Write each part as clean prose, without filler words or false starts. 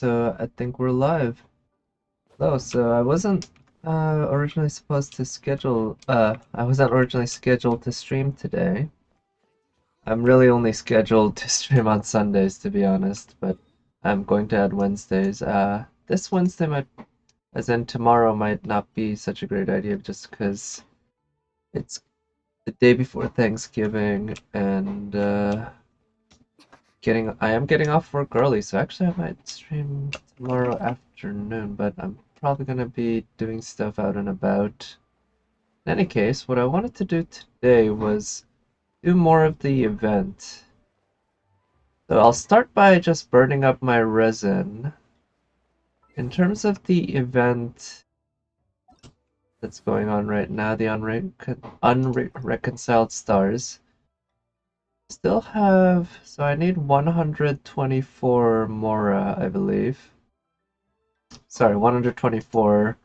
So I think we're live. Hello, so I wasn't originally supposed to schedule I wasn't originally scheduled to stream today. I'm really only scheduled to stream on Sundays to be honest, but I'm going to add Wednesdays. This Wednesday might, as in tomorrow, might not be such a great idea just because it's the day before Thanksgiving and I am getting off work early, so actually I might stream tomorrow afternoon, but I'm probably gonna be doing stuff out and about. In any case, what I wanted to do today was do more of the event. So I'll start by just burning up my resin. In terms of the event that's going on right now, the unreconciled stars, still have, so I need 124 Mora, I believe. Sorry, 124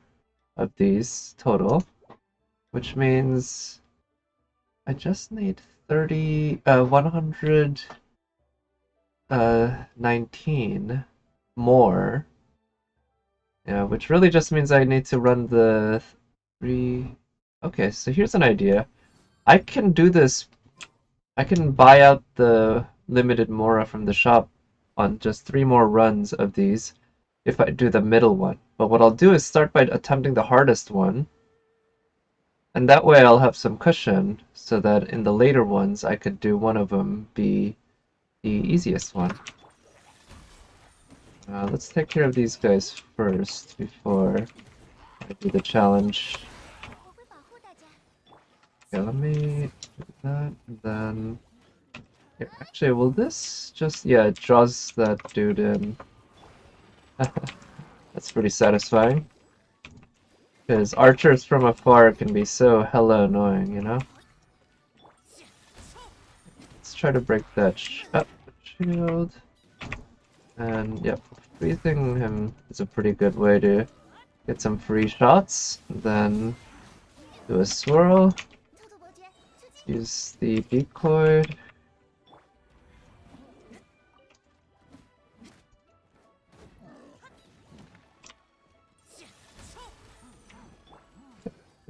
of these total, which means I just need 119 more. Yeah, which really just means I need to run the three. Okay, so here's an idea. I can do this. I can buy out the limited Mora from the shop on just 3 more runs of these if I do the middle one. But what I'll do is start by attempting the hardest one, and that way I'll have some cushion so that in the later ones I could do one of them be the easiest one. Let's take care of these guys first before I do the challenge. Okay, let me do that, and then... Here, actually, will this just... Yeah, it draws that dude in. That's pretty satisfying. Because archers from afar can be so hella annoying, you know? Let's try to break that shield. And yep, freezing him is a pretty good way to get some free shots. Then do a swirl. Use the decoy.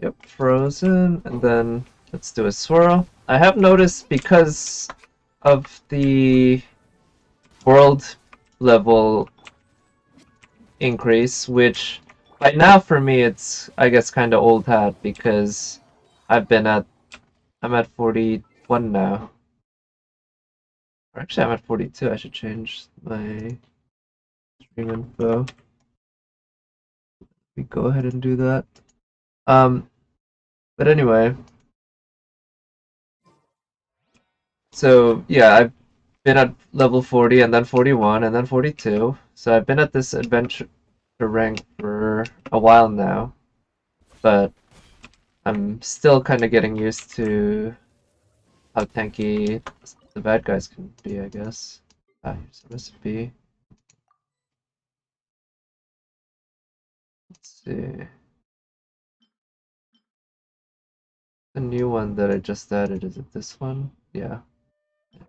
Yep, frozen. And then let's do a swirl. I have noticed because of the world level increase, which by now for me it's I guess kind of old hat because I've been at I'm at 41 now. Or actually I'm at 42. I should change my stream info. We go ahead and do that. But anyway, so yeah, I've been at level 40 and then 41 and then 42. So I've been at this adventure rank for a while now, but I'm still kind of getting used to how tanky the bad guys can be, I guess. Here's a recipe. Let's see. The new one that I just added, is it this one? Yeah.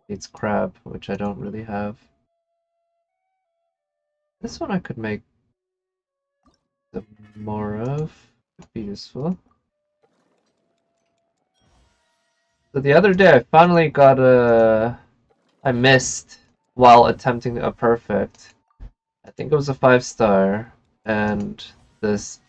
It's crab, which I don't really have. This one I could make some more of. Could be useful. So the other day I finally got I missed while attempting a perfect. I think it was a 5-star, and this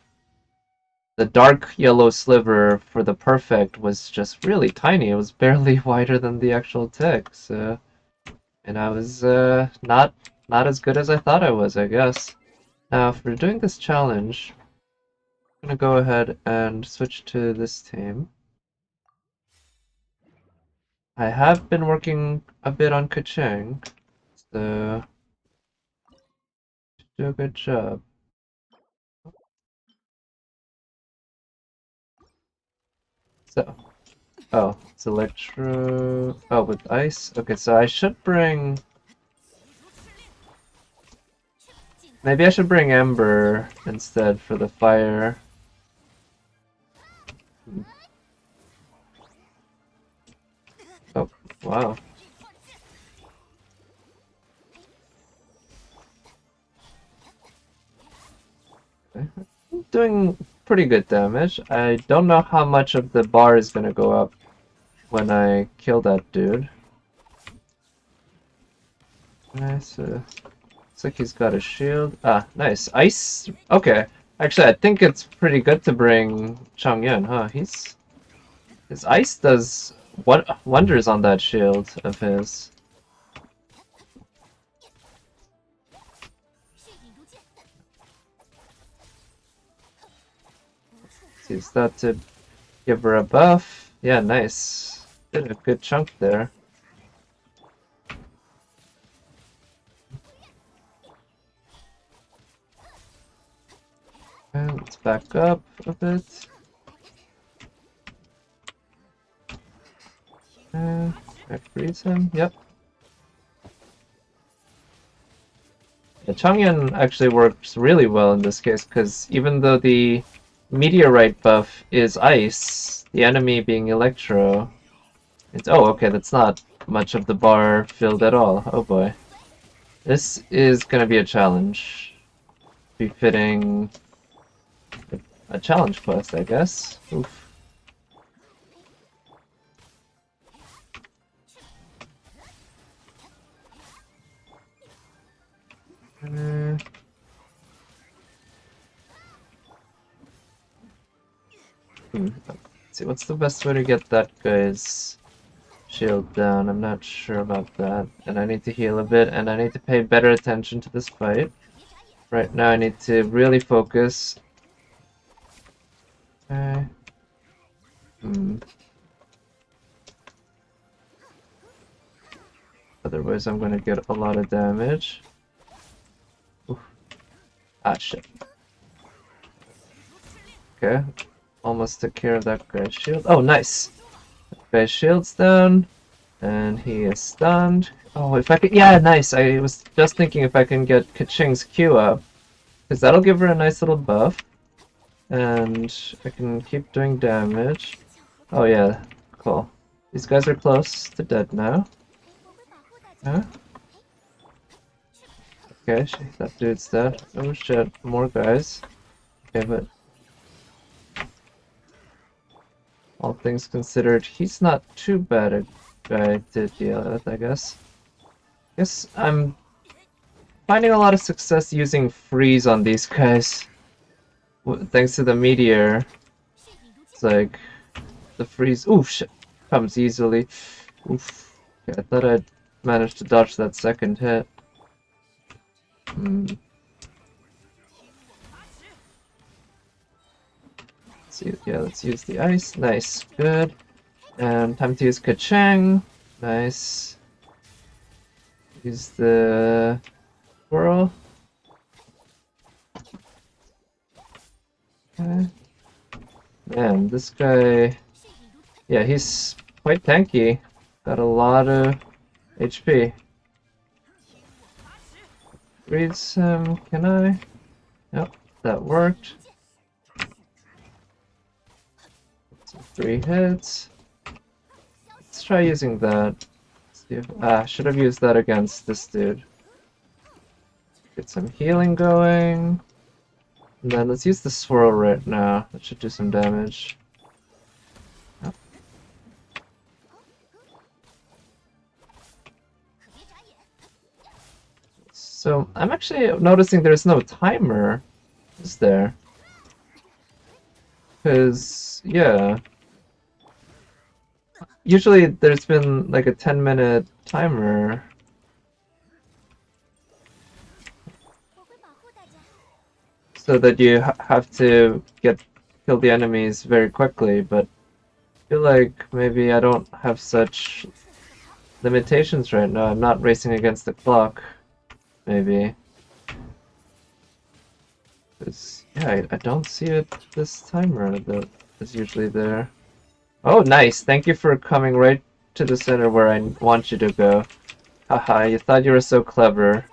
the dark yellow sliver for the perfect was just really tiny. It was barely wider than the actual text. And I was not as good as I thought I was, I guess. Now, if we're doing this challenge, I'm gonna go ahead and switch to this team. I have been working a bit on Kaching, so do a good job. So, oh, it's electro. Oh, with ice. Okay, so I should bring. Maybe I should bring Ember instead for the fire. Oh, wow. Doing pretty good damage. I don't know how much of the bar is gonna go up when I kill that dude. Nice. Looks like he's got a shield. Ah, nice. Ice. Okay. Actually, I think it's pretty good to bring Chongyun, huh? His ice does wonders on that shield of his. Use that to give her a buff. Yeah, nice. Did a good chunk there. And let's back up a bit. That frees him. Yep. The Chongyun actually works really well in this case because even though the meteorite buff is ice, the enemy being electro, it's okay, that's not much of the bar filled at all. Oh boy. This is gonna be a challenge. Befitting a challenge quest, I guess. Oof. Let's see, what's the best way to get that guy's shield down? I'm not sure about that. And I need to heal a bit, and I need to pay better attention to this fight. Right now I need to really focus. Okay. Otherwise I'm gonna get a lot of damage. Oof. Ah, shit. Okay. Almost took care of that guy's shield. Oh, nice! That guy's shield's down. And he is stunned. Oh, if I could... Yeah, nice! I was just thinking if I can get Kaching's Q up. Because that'll give her a nice little buff. And I can keep doing damage. Oh yeah, cool. These guys are close to dead now. Huh? Okay, that dude's dead. Oh shit, more guys. Okay, but all things considered, he's not too bad a guy to deal with, I guess. Guess I'm finding a lot of success using freeze on these guys. Thanks to the meteor. It's like the freeze. Ooh, shit. Comes easily. Oof. Okay, I thought I'd managed to dodge that second hit. Let's use the ice. Nice. Good. And time to use Kachang. Nice. Use the swirl. Okay. Man, this guy... Yeah, he's quite tanky. Got a lot of HP. Reads him, can I? Yep, that worked. 3 hits. Let's try using that. See if, should have used that against this dude. Get some healing going. And then let's use the swirl right now. That should do some damage. Yep. So I'm actually noticing there's no timer, is there? Because, yeah. Usually there's been like a 10-minute timer. So that you have to kill the enemies very quickly, but I feel like maybe I don't have such limitations right now. I'm not racing against the clock, maybe. Yeah, I don't see this timer that is usually there. Oh, nice! Thank you for coming right to the center where I want you to go. Haha, you thought you were so clever.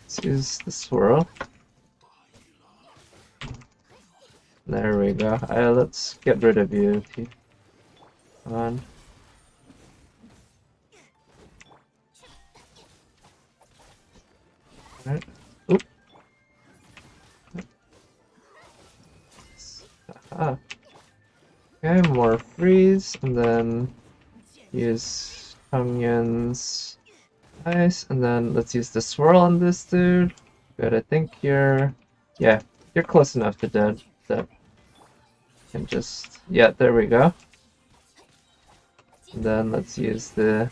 Let's use the swirl. There we go. Let's get rid of you. Come on. Right. Oop. Ah. Okay, more freeze, and then use Tongyun's ice, and then let's use the swirl on this dude. Good, I think you're... Yeah, you're close enough to dead. That can just... Yeah, there we go. And then let's use the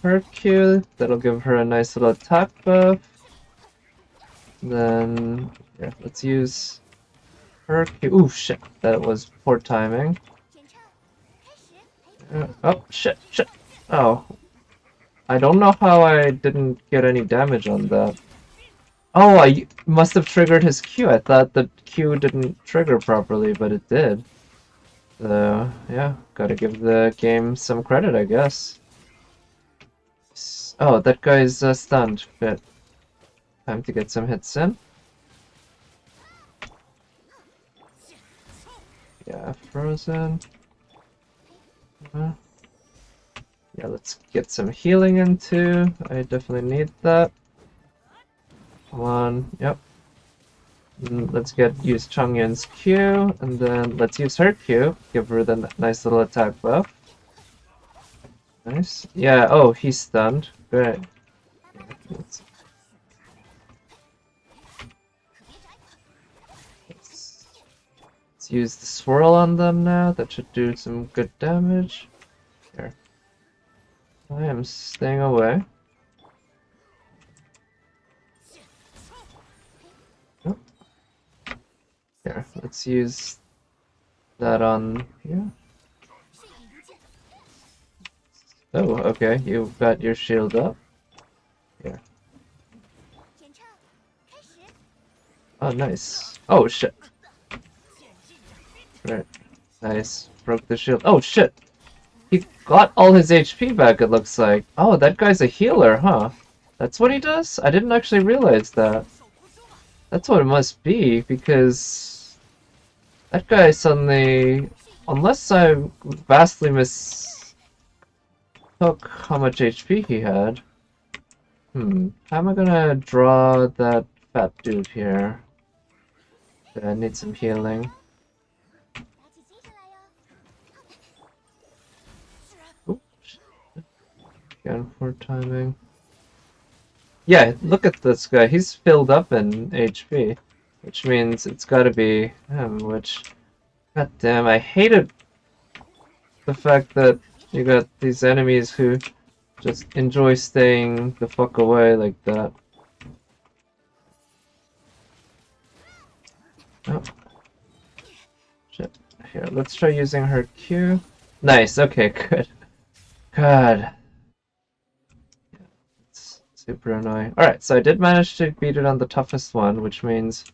Hercule. That'll give her a nice little attack buff. And then, yeah, let's use Hercule. Ooh, shit, that was poor timing. Oh, shit. Oh, I don't know how I didn't get any damage on that. Oh, I must have triggered his Q. I thought the Q didn't trigger properly, but it did. So, yeah, gotta give the game some credit, I guess. Oh, that guy's stunned. Good. Time to get some hits in. Yeah, frozen. Yeah, let's get some healing in too. I definitely need that. Come on, yep. Let's use Chongyun's Q, and then let's use her Q. Give her the nice little attack buff. Nice. Yeah, oh, he's stunned. Great. Let's use the swirl on them now. That should do some good damage. Here. I am staying away. Oh. Here, let's use that on here. Oh, okay, you've got your shield up. Here. Oh, nice. Oh, shit. Right. Nice. Broke the shield. Oh, shit! He got all his HP back, it looks like. Oh, that guy's a healer, huh? That's what he does? I didn't actually realize that. That's what it must be, because that guy suddenly... Unless I vastly mistook how much HP he had. How am I gonna draw that fat dude here? I need some healing. Oops. Again, for timing. Yeah, look at this guy. He's filled up in HP, which means it's gotta be him, which... God damn, I hated the fact that you got these enemies who just enjoy staying the fuck away like that. Oh. Shit. Here, let's try using her Q. Nice, okay, good. God. It's super annoying. Alright, so I did manage to beat it on the toughest one, which means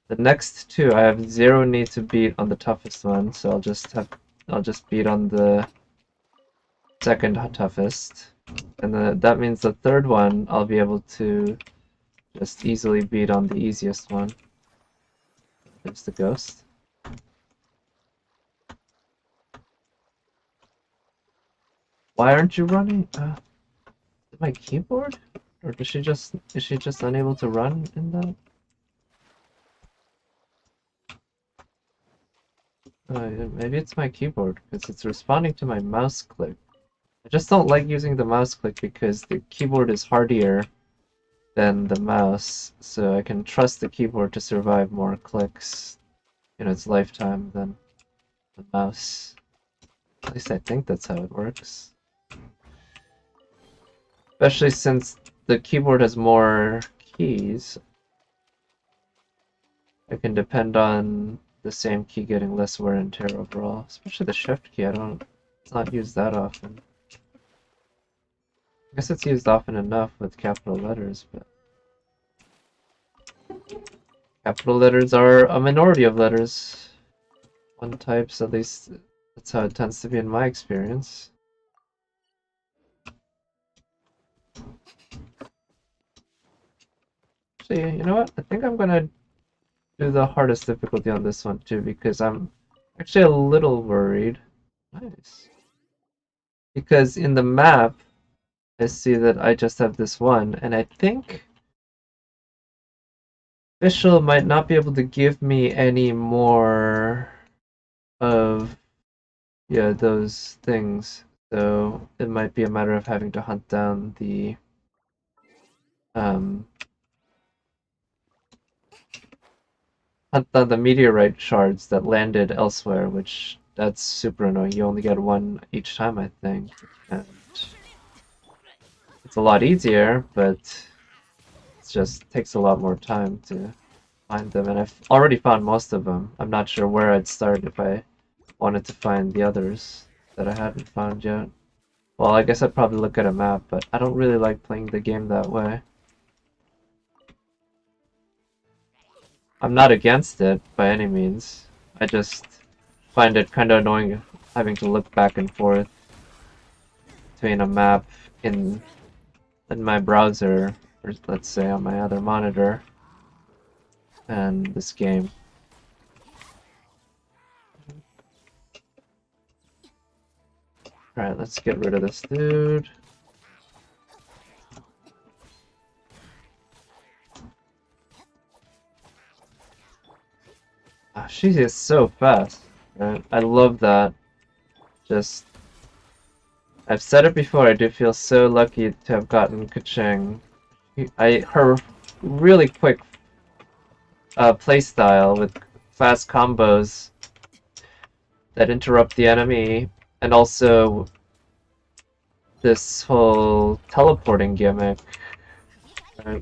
the next two I have zero need to beat on the toughest one, so I'll just beat on the second toughest. And then that means the third one I'll be able to just easily beat on the easiest one. There's the ghost. Why aren't you running? My keyboard? Or is she just unable to run in that? Maybe it's my keyboard, because it's responding to my mouse click. I just don't like using the mouse click because the keyboard is hardier than the mouse, so I can trust the keyboard to survive more clicks in its lifetime than the mouse. At least I think that's how it works. Especially since the keyboard has more keys, I can depend on the same key getting less wear and tear overall. Especially the shift key, it's not used that often. I guess it's used often enough with capital letters, but capital letters are a minority of letters. One types, at least that's how it tends to be in my experience. Actually, you know what? I think I'm gonna do the hardest difficulty on this one too, because I'm actually a little worried. Nice. Because in the map, I see that I just have this one, and I think Official might not be able to give me any more of, yeah, those things. So it might be a matter of having to hunt down the um meteorite shards that landed elsewhere, which that's super annoying. You only get one each time, I think. And it's a lot easier, but it just takes a lot more time to find them. And I've already found most of them. I'm not sure where I'd start if I wanted to find the others that I hadn't found yet. Well, I guess I'd probably look at a map, but I don't really like playing the game that way. I'm not against it by any means. I just find it kind of annoying having to look back and forth between a map in my browser, or let's say on my other monitor, and this game. Alright, let's get rid of this dude. Ah, she is so fast. Right? I love that. Just, I've said it before, I do feel so lucky to have gotten Kacheng. Her really quick playstyle with fast combos that interrupt the enemy, and also this whole teleporting gimmick.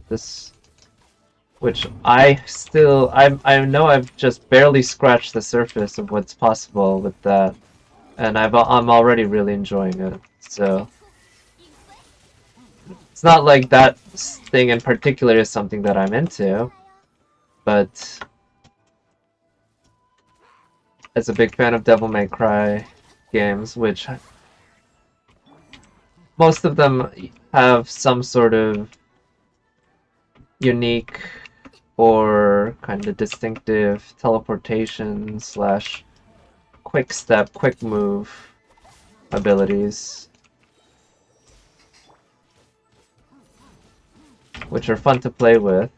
This, which I know I've just barely scratched the surface of what's possible with that, and I'm already really enjoying it. So it's not like that thing in particular is something that I'm into, but as a big fan of Devil May Cry games, which most of them have some sort of unique or kind of distinctive teleportation slash quick step, quick move abilities, which are fun to play with.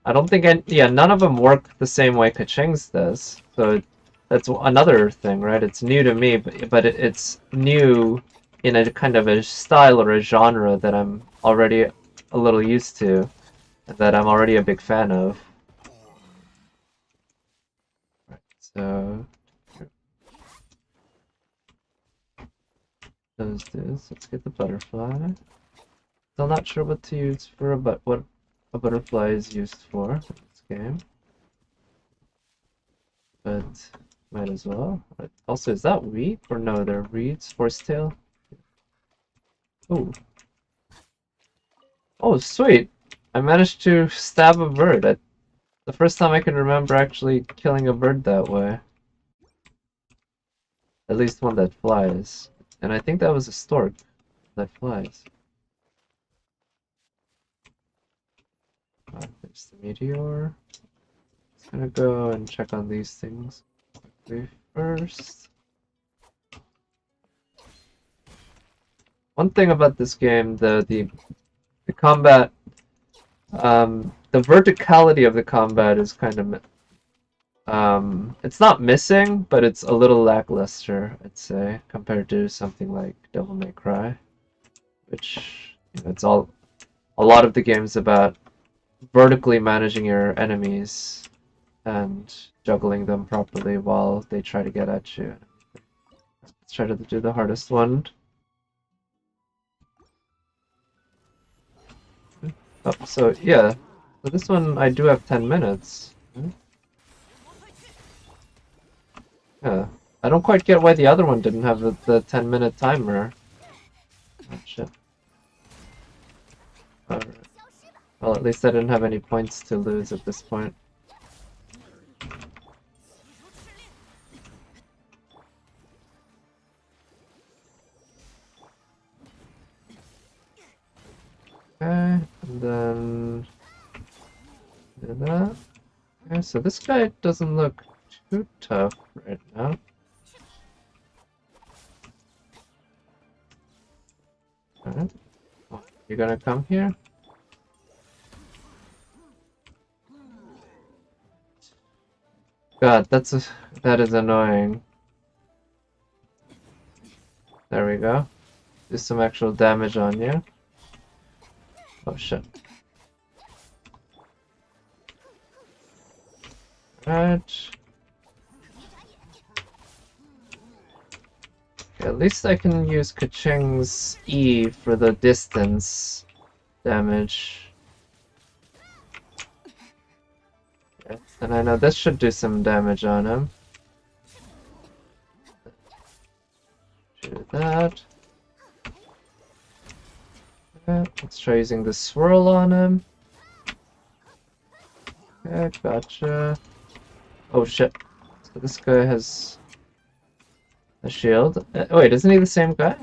I don't think none of them work the same way Kaching's does. So that's another thing, right? It's new to me, but it's new in a kind of a style or a genre that I'm already a little used to, that I'm already a big fan of. Right, so those dudes. Let's get the butterfly. Still not sure what to use for what a butterfly is used for in this game, but might as well. Also, is that wheat or no? They're reeds. Horsetail. Oh, oh, sweet! I managed to stab a bird. The first time I can remember actually killing a bird that way. At least one that flies. And I think that was a stork that flies. There's the meteor. Just gonna go and check on these things quickly first. One thing about this game, the combat, the verticality of the combat is kind of it's not missing, but it's a little lackluster, I'd say, compared to something like Devil May Cry, which, it's a lot of the game's about vertically managing your enemies and juggling them properly while they try to get at you. Let's try to do the hardest one. Oh, so yeah, so this one I do have 10 minutes. Yeah, I don't quite get why the other one didn't have the 10-minute timer. Oh, shit. Alright. Well, at least I didn't have any points to lose at this point. Okay, and then do that. Okay, so this guy doesn't look too tough right now. Alright. You gonna come here? God, that is annoying. There we go. Do some actual damage on you. Oh shit. Right. Okay, at least I can use Kacheng's E for the distance damage. Okay. And I know this should do some damage on him. Do that. Okay, let's try using the swirl on him. Okay, gotcha. Oh shit. So this guy has a shield. Wait, isn't he the same guy?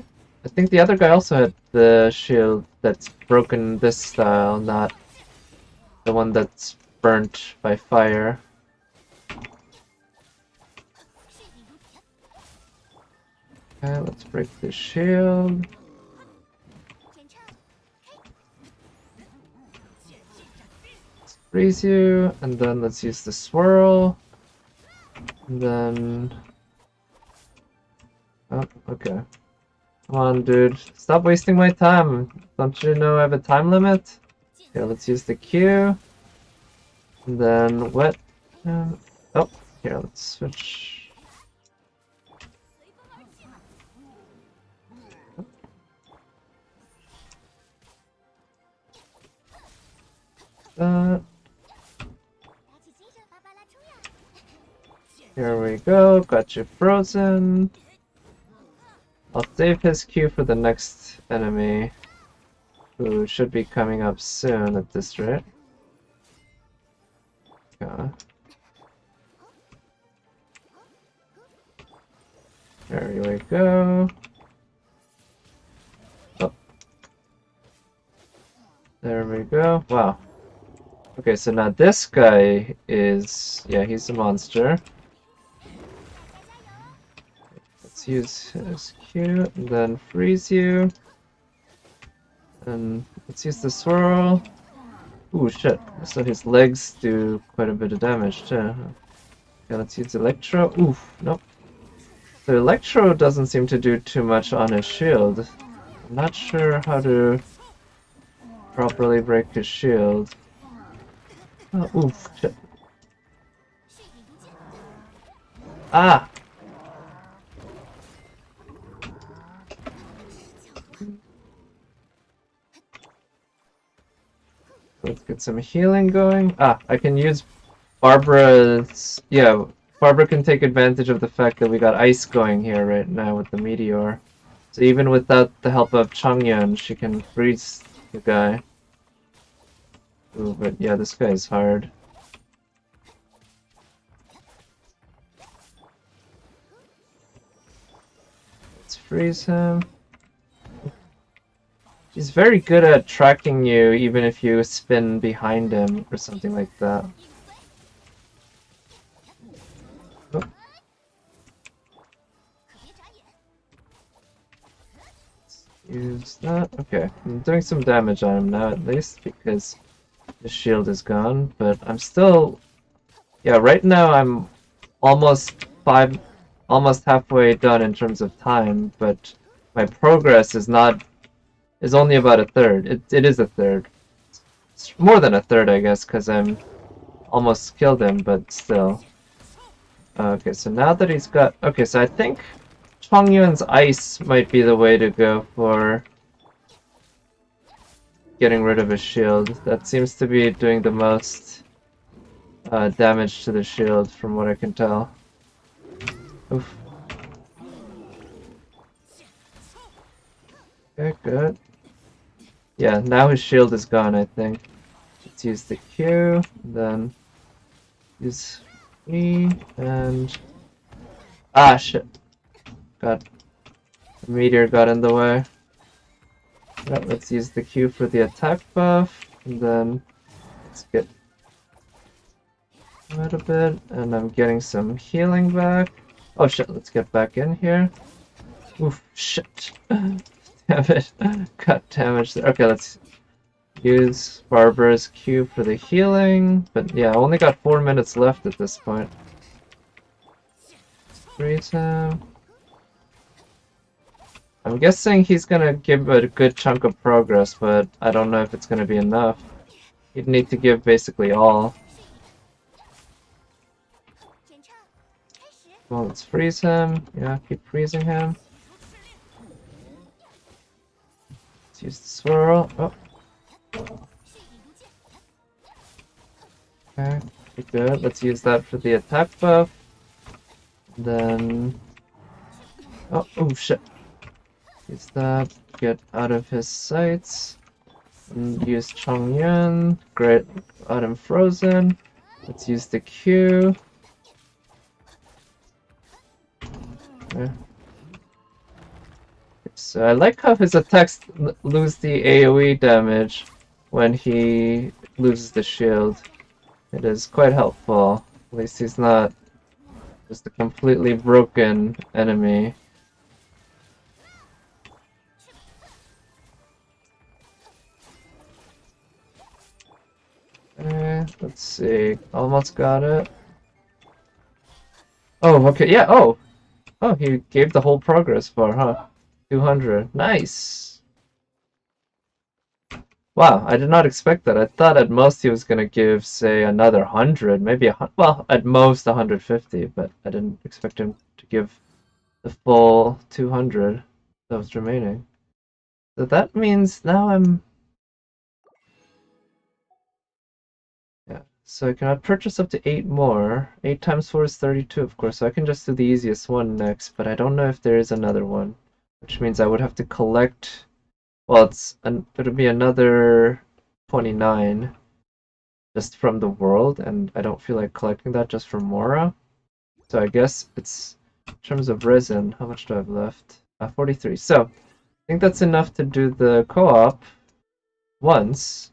I think the other guy also had the shield that's broken this style, not the one that's burnt by fire. Okay, let's break the shield. Let's freeze you, and then let's use the swirl. And then... Oh, okay. Come on, dude. Stop wasting my time. Don't you know I have a time limit? Okay, let's use the Q. And then wet. Oh, here, let's switch. Here we go. Got you frozen. I'll save his Q for the next enemy, who should be coming up soon at this rate. Okay. There we go. Oh. There we go. Wow. Okay, so now this guy is... yeah, he's a monster. Let's use his Q, and then freeze you. And let's use the swirl. Ooh, shit. So his legs do quite a bit of damage, too. Okay, let's use Electro. Oof, nope. So Electro doesn't seem to do too much on his shield. I'm not sure how to properly break his shield. Oh, oof, shit. Ah! Let's get some healing going. Ah, I can use Barbara's... yeah, Barbara can take advantage of the fact that we got ice going here right now with the Meteor. So even without the help of Changyun, she can freeze the guy. Ooh, but yeah, this guy is hard. Let's freeze him. He's very good at tracking you even if you spin behind him or something like that. Oh. Let's use that. Okay, I'm doing some damage on him now at least because his shield is gone, but I'm still... yeah, right now I'm almost halfway done in terms of time, but my progress is only about a third. It is a third. It's more than a third, I guess, because I'm almost killed him, but still. Okay, so now that he's got... okay, so I think Chongyun's ice might be the way to go for getting rid of his shield. That seems to be doing the most damage to the shield, from what I can tell. Oof. Okay, good. Yeah, now his shield is gone, I think. Let's use the Q, then use E, and... ah, shit. God. The Meteor got in the way. Yeah, let's use the Q for the attack buff, and then let's get out a bit, and I'm getting some healing back. Oh shit, let's get back in here. Oof, shit. Damn Damn it. Got damage there. Okay, let's use Barbara's Q for the healing. But yeah, I only got 4 minutes left at this point. Freeze him. I'm guessing he's gonna give a good chunk of progress, but I don't know if it's gonna be enough. He'd need to give basically all. Well, let's freeze him. Yeah, keep freezing him. Let's use the swirl. Oh. Okay, good. Let's use that for the attack buff. Then... oh shit. Use that, get out of his sights. And use Chongyun. Great, got him frozen. Let's use the Q. Okay. So I like how his attacks lose the AoE damage when he loses the shield. It is quite helpful. At least he's not just a completely broken enemy. Let's see. Almost got it. Oh, okay. Yeah. Oh, he gave the whole progress bar, huh? 200. Nice. Wow, I did not expect that. I thought at most he was gonna give, say, another 100, maybe well, at most 150, but I didn't expect him to give the full 200 that was remaining. So that means now I'm... yeah, so I can purchase up to 8 more. 8 times 4 is 32, of course, so I can just do the easiest one next, but I don't know if there is another one, which means I would have to collect... well, it'll be another 29 just from the world, and I don't feel like collecting that just for Mora. So I guess it's, in terms of resin, how much do I have left? 43. So I think that's enough to do the co-op once.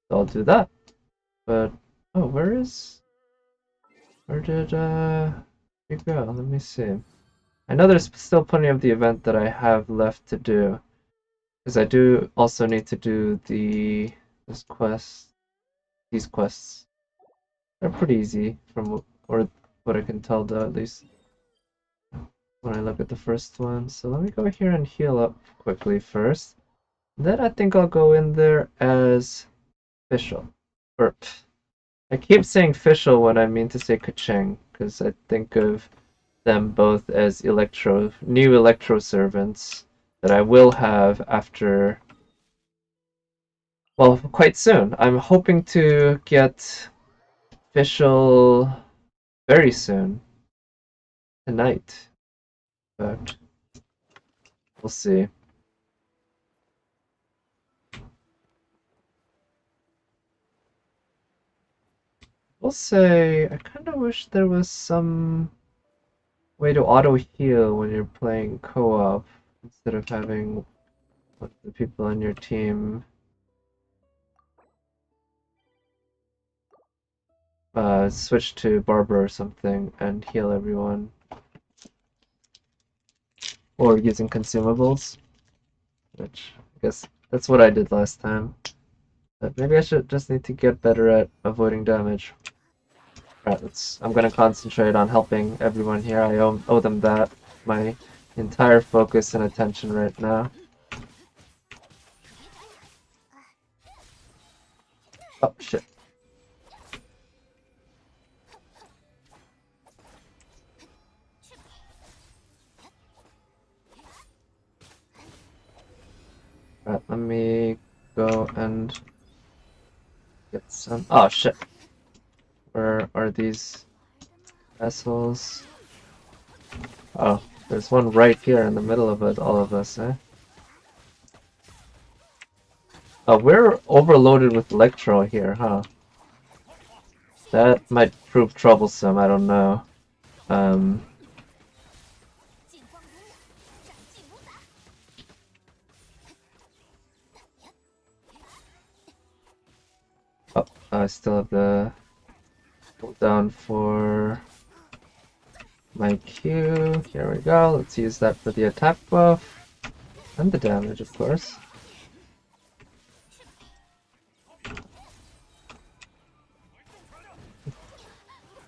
So I'll do that. But, oh, where did we go? Let me see. I know there's still plenty of the event that I have left to do. Because I do also need to do these quests. They're pretty easy from what I can tell, though, at least when I look at the first one. So let me go here and heal up quickly first. Then I think I'll go in there as Fischl. Or, I keep saying Fischl when I mean to say Keqing, because I think of them both as new electro servants that I will have after, well, quite soon. I'm hoping to get Fischl very soon. Tonight. But we'll see. We'll say, I kind of wish there was some way to auto-heal when you're playing co-op instead of having one of the people on your team switch to Barbara or something and heal everyone. Or using consumables, which I guess that's what I did last time. But maybe I should just need to get better at avoiding damage. Right, I'm gonna concentrate on helping everyone here. I owe them that. My entire focus and attention right now. Oh, shit. Right, let me go and get some... oh, shit. Where are these vessels? Oh, there's one right here in the middle of it, all of us, eh? Oh, we're overloaded with Electro here, huh? That might prove troublesome, I don't know. Oh, I still have the cooldown for my Q. Here we go. Let's use that for the attack buff. And the damage, of course.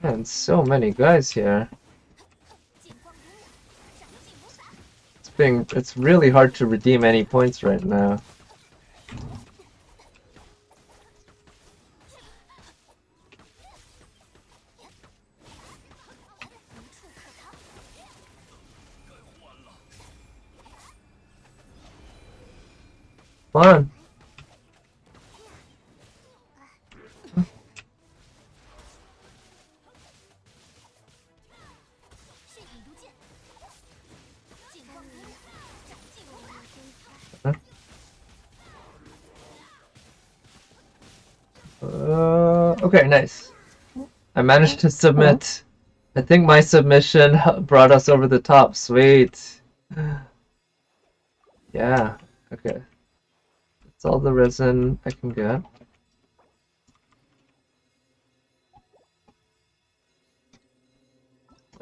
Man, so many guys here. It's really hard to redeem any points right now. Come on. Okay, nice. I managed to submit. I think my submission brought us over the top. Sweet. Yeah, okay. That's all the resin I can get.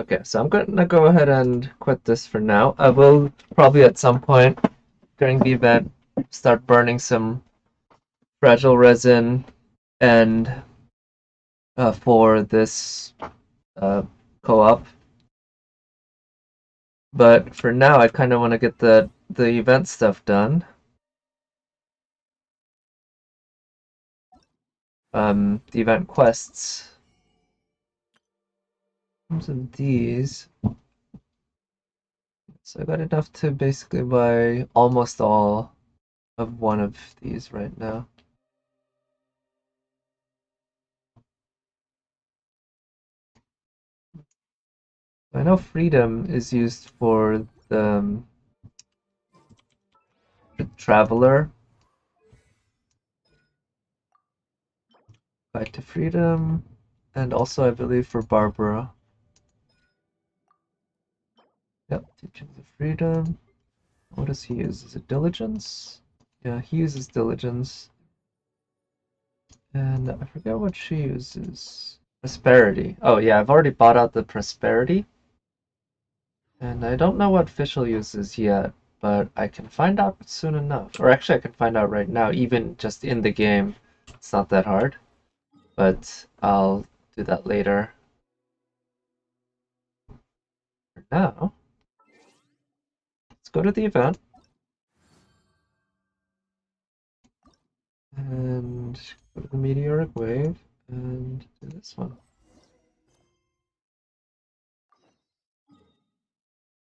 Okay, so I'm gonna go ahead and quit this for now. I will probably at some point during the event start burning some fragile resin and for this uh, co-op. But for now, I kind of want to get the event stuff done. The event quests. In terms of these, so I got enough to basically buy almost all of one of these right now. I know freedom is used for the traveler. Guide to freedom, and also I believe for Barbara. Yep, teachings of freedom. What does he use? Is it diligence? Yeah, he uses diligence. And I forget what she uses. Prosperity. Oh yeah, I've already bought out the prosperity. And I don't know what Fischl uses yet, but I can find out soon enough. Or actually I can find out right now, even just in the game. It's not that hard. But I'll do that later. For now, let's go to the event. And go to the meteoric wave and do this one.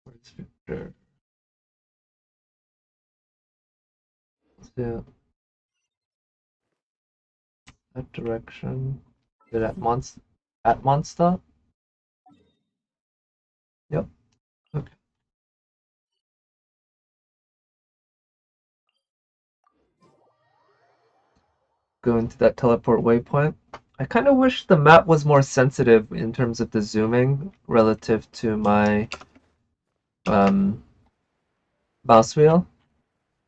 Where's Victor? Let's do that direction. Is it at Monster? Yep. Okay. Go into that teleport waypoint. I kind of wish the map was more sensitive in terms of the zooming relative to my um, mouse wheel.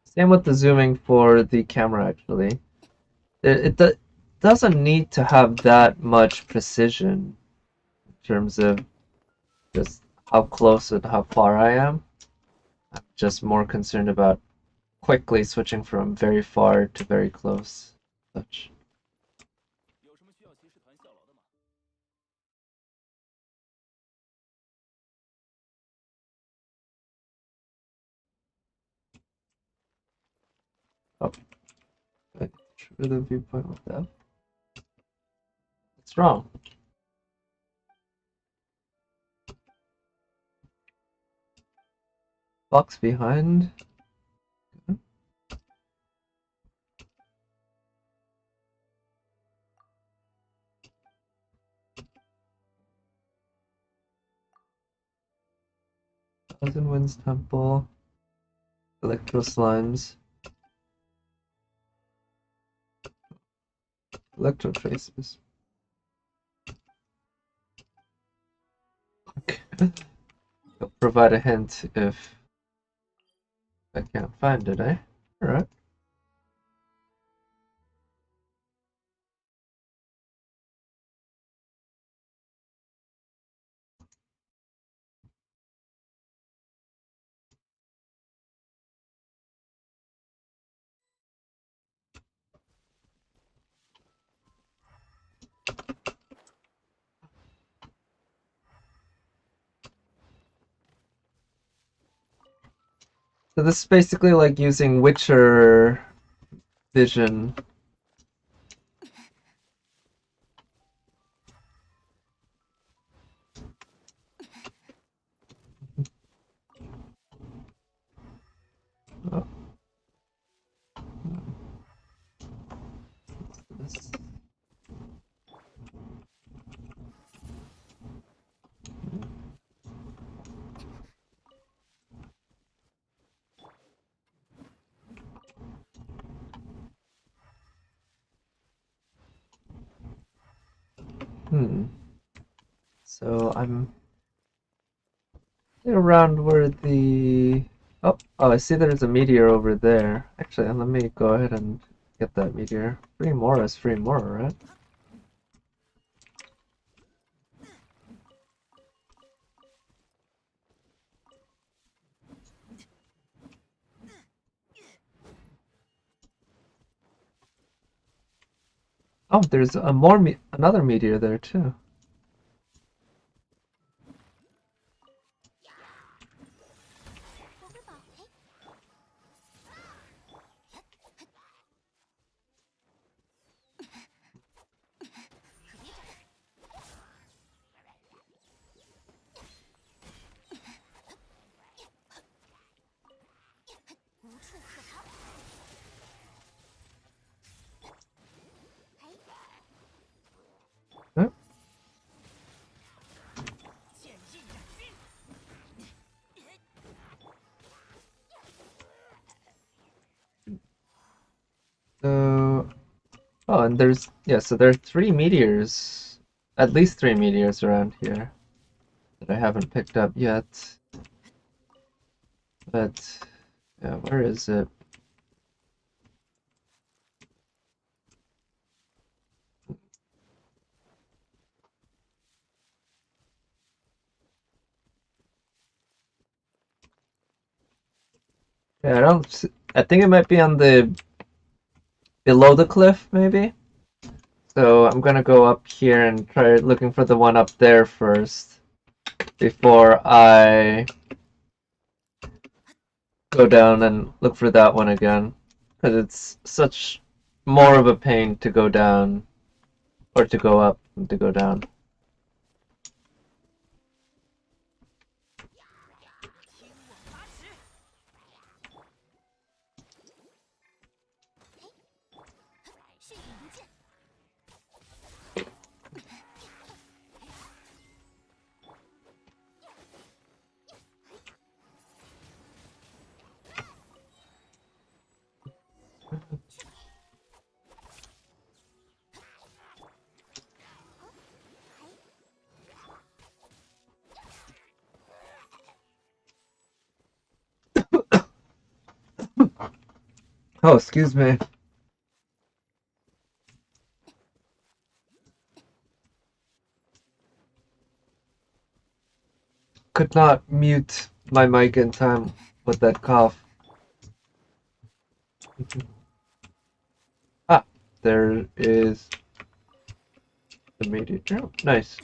Same with the zooming for the camera, actually. It doesn't need to have that much precision in terms of just how close and how far I am. I'm just more concerned about quickly switching from very far to very close. Such. Oh, I true the viewpoint with that. What's wrong? Box behind. Thousand Winds Temple. Electro Slimes. Electro Traces. Okay. I'll provide a hint if I can't find it, eh? Alright. So this is basically like using Witcher vision. Oh. This. So I'm around where the oh, I see there's a meteor over there. Actually, let me go ahead and get that meteor. Free more is free more, right? Oh, there's a another meteor there too. Huh? So oh, and there's yeah, so there are three meteors, at least three meteors around here that I haven't picked up yet. But yeah, where is it? Yeah, I don't. I think it might be on the below the cliff, maybe. So I'm gonna go up here and try looking for the one up there first before I go down and look for that one again, because it's such more of a pain to go down or to go up than to go down. Oh, excuse me. Could not mute my mic in time with that cough. Ah, there is the meteor. Oh, nice.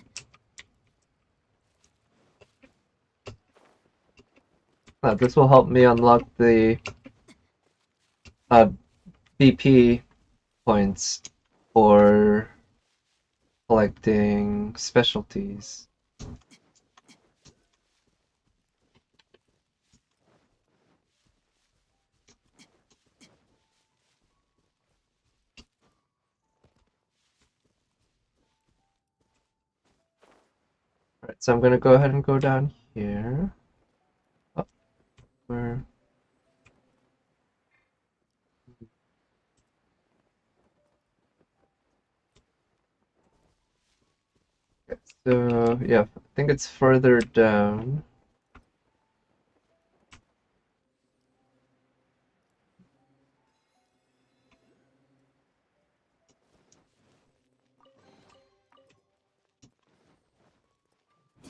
This will help me unlock the uh, BP points for collecting specialties. Alright, so I'm gonna go ahead and go down here. Oh, where? So yeah, I think it's further down.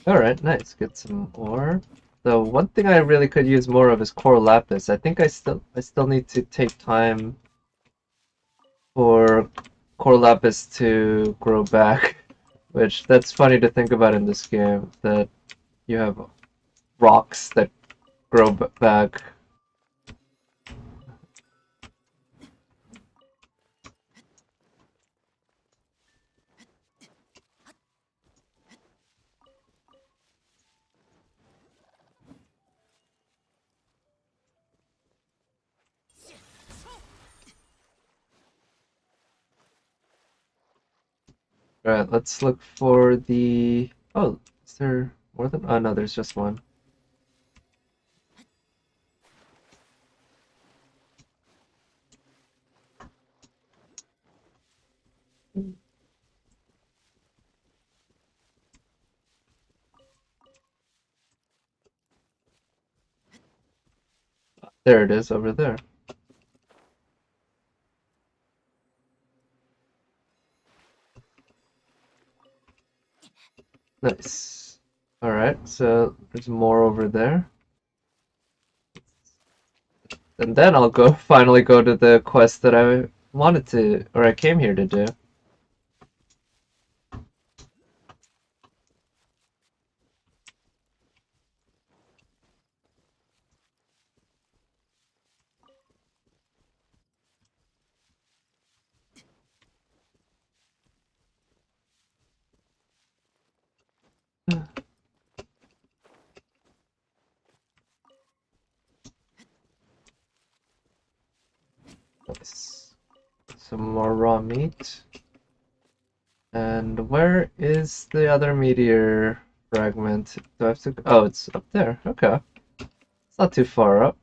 Alright, nice. Get some ore. The one thing I really could use more of is core lapis. I think I still need to take time for core lapis to grow back. Which that's funny to think about in this game, that you have rocks that grow back Alright, let's look for the... Oh, is there more than... Oh, no, there's just one. There it is, over there. Nice. Alright, so there's more over there. And then I'll go finally go to the quest that I wanted to, or I came here to do. Nice. Some more raw meat. And where is the other meteor fragment? Do I have to... Oh, it's up there. Okay. It's not too far up.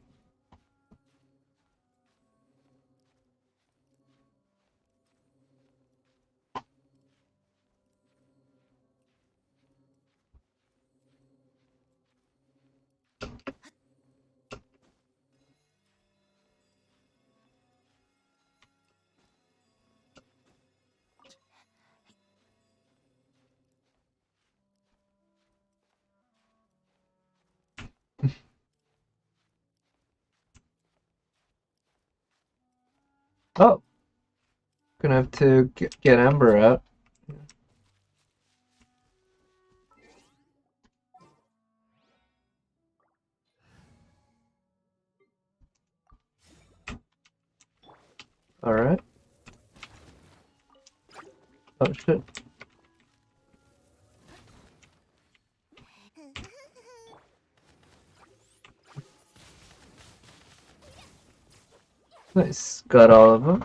Oh, gonna have to get Ember out. Alright. Oh shit. Nice. Got all of them.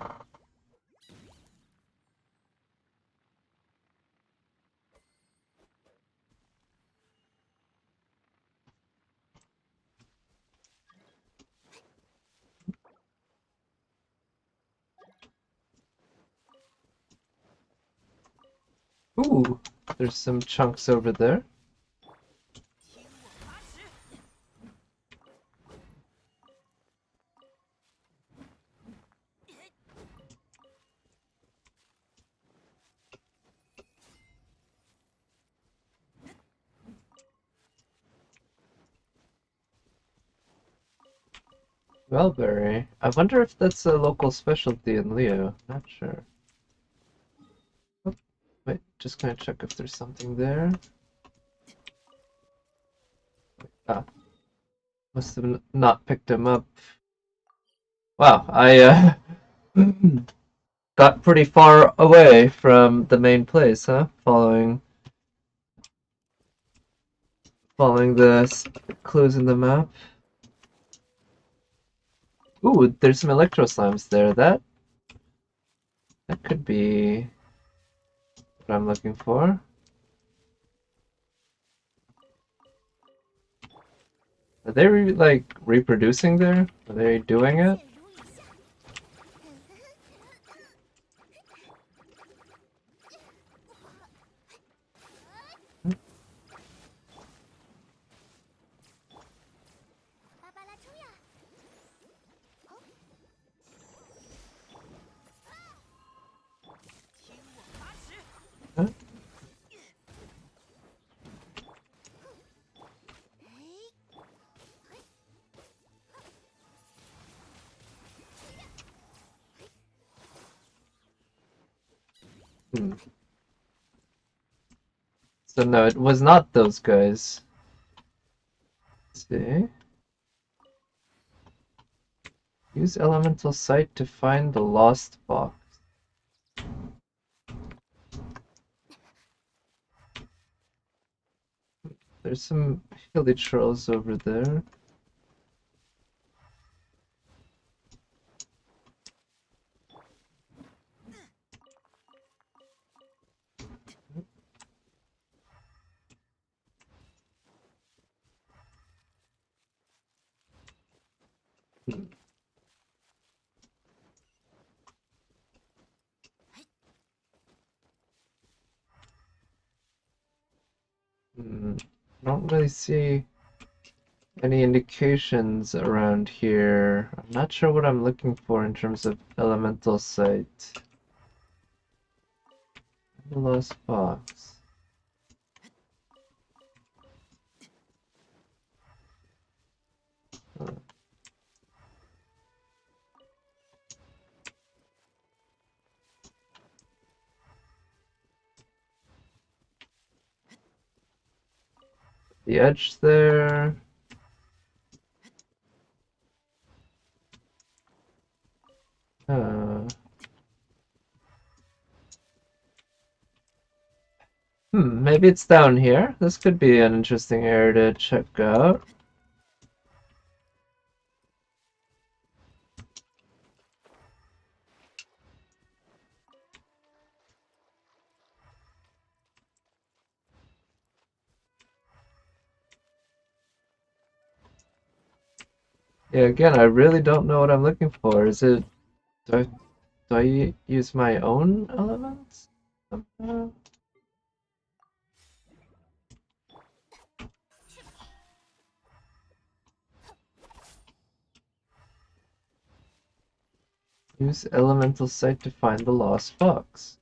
Ooh, there's some chunks over there. Wellberry. I wonder if that's a local specialty in Leo. Not sure. Oh, wait, just gonna check if there's something there. Ah, must have not picked him up. Wow, I got pretty far away from the main place, huh? Following the clues in the map. Ooh, there's some electro slimes there. That could be what I'm looking for. Are they like reproducing there? Are they doing it? Huh? Hmm. So no, it was not those guys. Let's see. Use elemental sight to find the lost box. There's some hilly trolls over there. Don't really see any indications around here. I'm not sure what I'm looking for in terms of elemental sight. The lost box. The edge there. Uh, maybe it's down here. This could be an interesting area to check out. Yeah, again, I really don't know what I'm looking for. Is it... Do I, do I use my own elements? Somehow? Use elemental sight to find the lost box.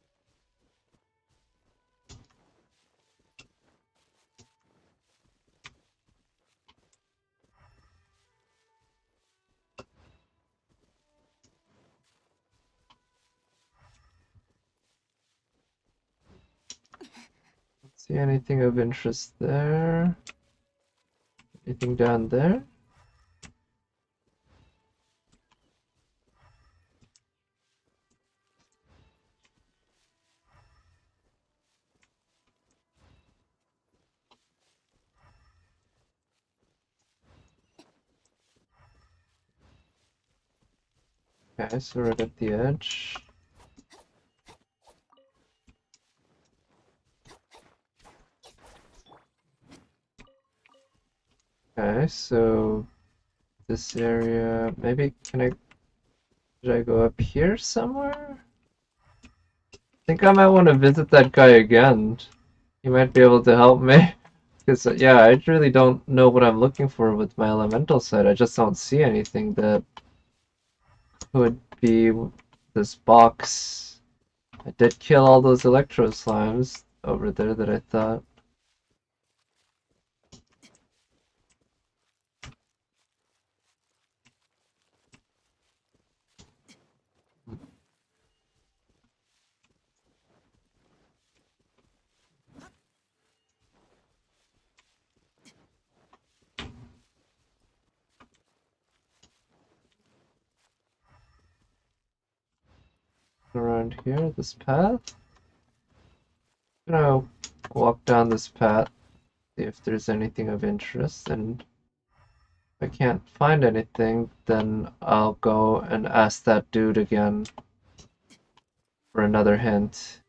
Don't see anything of interest there. Anything down there? Okay, so right at the edge. Okay, so this area, maybe should I go up here somewhere? I think I might want to visit that guy again. He might be able to help me. Because, yeah, I really don't know what I'm looking for with my elemental sight. I just don't see anything that could be this box. I did kill all those electro slimes over there that I thought. Around here, this path. I'm gonna walk down this path, see if there's anything of interest, and if I can't find anything, then I'll go and ask that dude again for another hint.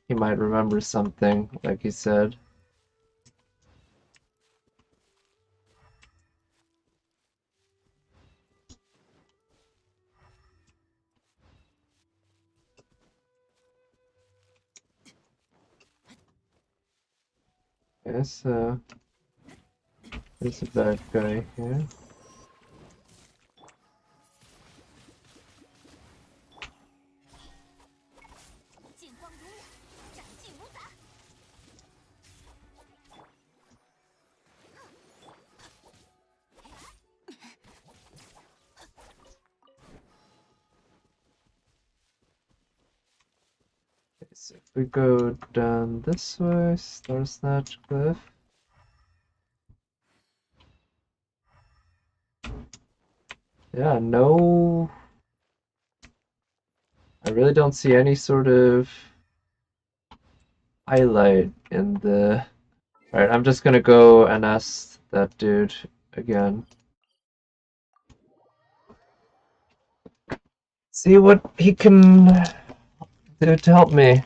He might remember something, like he said. Okay, so there's a bad guy here. Okay, so if we go down this way, Star Snatch Cliff. Yeah, no. I really don't see any sort of highlight in the. Alright, I'm just gonna go and ask that dude again. See what he can do to help me.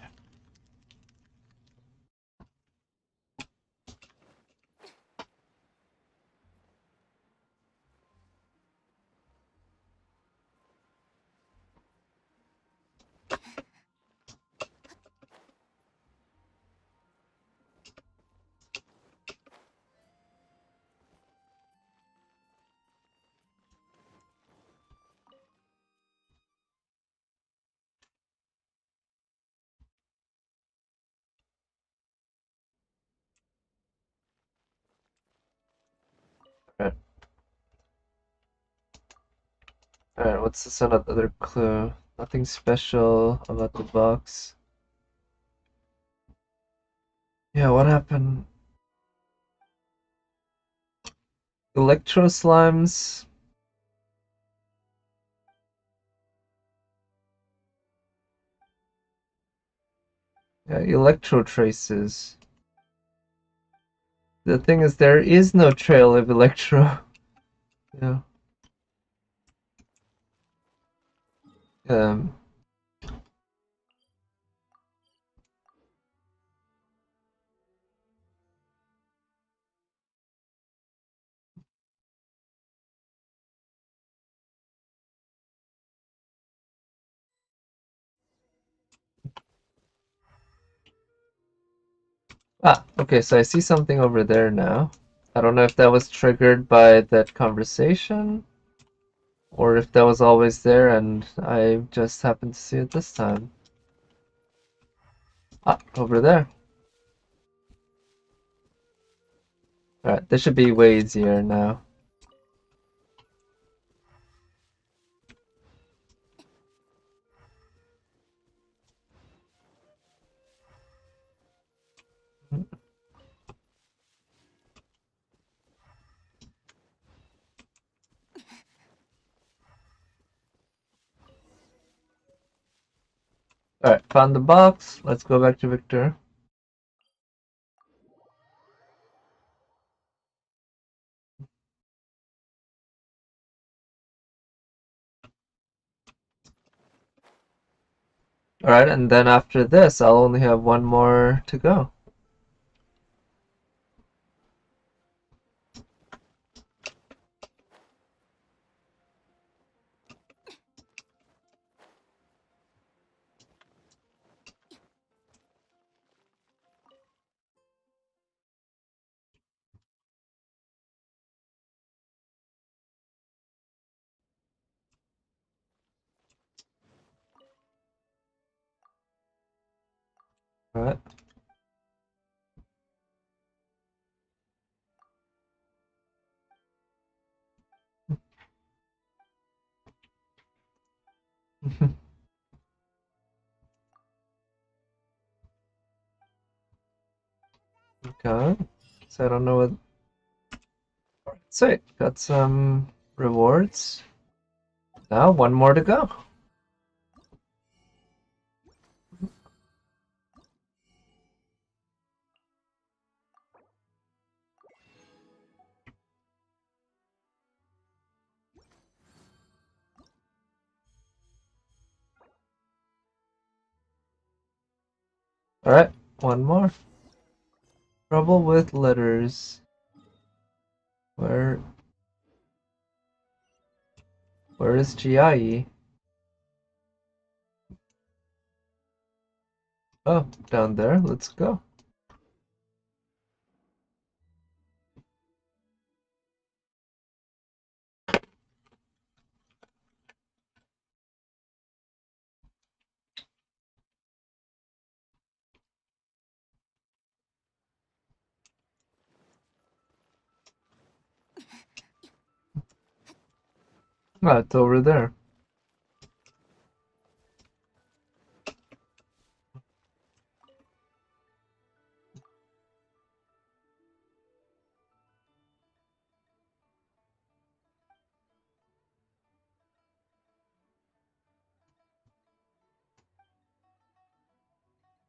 Alright, what's this other clue? Nothing special about the box. Yeah, what happened? Electro slimes? Yeah, electro traces. The thing is, there is no trail of electro. Yeah. Um, okay, so I see something over there now. I don't know if that was triggered by that conversation or if that was always there and I just happened to see it this time. Over there. Alright, this should be way easier now. Alright, found the box. Let's go back to Victor. Alright, and then after this, I'll only have one more to go. Alright. Okay. So I don't know what. Sweet. Got some rewards. Now, one more to go. Alright, one more. Trouble with letters. Where where is GIE? Oh, down there. Let's go. Ah, it's over there.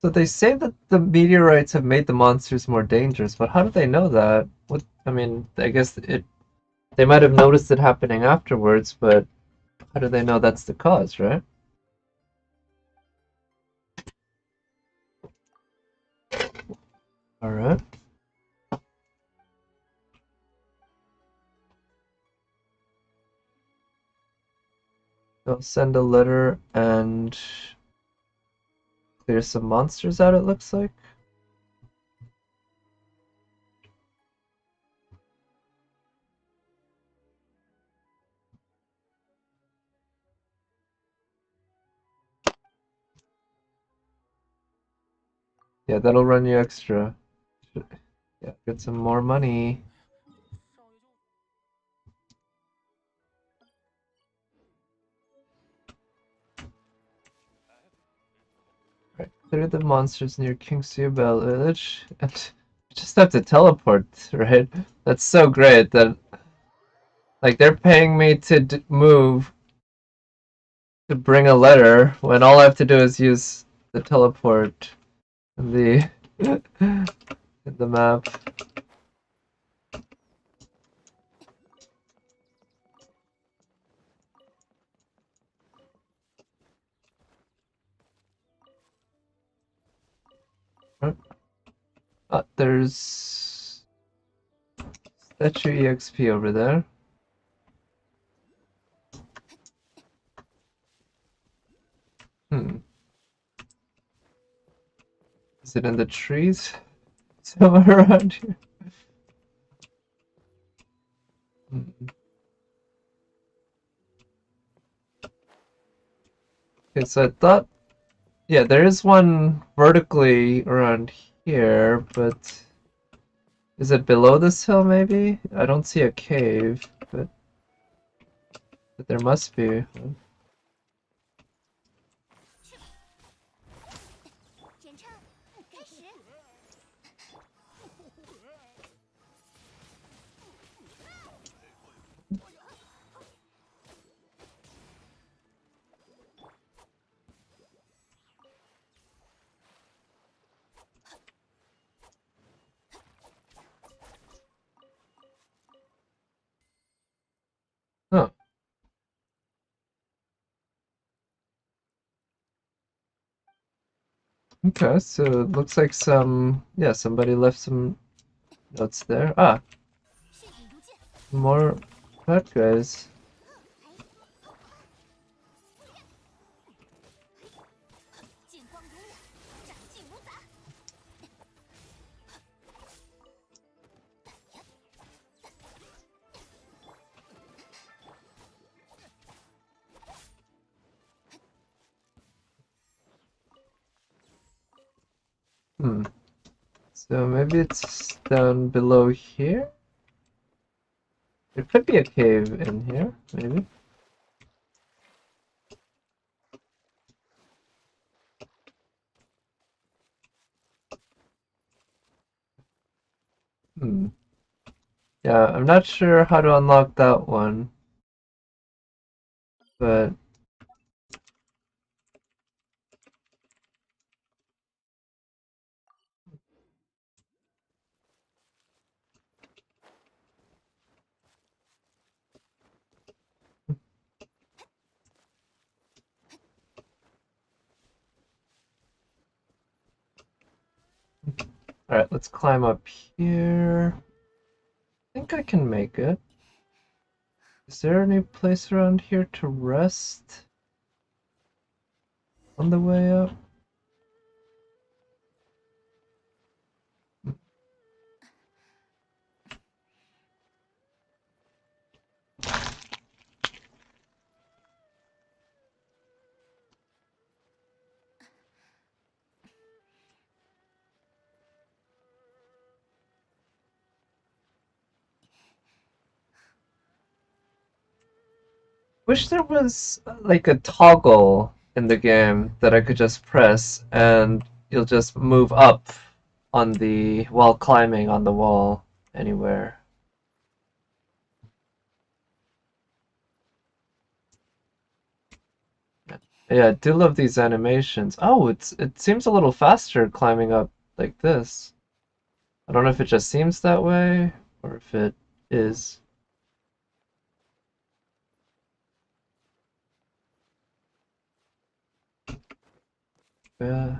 So they say that the meteorites have made the monsters more dangerous, but how do they know that? What I mean, I guess they might have noticed it happening afterwards, but how do they know that's the cause, right? Alright. They'll send a letter and clear some monsters out, it looks like. Yeah, that'll run you extra. Yeah, get some more money. Clear the monsters near King Suibel village, and you just have to teleport, right? That's so great that like they're paying me to move to bring a letter when all I have to do is use the teleport in the in the map. There's statue EXP over there. Hmm. Is it in the trees? Somewhere around here? Hmm. Okay, so I thought, yeah, there is one vertically around here, but is it below this hill maybe? I don't see a cave, but there must be. Oh, okay, so it looks like yeah, somebody left some notes there. Ah, more bad guys. Hmm. So maybe it's down below here? There could be a cave in here, maybe. Hmm. Yeah, I'm not sure how to unlock that one, but alright, let's climb up here. I think I can make it. Is there any place around here to rest on the way up? Wish there was like a toggle in the game that I could just press and you'll just move up on the while climbing on the wall anywhere. Yeah, I do love these animations. Oh, it seems a little faster climbing up like this. I don't know if it just seems that way or if it is. Yeah.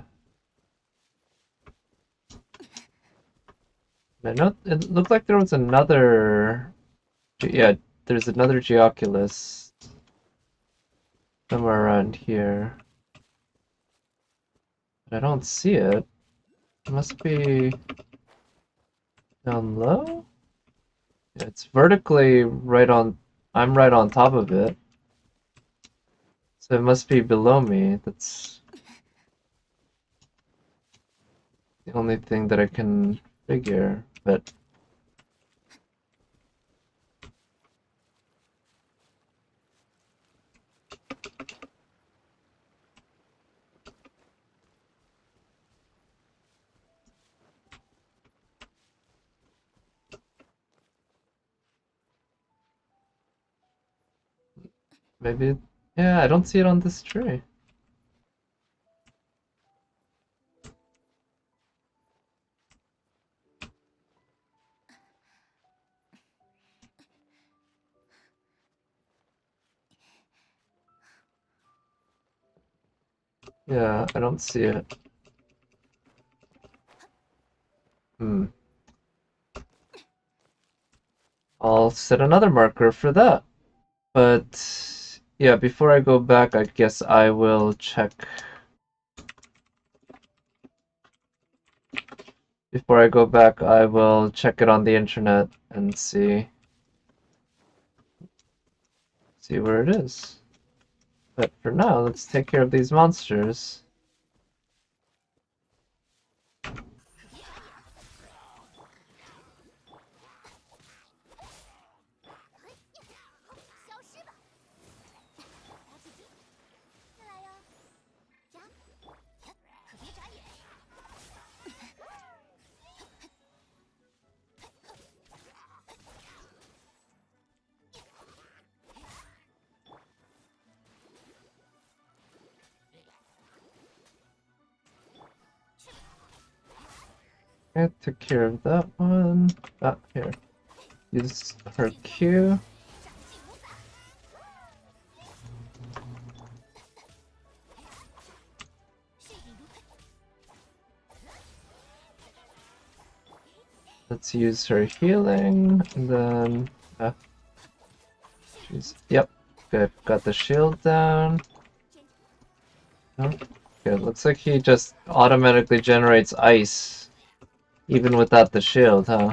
I know it looked like there was another. Yeah, there's another Geoculus somewhere around here. But I don't see it. It must be down low? Yeah, it's vertically right on. I'm right on top of it. So it must be below me. That's the only thing that I can figure. But Maybe, yeah, I don't see it on this tree. Yeah, I don't see it. Hmm. I'll set another marker for that. But yeah, before I go back, I guess I will check. Before I go back, I will check it on the internet and see where it is. But for now, let's take care of these monsters. I took care of that one. Ah, here. Use her Q. Let's use her healing, and then... Yep, good. Got the shield down. Oh, good. Looks like he just automatically generates ice, even without the shield, huh?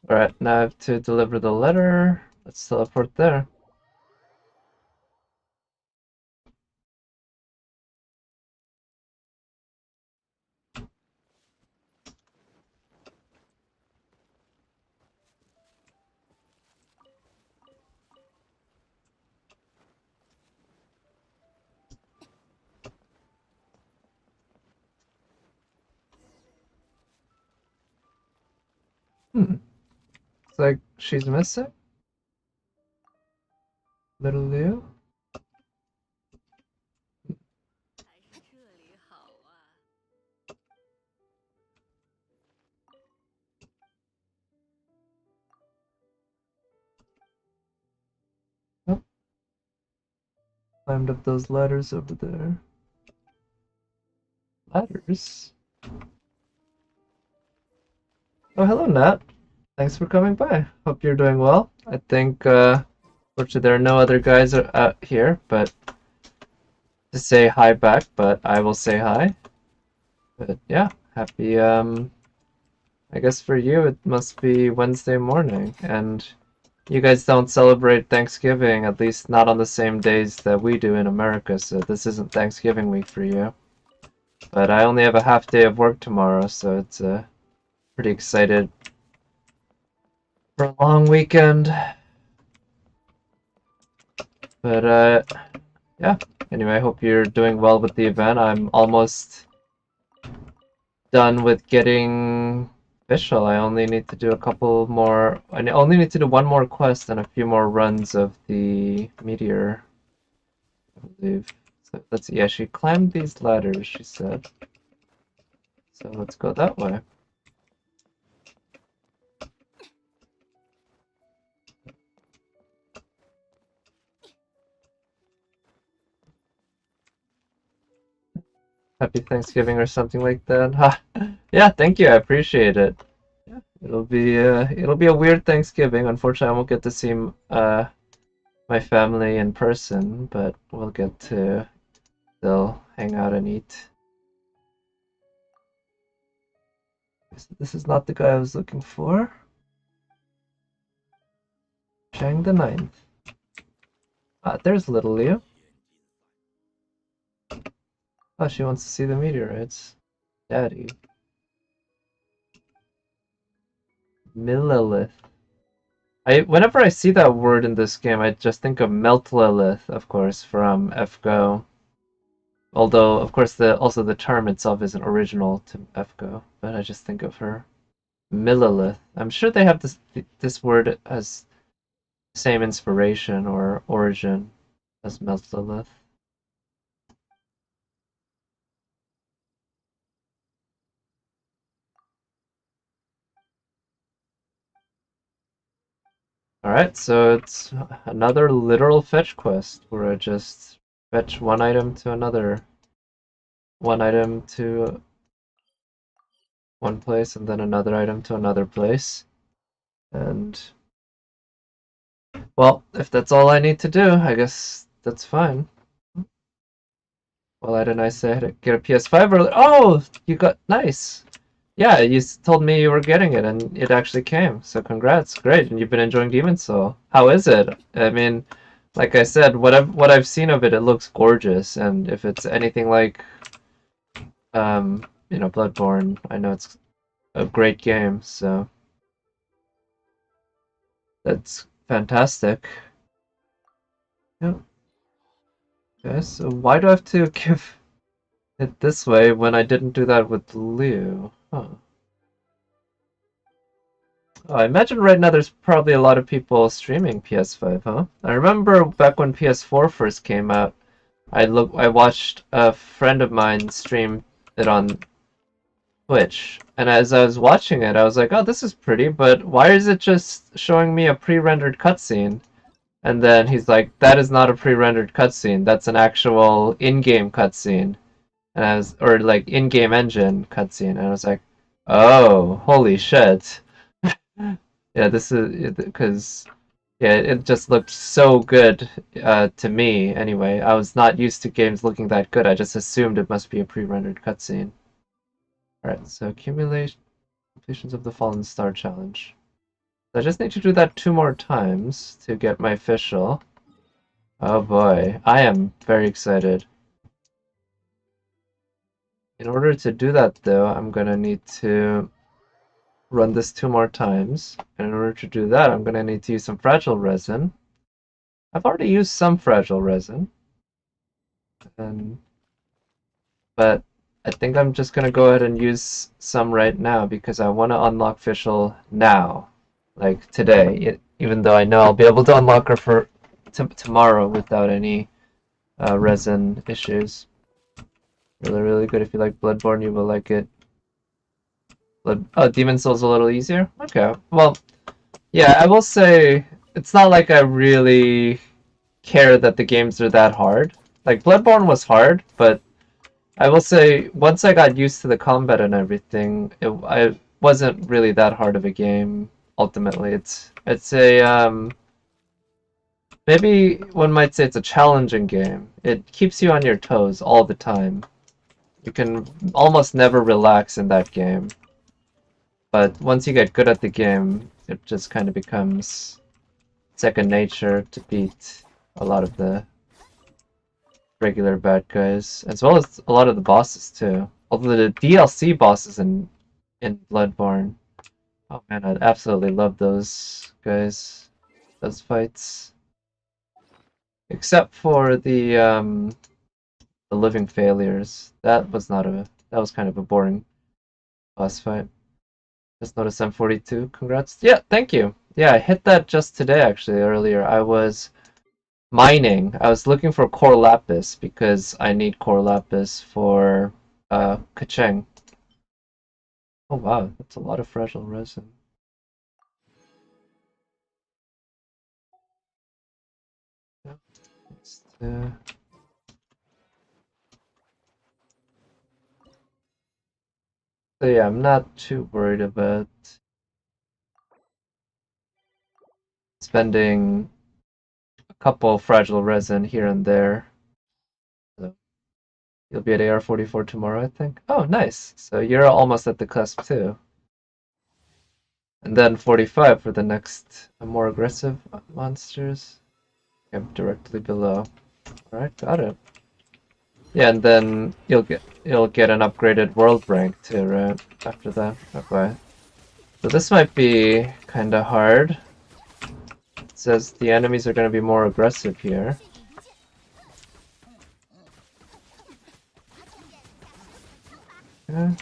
Alright, now I have to deliver the letter. Let's teleport there. Hmm. Looks like she's missing. Little Leo. Oh, climbed up those ladders over there. Ladders? Oh, hello, Nat. Thanks for coming by. Hope you're doing well. I think, fortunately, there are no other guys out here, but to say hi back, but I will say hi. But yeah, happy, I guess for you it must be Wednesday morning, and you guys don't celebrate Thanksgiving, at least not on the same days that we do in America, so this isn't Thanksgiving week for you. But I only have a half day of work tomorrow, so it's pretty excited for a long weekend. But yeah, anyway, I hope you're doing well with the event. I'm almost done with getting official. I only need to do a couple more. I only need to do one more quest and a few more runs of the Meteor, I believe. So let's see. Yeah, she climbed these ladders, she said. So let's go that way. Happy Thanksgiving or something like that. Ha. Yeah, thank you. I appreciate it. Yeah, it'll be a weird Thanksgiving. Unfortunately, I won't get to see my family in person, but we'll get to still hang out and eat. This is not the guy I was looking for. Chang the Ninth. Ah, there's little Leo. Oh, she wants to see the meteorites. Daddy. Millilith. Whenever I see that word in this game, I just think of Melt Lilith, of course, from FGO. Although, of course, also the term itself isn't original to FGO, but I just think of her. Millilith. I'm sure they have this word as same inspiration or origin as Melt Lilith. Alright, so it's another literal fetch quest where I just fetch one item to another, one item to one place, and then another item to another place. And, well, if that's all I need to do, I guess that's fine. Well, I didn't I say I had to get a PS5 earlier? Oh, you got nice. Yeah, you told me you were getting it, and it actually came. So congrats, great. And you've been enjoying Demon's Soul. How is it? I mean, like I said, what I've seen of it, it looks gorgeous. And if it's anything like, Bloodborne, I know it's a great game. So that's fantastic. Yeah. Okay, so why do I have to give it this way when I didn't do that with Liu? Huh. I imagine right now there's probably a lot of people streaming PS5, huh? I remember back when PS4 first came out, I watched a friend of mine stream it on Twitch, and as I was watching it, I was like, "Oh, this is pretty, but why is it just showing me a pre-rendered cutscene?" And then he's like, "That is not a pre-rendered cutscene. That's an actual in-game cutscene." Or like in-game engine cutscene, and I was like, "Oh, holy shit." Yeah, this is because yeah, it just looked so good to me anyway. I was not used to games looking that good. I just assumed it must be a pre-rendered cutscene. All right, so accumulate completions of the Fallen Star challenge. So I just need to do that 2 more times to get my official. Oh boy, I am very excited. In order to do that though, I'm gonna need to run this 2 more times. And in order to do that, I'm gonna need to use some fragile resin. I've already used some fragile resin, and but I think I'm just gonna go ahead and use some right now because I want to unlock Fischl now, like today. Even though I know I'll be able to unlock her for tomorrow without any resin issues. Really, really good. If you like Bloodborne, you will like it. Oh, Demon Soul's a little easier? Okay. Well, yeah, I will say it's not like I really care that the games are that hard. Like, Bloodborne was hard, but I will say once I got used to the combat and everything, I wasn't really that hard of a game, ultimately. It's a, maybe one might say it's a challenging game. It keeps you on your toes all the time. You can almost never relax in that game. But once you get good at the game, it just kind of becomes second nature to beat a lot of the regular bad guys, as well as a lot of the bosses too. Although the DLC bosses in Bloodborne, oh man, I absolutely love those guys, those fights. Except for the living failures. That was kind of a boring boss fight. Just noticed I'm 42. Congrats. Yeah, thank you. Yeah, I hit that just today, actually, earlier. I was mining. I was looking for core lapis because I need core lapis for Kacheng. Oh wow, that's a lot of fragile resin. Yeah, so yeah, I'm not too worried about spending a couple fragile resin here and there. So you'll be at AR44 tomorrow, I think. Oh, nice. So you're almost at the cusp too. And then 45 for the next more aggressive monsters. Okay, directly below. Alright, got it. Yeah, and then you'll get an upgraded world rank too, right? After that. Okay. So this might be kinda hard. says the enemies are going to be more aggressive here. Okay.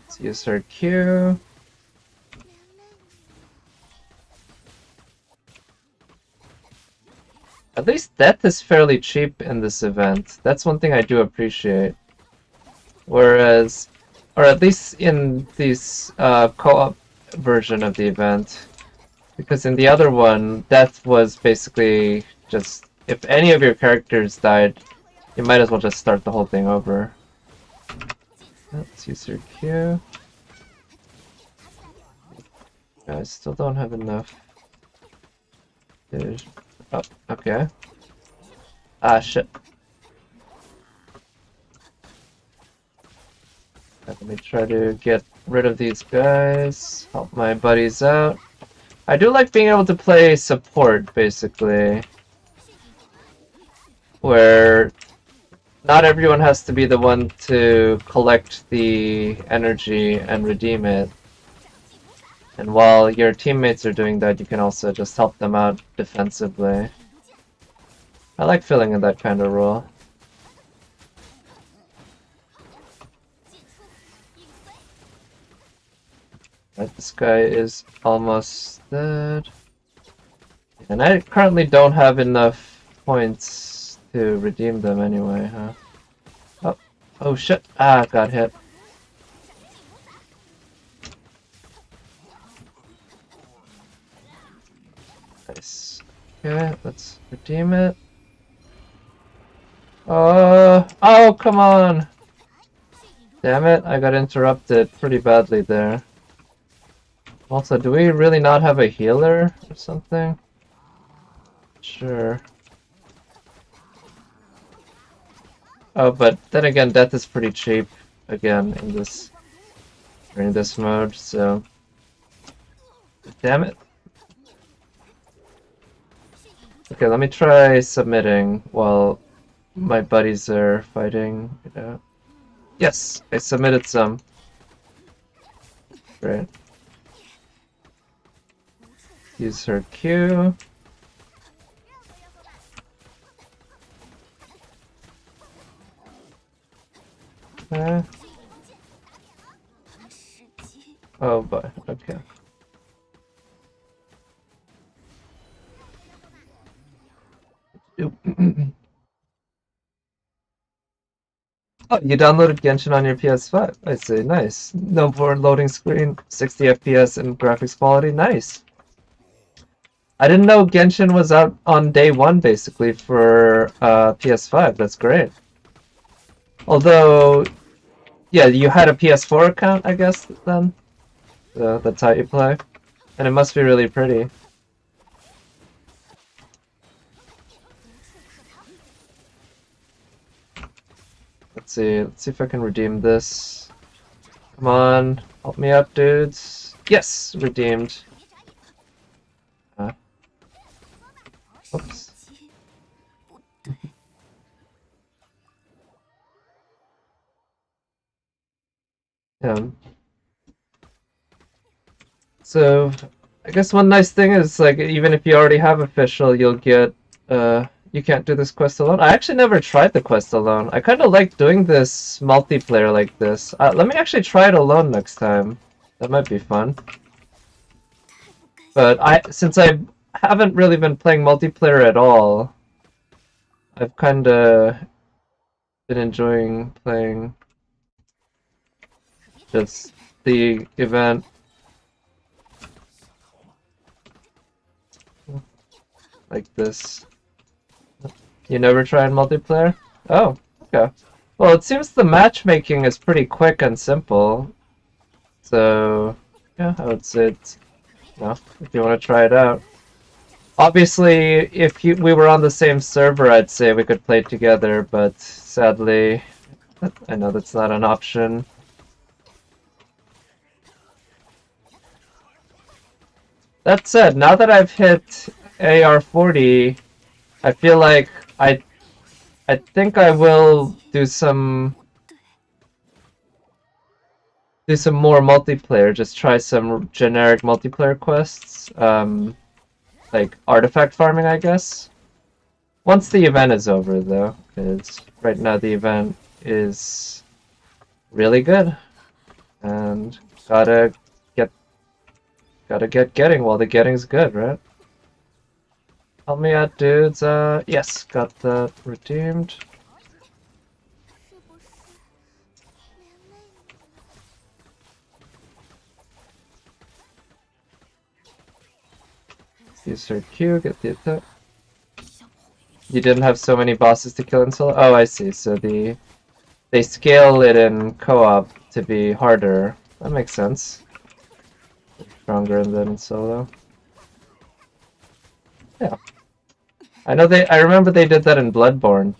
Let's use her Q. At least death is fairly cheap in this event. That's one thing I do appreciate. Whereas, or at least in this co-op version of the event, because in the other one, death was basically just, if any of your characters died, you might as well just start the whole thing over. Let's use your Q. I still don't have enough. Oh, okay. Ah, shit. Let me try to get rid of these guys, help my buddies out. I do like being able to play support, basically, where not everyone has to be the one to collect the energy and redeem it. And while your teammates are doing that, you can also just help them out defensively. I like filling in that kind of role. Right, this guy is almost dead. And I currently don't have enough points to redeem them anyway, huh? Oh, oh shit. Ah, got hit. Nice. Okay, let's redeem it. Oh, come on! Damn it, I got interrupted pretty badly there. Also, do we really not have a healer or something? Sure. Oh, but then again, death is pretty cheap again in this during this mode, so damn it. Okay, let me try submitting while my buddies are fighting it out. Yes, I submitted some. Great. Use her Q. Okay. Oh boy, okay. Oh, you downloaded Genshin on your PS5. I see, nice. No board loading screen, 60 FPS and graphics quality, nice. I didn't know Genshin was out on day one, basically, for PS5. That's great. Although, yeah, you had a PS4 account, I guess, then? That's how you play. And it must be really pretty. Let's see if I can redeem this. Come on, help me out, dudes. Yes, redeemed. Oops. Yeah. So, I guess one nice thing is, like, even if you already have official, you'll get, you can't do this quest alone. I actually never tried the quest alone. I kind of like doing this multiplayer like this. Let me actually try it alone next time. That might be fun. But since I haven't really been playing multiplayer at all, I've kind of been enjoying playing just the event. Like this. You never tried multiplayer? Oh, okay. Well, it seems the matchmaking is pretty quick and simple. So, yeah, I would say it's, if you want to try it out. Obviously, if we were on the same server, I'd say we could play together, but sadly, I know that's not an option. That said, now that I've hit AR40, I feel like I think I will do some do some more multiplayer. Just try some generic multiplayer quests, like artifact farming, I guess. Once the event is over, though, because right now the event is really good, and get gotta get getting while the getting's good, right? Help me out, dudes. Yes, got that redeemed. Use her Q, get the attack. You didn't have so many bosses to kill in solo? Oh, I see. So they scale it in co-op to be harder. That makes sense. Stronger than in solo. Yeah. I remember they did that in Bloodborne.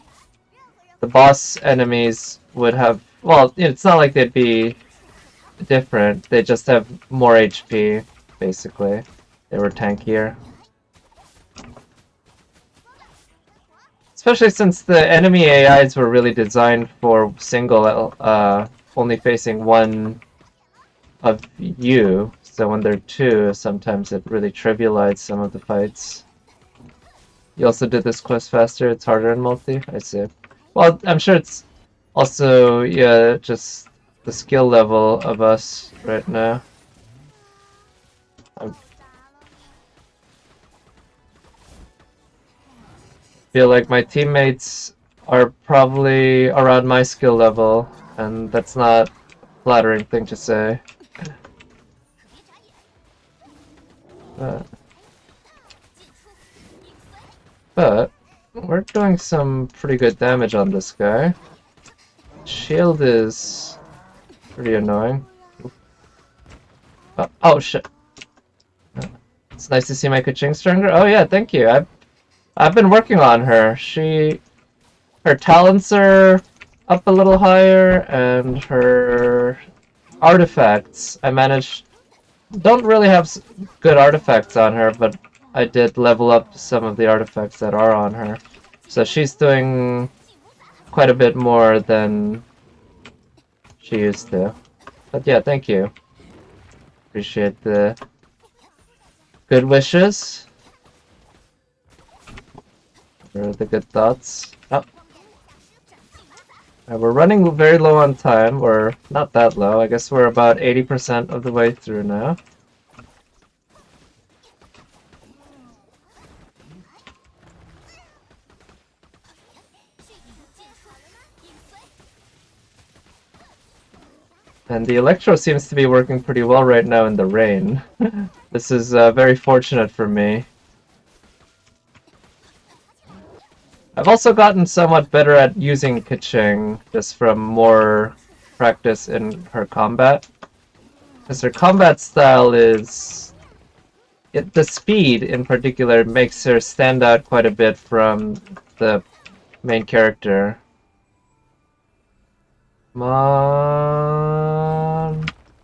The boss enemies would have, well, it's not like they'd be different. They just have more HP, basically. They were tankier. Especially since the enemy AIs were really designed for single, only facing one of you. So when they're two, sometimes it really trivializes some of the fights. You also did this quest faster, it's harder in multi? I see. Well, I'm sure it's also, yeah, just the skill level of us right now. I feel like my teammates are probably around my skill level, and that's not a flattering thing to say. But we're doing some pretty good damage on this guy. Shield is pretty annoying. Oh shit. It's nice to see my Kaching stronger. Oh yeah, thank you. I've been working on her. Her talents are up a little higher, and her artifacts don't really have good artifacts on her, but I did level up some of the artifacts that are on her. So she's doing quite a bit more than she used to. But yeah, thank you. Appreciate the good wishes. Or the good thoughts. Oh. We're running very low on time, or not that low. I guess we're about 80% of the way through now. And the Electro seems to be working pretty well right now in the rain. This is very fortunate for me. I've also gotten somewhat better at using Kaching, just from more practice in her combat. Because her combat style is... the speed, in particular, makes her stand out quite a bit from the main character. Come on...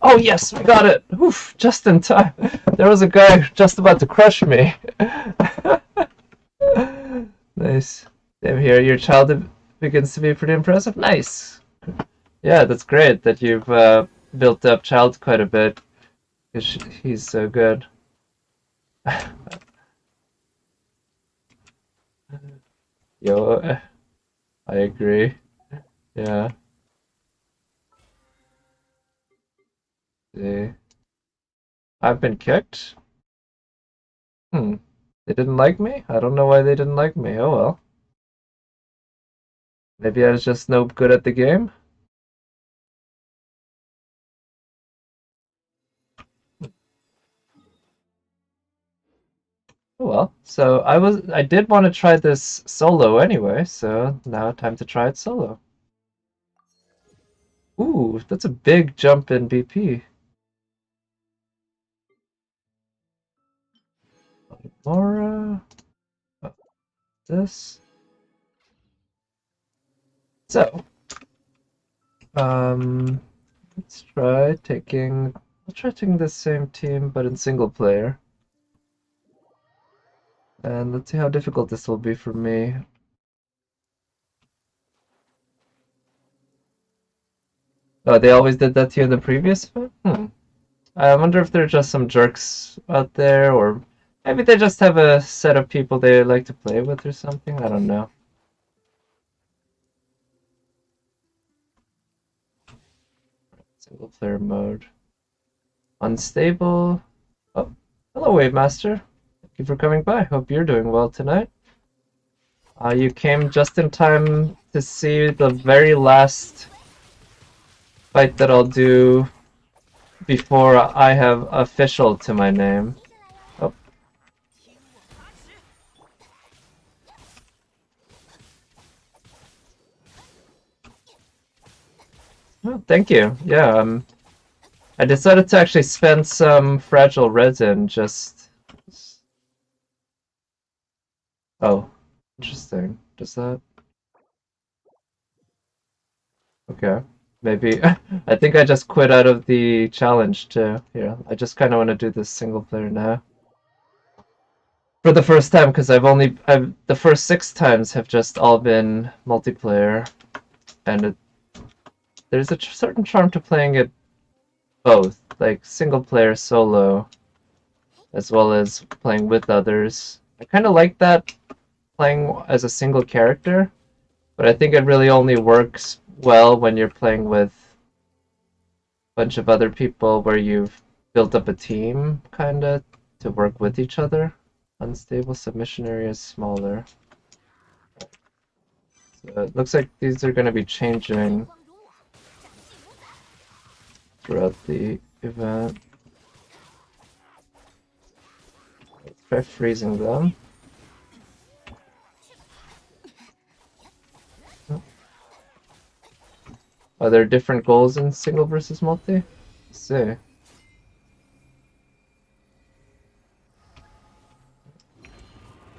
Oh yes, we got it! Oof, just in time. There was a guy just about to crush me. Nice. Same here. Your child begins to be pretty impressive. Nice. Yeah, that's great that you've built up Child quite a bit. Because he's so good. Yo, I agree. Yeah. See. I've been kicked? Hmm. They didn't like me? I don't know why they didn't like me. Oh well. Maybe I was just no good at the game? Oh well. So I did want to try this solo anyway, so now time to try it solo. Ooh, that's a big jump in BP. More this. So, let's try taking. I'll try taking the same team, but in single player. And let's see how difficult this will be for me. Oh, they always did that to you in the previous one? I wonder if there are just some jerks out there, or maybe they just have a set of people they like to play with or something. I don't know. Single player mode. Unstable. Oh, hello, Wave Master. Thank you for coming by. Hope you're doing well tonight. You came just in time to see the very last fight that I'll do before I have official to my name. Oh. Oh, thank you. Yeah, I decided to actually spend some fragile resin just... Oh, interesting. Does that... Okay. Maybe... I think I just quit out of the challenge too. Yeah, I just kind of want to do this single player now. For the first time, because the first 6 times have just all been multiplayer. And there's a certain charm to playing it both. Like, single player, solo, as well as playing with others. I kind of like that, playing as a single character, but I think it really only works well when you're playing with a bunch of other people where you've built up a team, kind of, to work with each other. Unstable submission area is smaller. So it looks like these are going to be changing throughout the event. Let's try freezing them. Are there different goals in single versus multi? Let's see.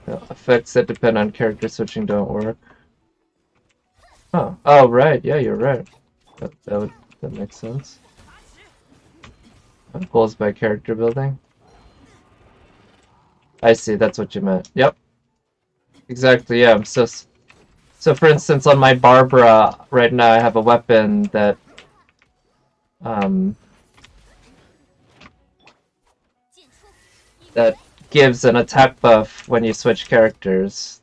No, effects that depend on character switching don't work. Huh. Oh, right. Yeah, you're right. That makes sense. Goals by character building. I see. That's what you meant. Yep. Exactly. Yeah. So for instance, on my Barbara right now, I have a weapon that that gives an attack buff when you switch characters.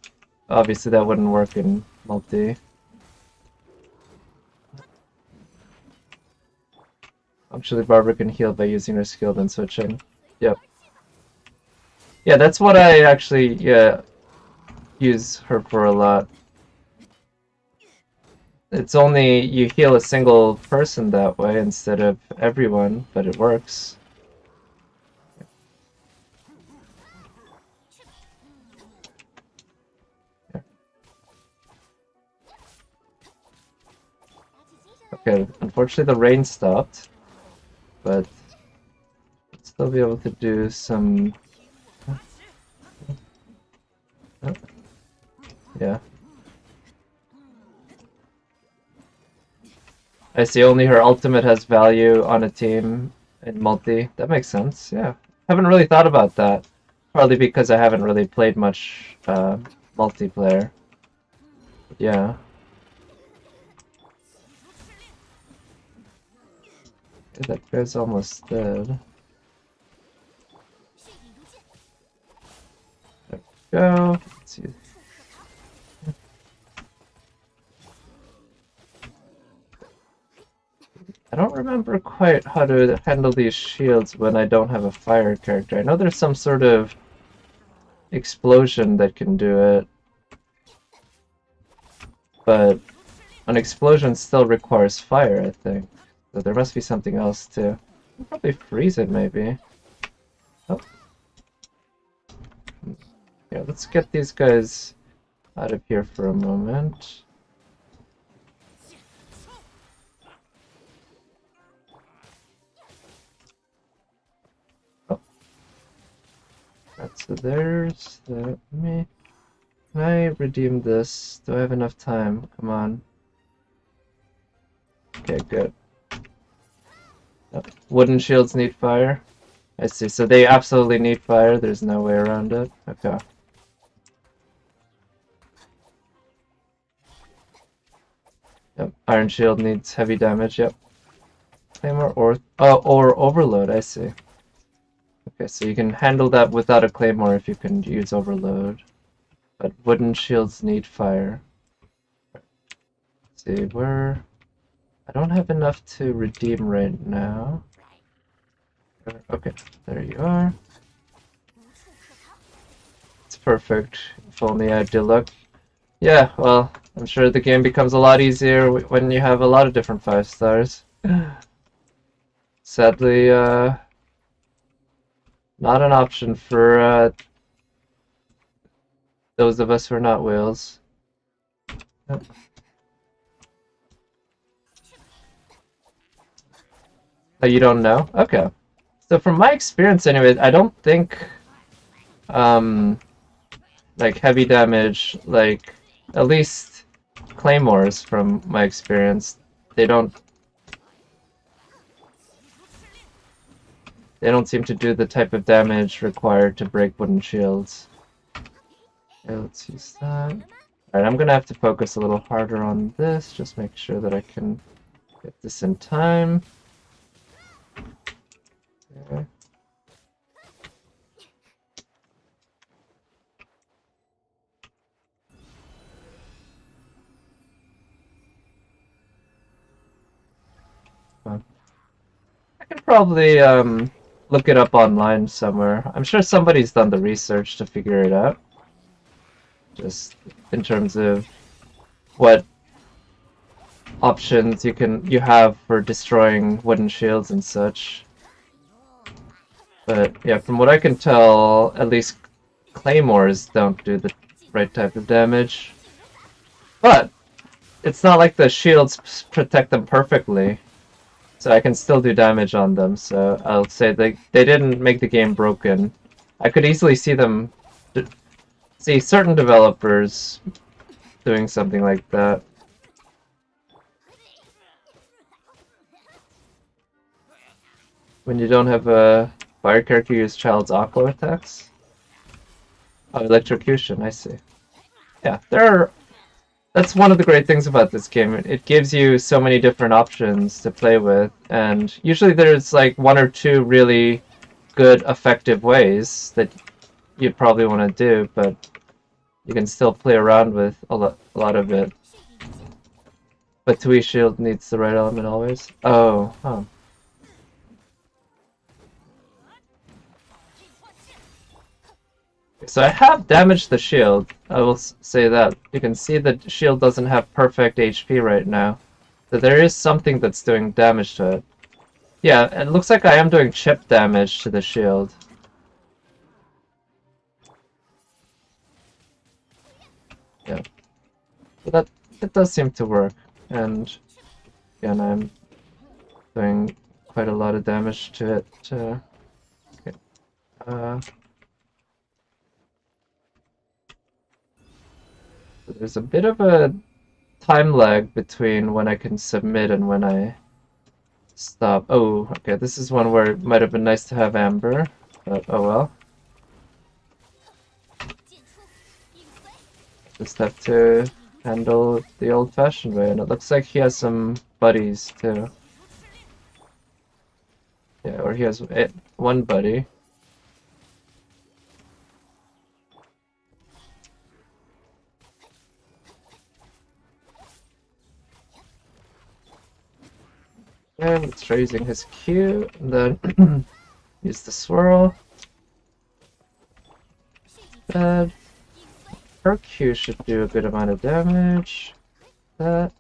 Obviously, that wouldn't work in multi. Actually, Barbara can heal by using her skill then switching. Yep. Yeah, that's what I actually use her for a lot. It's only you heal a single person that way instead of everyone, but it works. Yeah. Okay, unfortunately the rain stopped, but I'll still be able to do some... Yeah. I see only her ultimate has value on a team in multi. That makes sense, yeah. Haven't really thought about that. Partly because I haven't really played much multiplayer. Yeah. That guy's almost dead. There we go. Let's see. I don't remember quite how to handle these shields when I don't have a fire character. I know there's some sort of explosion that can do it, but an explosion still requires fire, I think. So there must be something else too. I'll probably freeze it, maybe. Oh. Yeah, let's get these guys out of here for a moment. So there's me. Can I redeem this? Do I have enough time? Come on. Okay, good. Wooden shields need fire. I see. So they absolutely need fire. There's no way around it. Okay. Yep. Iron shield needs heavy damage. Yep. Claymore or Overload, I see. Okay, so you can handle that without a Claymore if you can use Overload. But wooden shields need fire. Let's see, where... I don't have enough to redeem right now. Okay, there you are. It's perfect. If only I had luck. Yeah, well, I'm sure the game becomes a lot easier when you have a lot of different 5 stars. Sadly, not an option for those of us who are not whales. Yep. Oh, you don't know? Okay. So from my experience anyway, I don't think like heavy damage, like at least claymores from my experience, they don't seem to do the type of damage required to break wooden shields. Okay, let's use that. Alright, I'm gonna have to focus a little harder on this, just make sure that I can get this in time. Okay. I could probably look it up online somewhere. I'm sure somebody's done the research to figure it out. Just in terms of what options you have for destroying wooden shields and such. But yeah, from what I can tell, at least claymores don't do the right type of damage. But it's not like the shields protect them perfectly. So I can still do damage on them, so I'll say they didn't make the game broken. I could easily see them, see certain developers doing something like that. When you don't have a fire character, use Child's Aqua attacks? Oh, electrocution, I see. Yeah, that's one of the great things about this game. It gives you so many different options to play with, and usually there's like 1 or 2 really good, effective ways that you'd probably want to do, but you can still play around with a lot of it. But Tui Shield needs the right element always. Oh, huh. So I have damaged the shield, I will say that. You can see the shield doesn't have perfect HP right now. So there is something that's doing damage to it. Yeah, it looks like I am doing chip damage to the shield. Yeah. But it does seem to work. And again, I'm doing quite a lot of damage to it. Okay. There's a bit of a time lag between when I can submit and when I stop. Oh, okay, this is one where it might have been nice to have Amber, but oh well. Just have to handle the old-fashioned way, and it looks like he has some buddies too. Yeah, or he has one buddy. And it's try using his Q, and then use the swirl. Bad. Her Q should do a good amount of damage. That.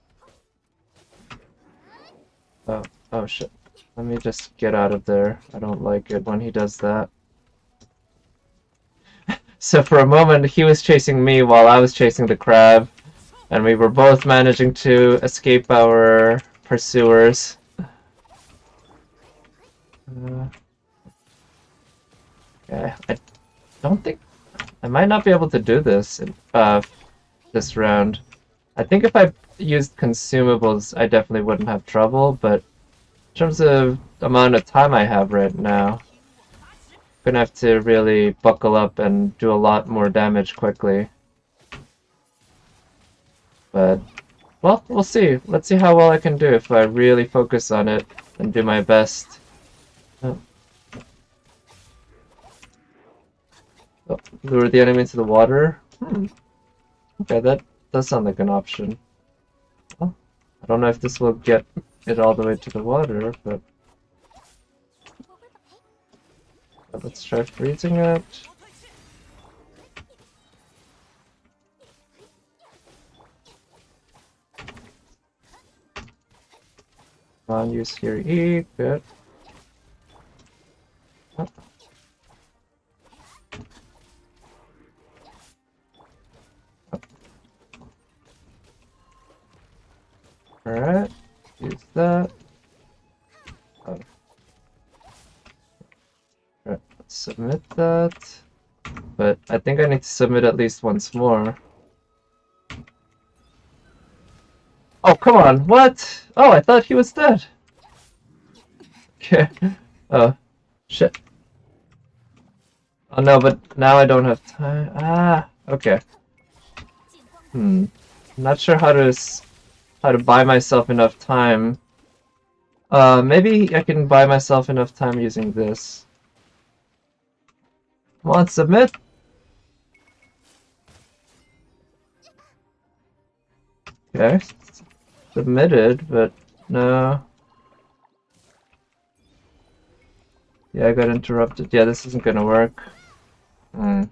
Oh shit. Let me just get out of there. I don't like it when he does that. So for a moment, he was chasing me while I was chasing the crab, and we were both managing to escape our pursuers. Yeah, I don't think I might not be able to do this this round. I think if I used consumables, I definitely wouldn't have trouble, but in terms of the amount of time I have right now, I'm gonna have to really buckle up and do a lot more damage quickly. But, well, we'll see. Let's see how well I can do if I really focus on it. and do my best. Oh. Oh, lure the enemy into the water? Okay, that does sound like an option. Well, I don't know if this will get it all the way to the water, but let's try freezing it. Come on, use your E, good. Oh. Alright, use that. Oh. Alright, let's submit that. But I think I need to submit at least once more. Oh, come on, what? Oh, I thought he was dead. Okay. Oh, shit. Oh no, but now I don't have time. Ah, okay. I'm not sure how to buy myself enough time. Maybe I can buy myself enough time using this. Come on, submit. Okay, submitted, but no. Yeah, I got interrupted. Yeah, this isn't gonna work. Alright,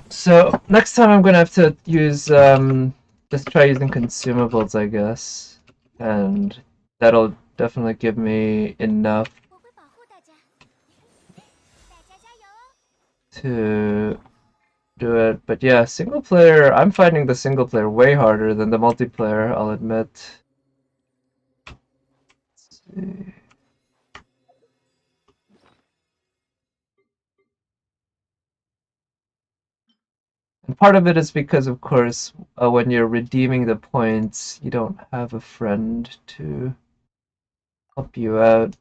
so next time I'm gonna have to use, just try using consumables, I guess. And that'll definitely give me enough to do it. But yeah, single player, I'm finding the single player way harder than the multiplayer, I'll admit. Let's see. And part of it is because, of course, when you're redeeming the points, you don't have a friend to help you out.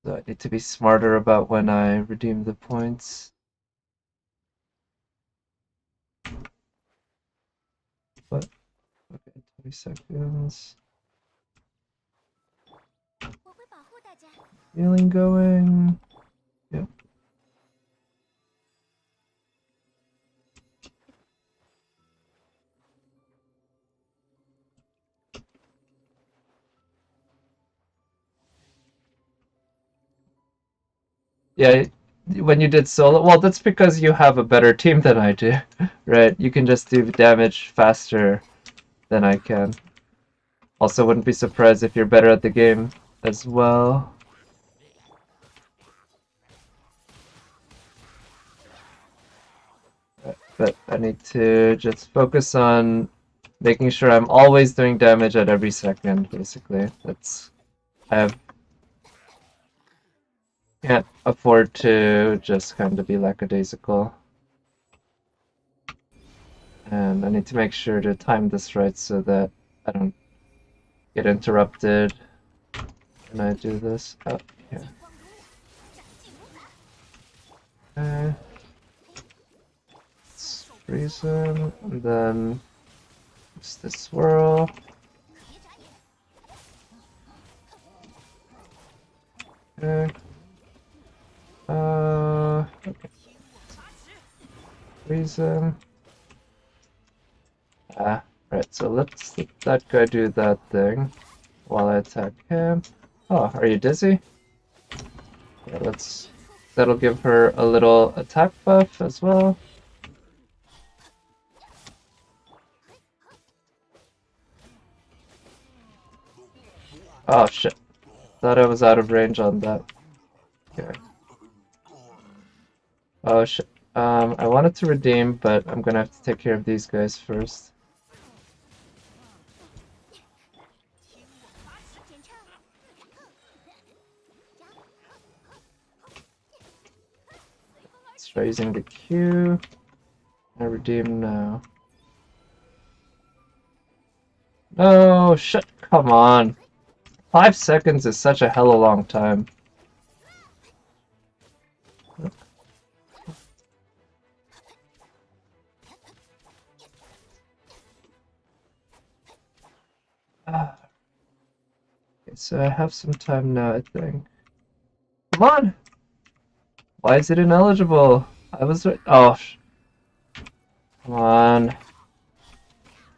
So I need to be smarter about when I redeem the points. What? Okay, 20 seconds. Healing going. Yep. Yeah, when you did solo, well, that's because you have a better team than I do, right? You can just do damage faster than I can. Also, wouldn't be surprised if you're better at the game as well. But I need to just focus on making sure I'm always doing damage at every second, basically. I can't afford to just kind of be lackadaisical. And I need to make sure to time this right so that I don't get interrupted when I do this. Oh, yeah. Okay. Let's freeze him, and then use the swirl. Okay. Okay. Freeze him. Ah, right, so let's let that guy do that thing while I attack him. Oh, are you dizzy? Yeah, that'll give her a little attack buff as well. Oh shit. Thought I was out of range on that. Okay. Oh shit. I wanted to redeem, but I'm gonna have to take care of these guys first. Let's try using the Q. I redeem now. No, shit, come on. 5 seconds is such a hella long time. So I have some time now, I think. Come on! Why is it ineligible? I was... Oh, come on.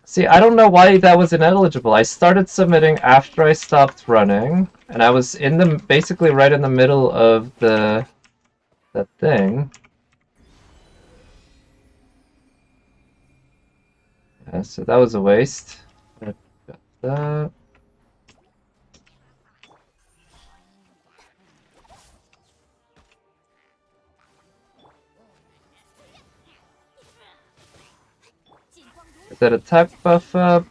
See, I don't know why that was ineligible. I started submitting after I stopped running, and I was in the basically right in the middle of that thing. Yeah, so that was a waste. I got that. Get that attack buff up.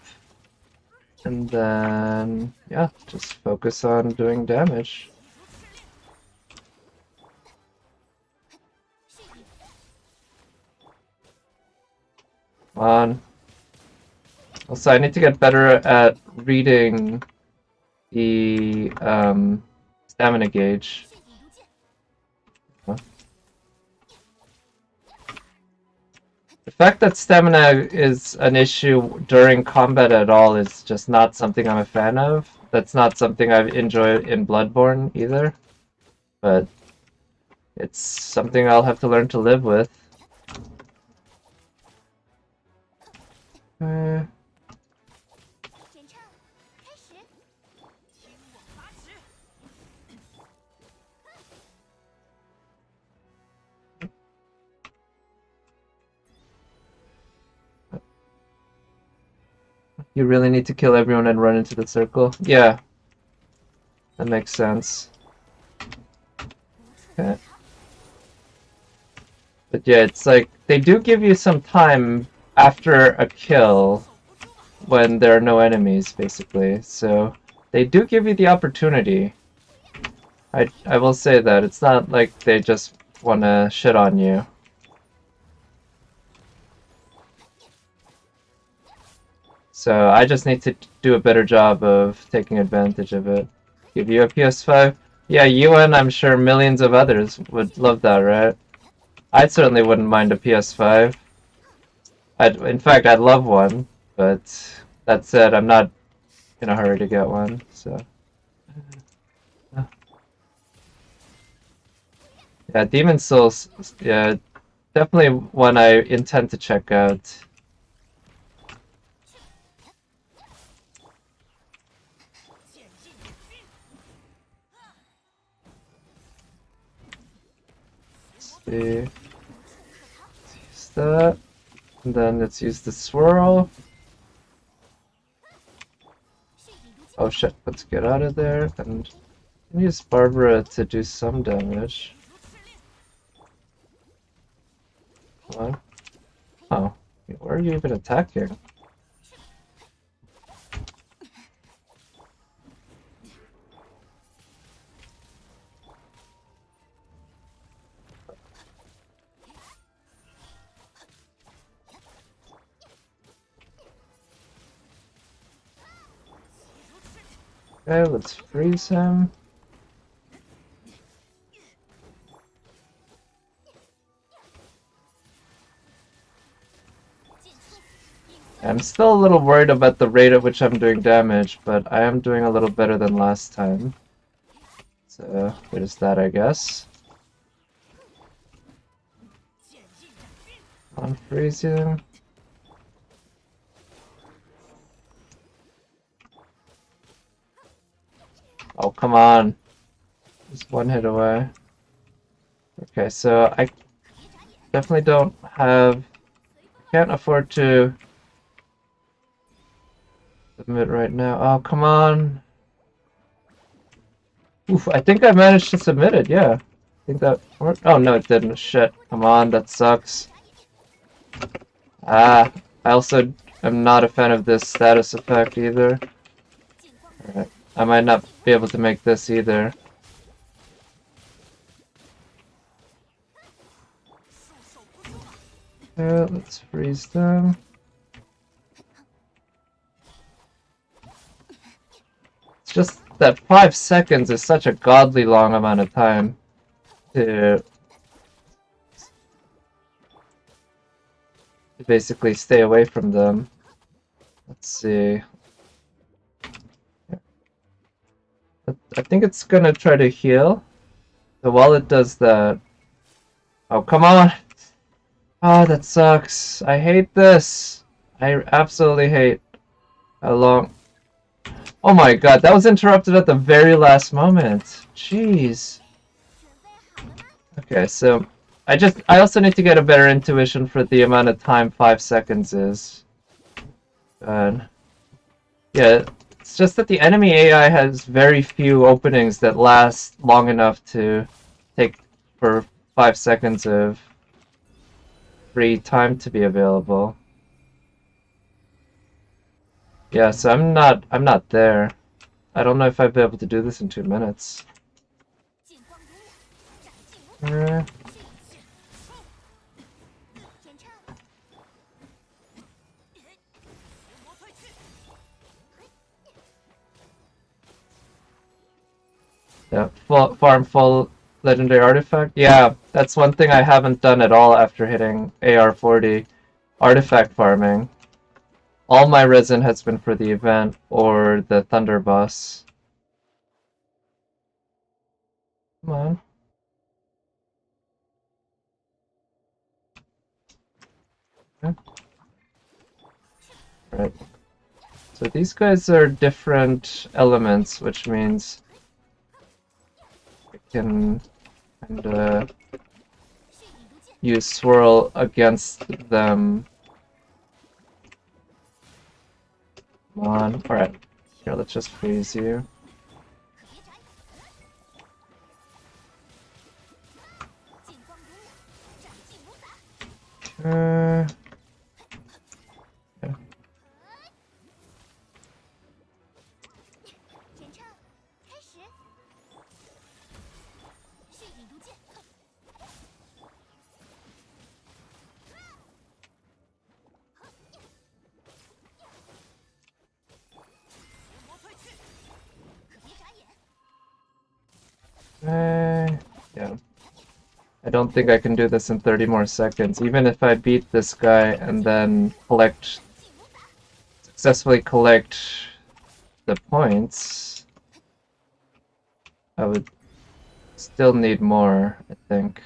And then, yeah, just focus on doing damage. Come on. Also, I need to get better at reading the stamina gauge. Huh? The fact that stamina is an issue during combat at all is just not something I'm a fan of. That's not something I enjoy in Bloodborne either. But it's something I'll have to learn to live with. You really need to kill everyone and run into the circle? Yeah, that makes sense. Okay. But yeah, it's like, they do give you some time after a kill when there are no enemies, basically. So, they do give you the opportunity. I will say that. It's not like they just want to shit on you. So, I just need to do a better job of taking advantage of it. Give you a PS5? Yeah, you and I'm sure millions of others would love that, right? I certainly wouldn't mind a PS5. In fact, I'd love one, but that said, I'm not in a hurry to get one, so. Yeah, Demon Souls, yeah, definitely one I intend to check out. Let's see. Let's use that. And then let's use the swirl. Oh shit, let's get out of there and use Barbara to do some damage. Come on. Oh, where are you even attacking? Okay, let's freeze him. I'm still a little worried about the rate at which I'm doing damage, but I am doing a little better than last time. So, there's that, I guess. Unfreeze him. Oh, come on. Just one hit away. Okay, so I definitely don't have... Can't afford to submit right now. Oh, come on. Oof, I think I managed to submit it, yeah. I think that worked. Oh, no, it didn't. Shit. Come on, that sucks. Ah, I also am not a fan of this status effect either. Alright, I might not be able to make this either. Okay, let's freeze them. It's just that 5 seconds is such a godly long amount of time to basically stay away from them. Let's see. I think it's gonna try to heal. So while it does that... Oh, come on! Oh, that sucks. I hate this. I absolutely hate how long... Oh my god, that was interrupted at the very last moment. Jeez. Okay, so I also need to get a better intuition for the amount of time 5 seconds is. God. Yeah, it's just that the enemy AI has very few openings that last long enough to take for 5 seconds of free time to be available. Yeah, so I'm not there. I don't know if I'd be able to do this in 2 minutes. Yeah, farm full legendary artifact. Yeah, that's one thing I haven't done at all after hitting AR40. Artifact farming. All my resin has been for the event or the Thunder boss. Come on. Okay. Right. So these guys are different elements, which means I can kind of use swirl against them. Come on. Alright. Here, let's just freeze you. Yeah. Yeah. I don't think I can do this in 30 more seconds. Even if I beat this guy and then successfully collect the points, I would still need more, I think.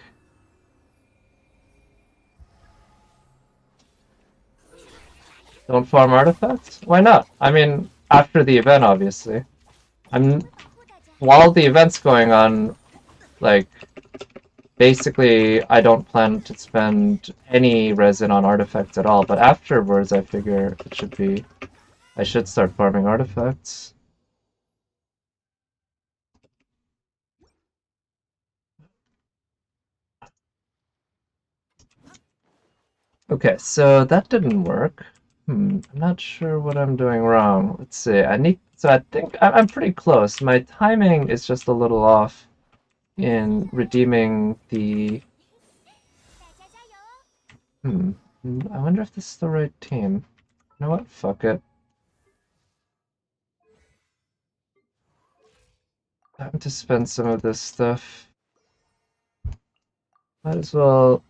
Don't farm artifacts? Why not? I mean, after the event, obviously. While the event's going on, like, basically, I don't plan to spend any resin on artifacts at all, but afterwards, I figure I should start farming artifacts. Okay, so that didn't work. I'm not sure what I'm doing wrong. Let's see. So I think I'm pretty close. My timing is just a little off in redeeming the... I wonder if this is the right team. You know what? Fuck it. Time to spend some of this stuff. Might as well...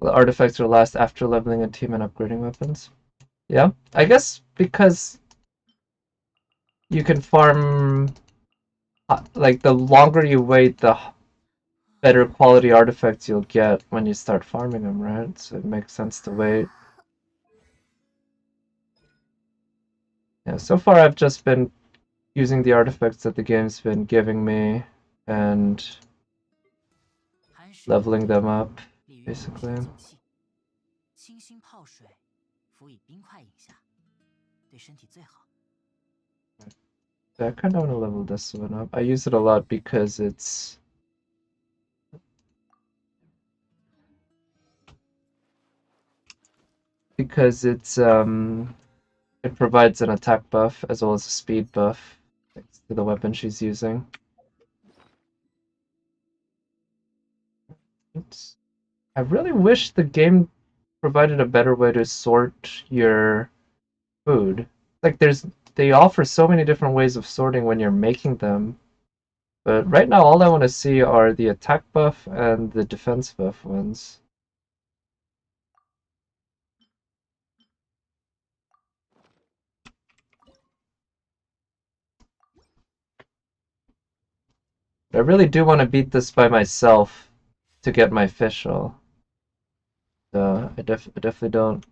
The artifacts will last after leveling a team and upgrading weapons. Yeah, I guess because you can farm... Like, the longer you wait, the better quality artifacts you'll get when you start farming them, right? So it makes sense to wait. Yeah, so far I've just been using the artifacts that the game's been giving me and leveling them up, basically. I kind of want to level this one up. I use it a lot because it provides an attack buff as well as a speed buff thanks to the weapon she's using. Oops. I really wish the game provided a better way to sort your food. Like they offer so many different ways of sorting when you're making them. But right now all I want to see are the attack buff and the defense buff ones. I really do want to beat this by myself to get my official. I definitely don't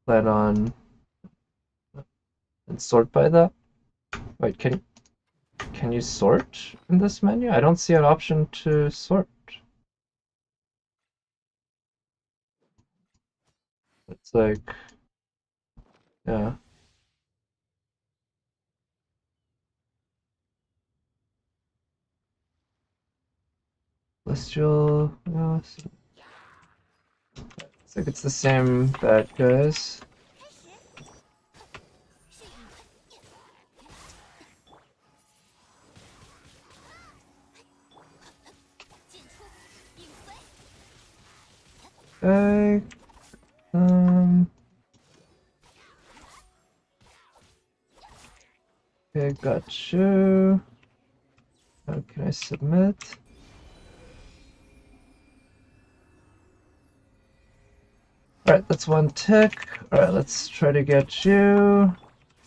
plan on and sort by that. Wait, can you sort in this menu? I don't see an option to sort. It's like, yeah. Celestial, no, it's like it's the same bad guys. Okay, okay, got you. How can I submit? Alright, that's one tick. Alright, let's try to get you.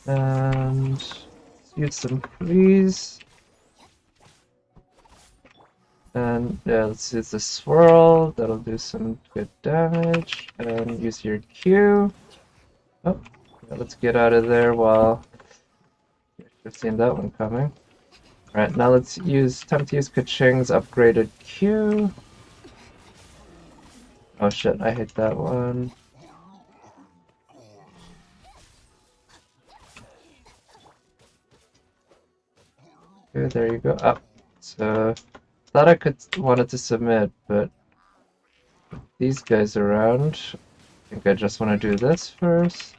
And use some freeze. And yeah, let's use the swirl. That'll do some good damage. And use your Q. Oh, yeah, let's get out of there while I've seen that one coming. Alright, now let's time to use Kaching's upgraded Q. Oh shit, I hate that one. Okay, there you go. Up. So, thought I wanted to submit, but these guys around. I think I just want to do this first.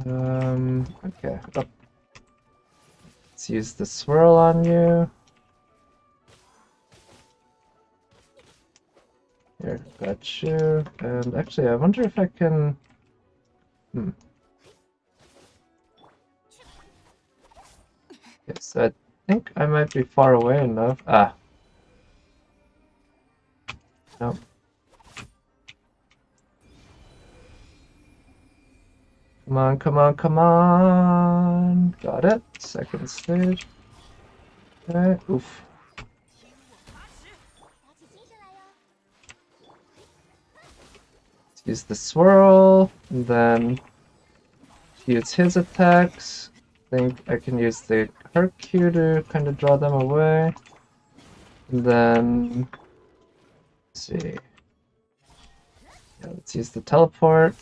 Okay. Oh. Let's use the swirl on you. Here, got you. And actually, I wonder if I can... Yes, I think I might be far away enough. Ah. Nope. Come on, come on, come on. Got it. Second stage. Okay. Oof. Let's use the swirl, and then use his attacks. I think I can use the Hercule to kind of draw them away. And then, let's see. Yeah, let's use the teleport.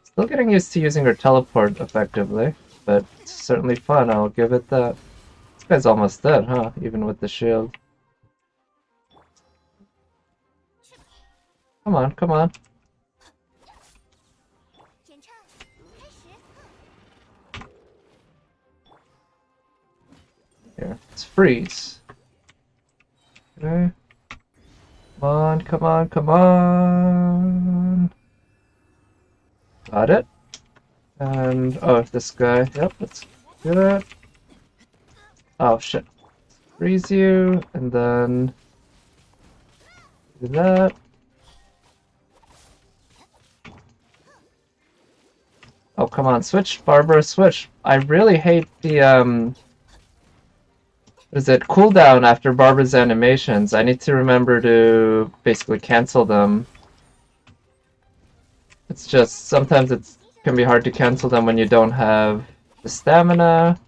Still getting used to using her teleport effectively, but it's certainly fun, I'll give it that. This guy's almost dead, huh? Even with the shield. Come on, come on. Here, let's freeze. Okay. Come on, come on, come on. Got it. And, oh, this guy. Yep, let's do it. Oh, shit. Freeze you, and then do that. Oh, come on, switch, Barbara, switch. I really hate the, what is it, cooldown after Barbara's animations. I need to remember to basically cancel them. It's just, sometimes it can be hard to cancel them when you don't have the stamina,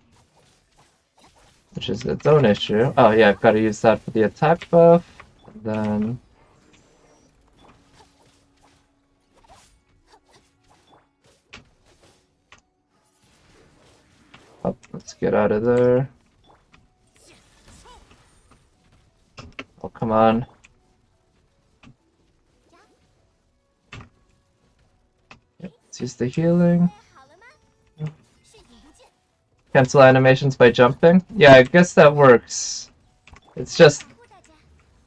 which is its own issue. Oh yeah, I've got to use that for the attack buff. And then... Oh, let's get out of there. Oh, come on. Let's use the healing. Cancel animations by jumping? Yeah, I guess that works. It's just...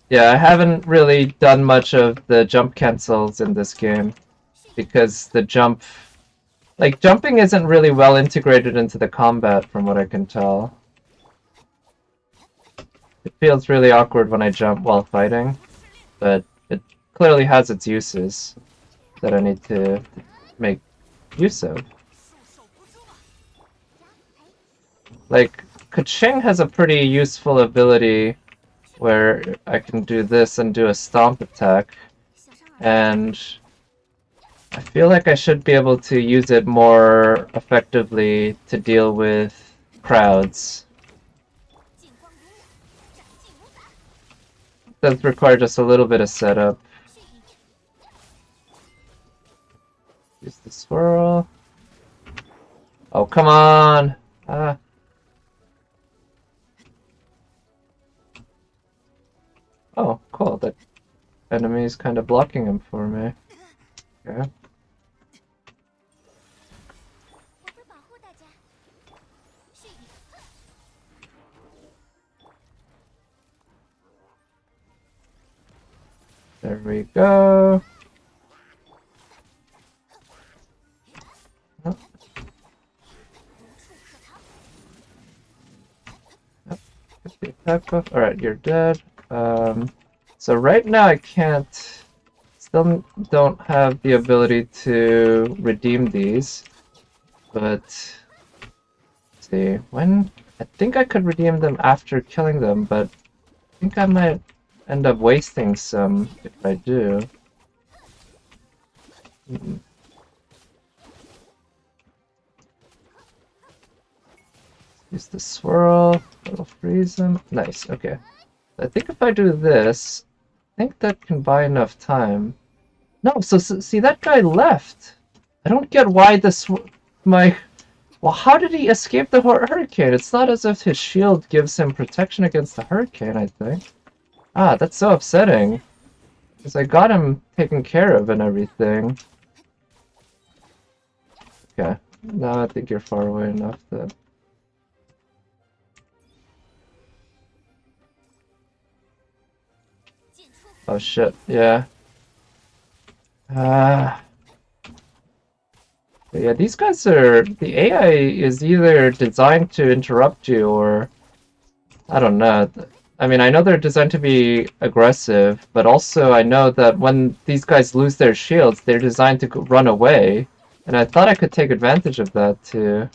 Yeah, I haven't really done much of the jump cancels in this game. Because the jump... Like, jumping isn't really well integrated into the combat, from what I can tell. It feels really awkward when I jump while fighting, but it clearly has its uses that I need to make use of. Like, Kaching has a pretty useful ability where I can do this and do a stomp attack, and I feel like I should be able to use it more effectively to deal with crowds. It does require just a little bit of setup. Use the swirl. Oh, come on! Ah. Oh, cool. That enemy is kind of blocking him for me. Okay. There we go. Oh. Oh. Get the attack buff. Alright, you're dead. So right now I can't, still don't have the ability to redeem these, but let's see, when, I think I could redeem them after killing them, but I think I might end up wasting some if I do. Use the swirl, it'll freeze them. Nice, okay. I think if I do this, I think that can buy enough time. No, so see, that guy left. I don't get why this, well, how did he escape the hurricane? It's not as if his shield gives him protection against the hurricane, I think. Ah, that's so upsetting. Because I got him taken care of and everything. Okay, now I think you're far away enough that... Oh shit, yeah. Yeah, these guys are... The AI is either designed to interrupt you or... I don't know. I mean, I know they're designed to be aggressive, but also I know that when these guys lose their shields, they're designed to run away. And I thought I could take advantage of that to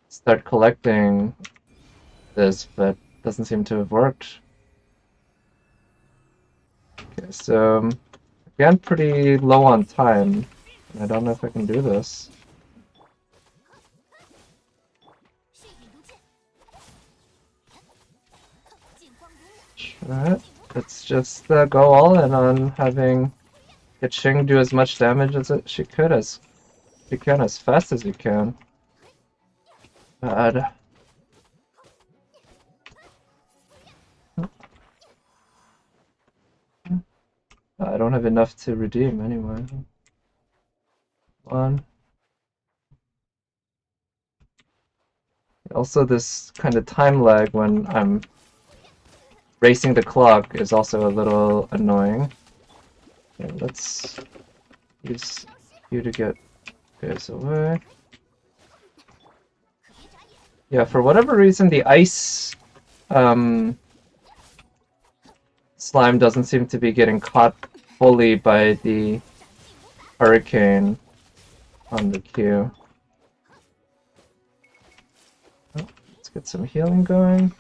start collecting this, but doesn't seem to have worked. Okay, so again, pretty low on time. I don't know if I can do this. Alright, let's just go all in on having Xing do as much damage as she can as fast as you can. God. I don't have enough to redeem anyway. One. Also, this kind of time lag when I'm racing the clock is also a little annoying. Okay, let's use you to get this away. Yeah, for whatever reason, the ice slime doesn't seem to be getting caught fully by the hurricane on the queue. Oh, let's get some healing going.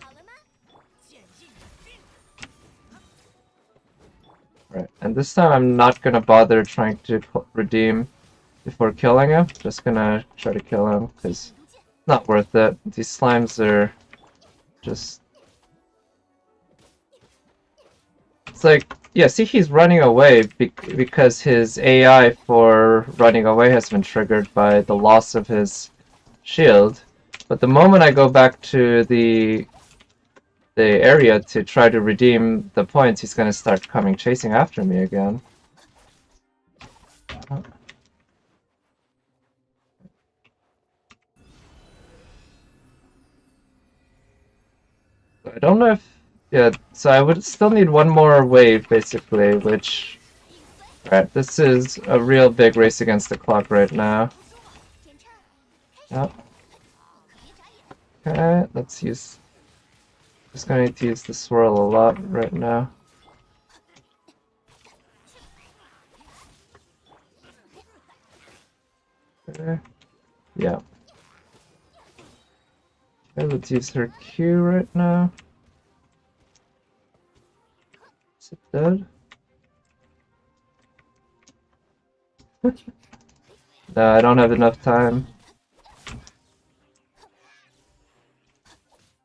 Right, and this time I'm not gonna bother trying to redeem before killing him. Just gonna try to kill him, because it's not worth it. These slimes are just... It's like, yeah, see, he's running away because his AI for running away has been triggered by the loss of his shield. But the moment I go back to the area to try to redeem the points, he's gonna start coming chasing after me again. I don't know if... Yeah, so I would still need one more wave, basically, which... Alright, this is a real big race against the clock right now. Yep. Okay, let's use... Just gonna need to use the swirl a lot right now. Okay, let's use her Q right now. Is it dead? No, I don't have enough time.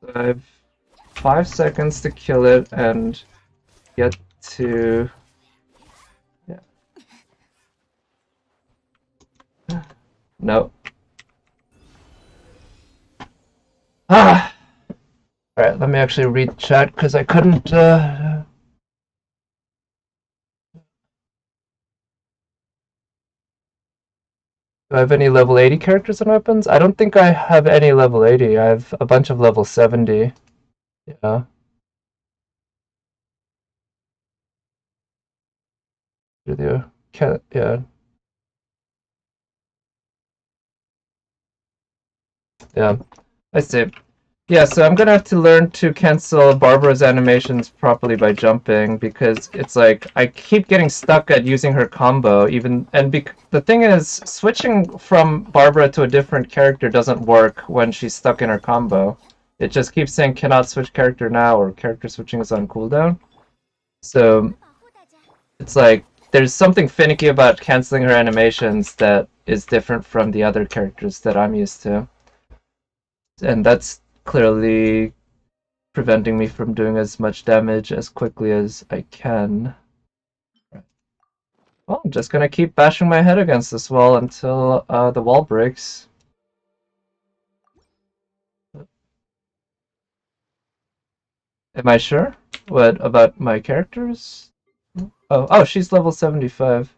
So I have 5 seconds to kill it and get to... Yeah. No. Ah! Alright, let me actually read the chat because I couldn't... Do I have any level 80 characters and weapons? I don't think I have any level 80. I have a bunch of level 70. Yeah. Yeah. Yeah. I see. Yeah, so I'm gonna have to learn to cancel Barbara's animations properly by jumping because it's like I keep getting stuck at using her combo the thing is switching from Barbara to a different character doesn't work when she's stuck in her combo. It just keeps saying cannot switch character now or character switching is on cooldown. So it's like there's something finicky about canceling her animations that is different from the other characters that I'm used to. And that's clearly preventing me from doing as much damage as quickly as I can. Well, I'm just gonna keep bashing my head against this wall until the wall breaks. Am I sure? What about my characters? Oh, she's level 75.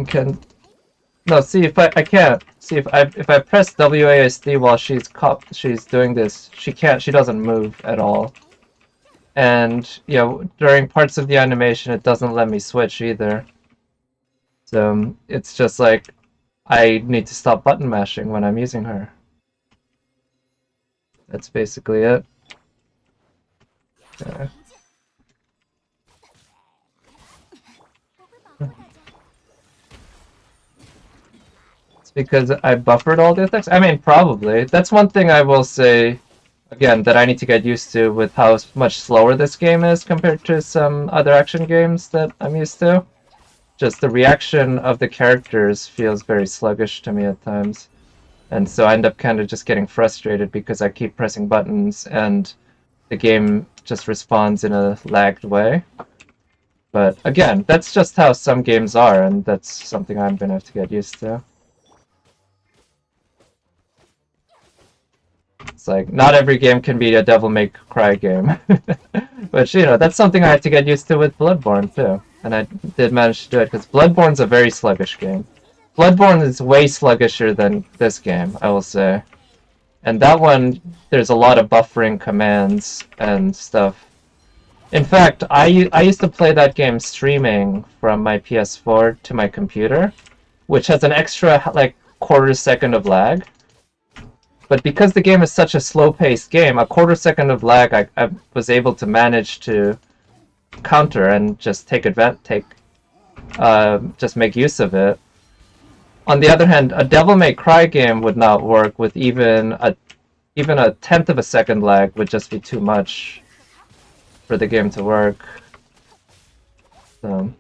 Can no, see if I can't. See if I press WASD while she's doing this, she doesn't move at all. And during parts of the animation it doesn't let me switch either. So it's just like I need to stop button mashing when I'm using her. That's basically it. Okay. It's because I buffered all the attacks? I mean, probably. That's one thing I will say, again, that I need to get used to with how much slower this game is compared to some other action games that I'm used to. Just the reaction of the characters feels very sluggish to me at times. And so I end up kind of just getting frustrated because I keep pressing buttons and the game just responds in a lagged way. But again, that's just how some games are, and that's something I'm gonna have to get used to. It's like, not every game can be a Devil May Cry game. But, that's something I have to get used to with Bloodborne, too. And I did manage to do it, because Bloodborne's a very sluggish game. Bloodborne is way sluggisher than this game, I will say. And that one, there's a lot of buffering commands and stuff. In fact, I used to play that game streaming from my PS4 to my computer, which has an extra, like, quarter second of lag. But because the game is such a slow-paced game, a quarter second of lag I was able to manage to counter and just just make use of it. On the other hand, a Devil May Cry game would not work with even a tenth of a second lag would just be too much for the game to work. So.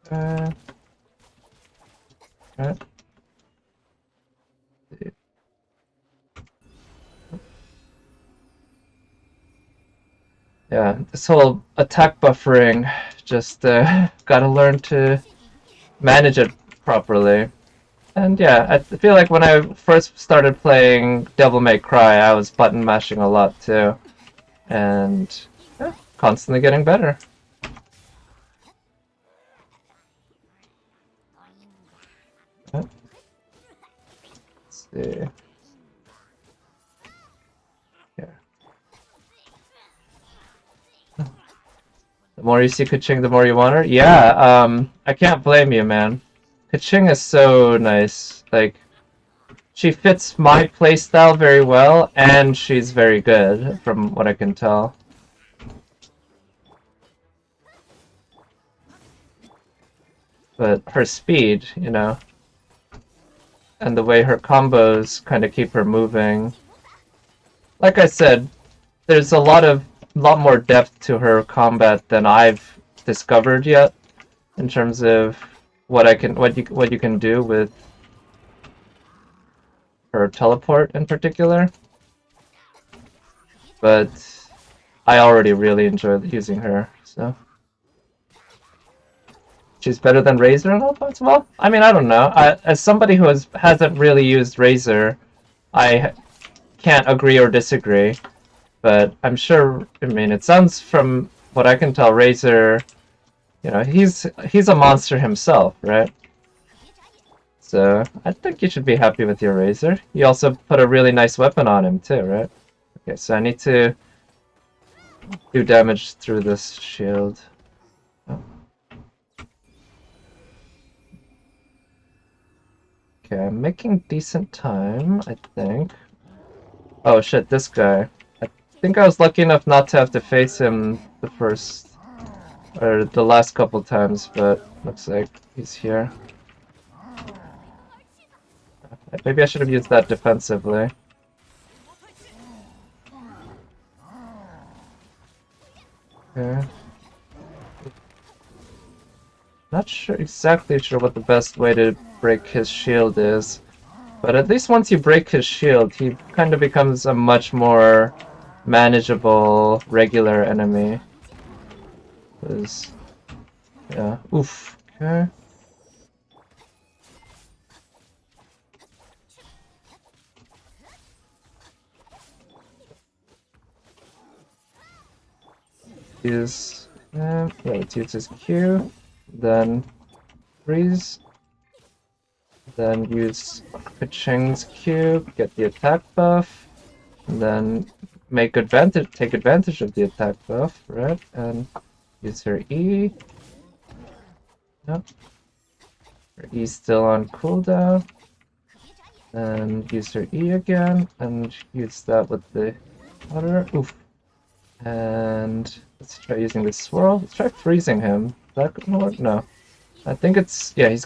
Right. Yeah, this whole attack buffering, just gotta learn to manage it properly. And yeah, I feel like when I first started playing Devil May Cry, I was button mashing a lot too. And yeah, constantly getting better. Let's see. Here. The more you see Kuching, the more you want her? Yeah, I can't blame you, man. Kuching is so nice. Like, she fits my playstyle very well, and she's very good, from what I can tell. but her speed, and the way her combos kind of keep her moving. Like I said, there's a lot more depth to her combat than I've discovered yet in terms of what you can do with her teleport in particular. But I already really enjoy using her, so she's better than Razor in all points. Well, I mean, I don't know. As somebody who hasn't really used Razor, I can't agree or disagree. But I'm sure. I mean, it sounds from what I can tell, Razor. He's a monster himself, right? So I think you should be happy with your Razor. You also put a really nice weapon on him too, right? Okay, so I need to do damage through this shield. Oh. Okay, I'm making decent time, I think. Oh shit, this guy. I think I was lucky enough not to have to face him the last couple times, but looks like he's here. Maybe I should have used that defensively. Okay. Not exactly sure what the best way to break his shield is, but at least once you break his shield, he kind of becomes a much more manageable, regular enemy. Yeah, oof, okay. Let's use his Q, then freeze, then use Kacheng's Q, get the attack buff, and then take advantage of the attack buff, right? And use her E. Yep. Her E's still on cooldown. And use her E again, and use that with the water. Oof. And let's try using the swirl. Let's try freezing him. Is that gonna work? No. I think yeah, she's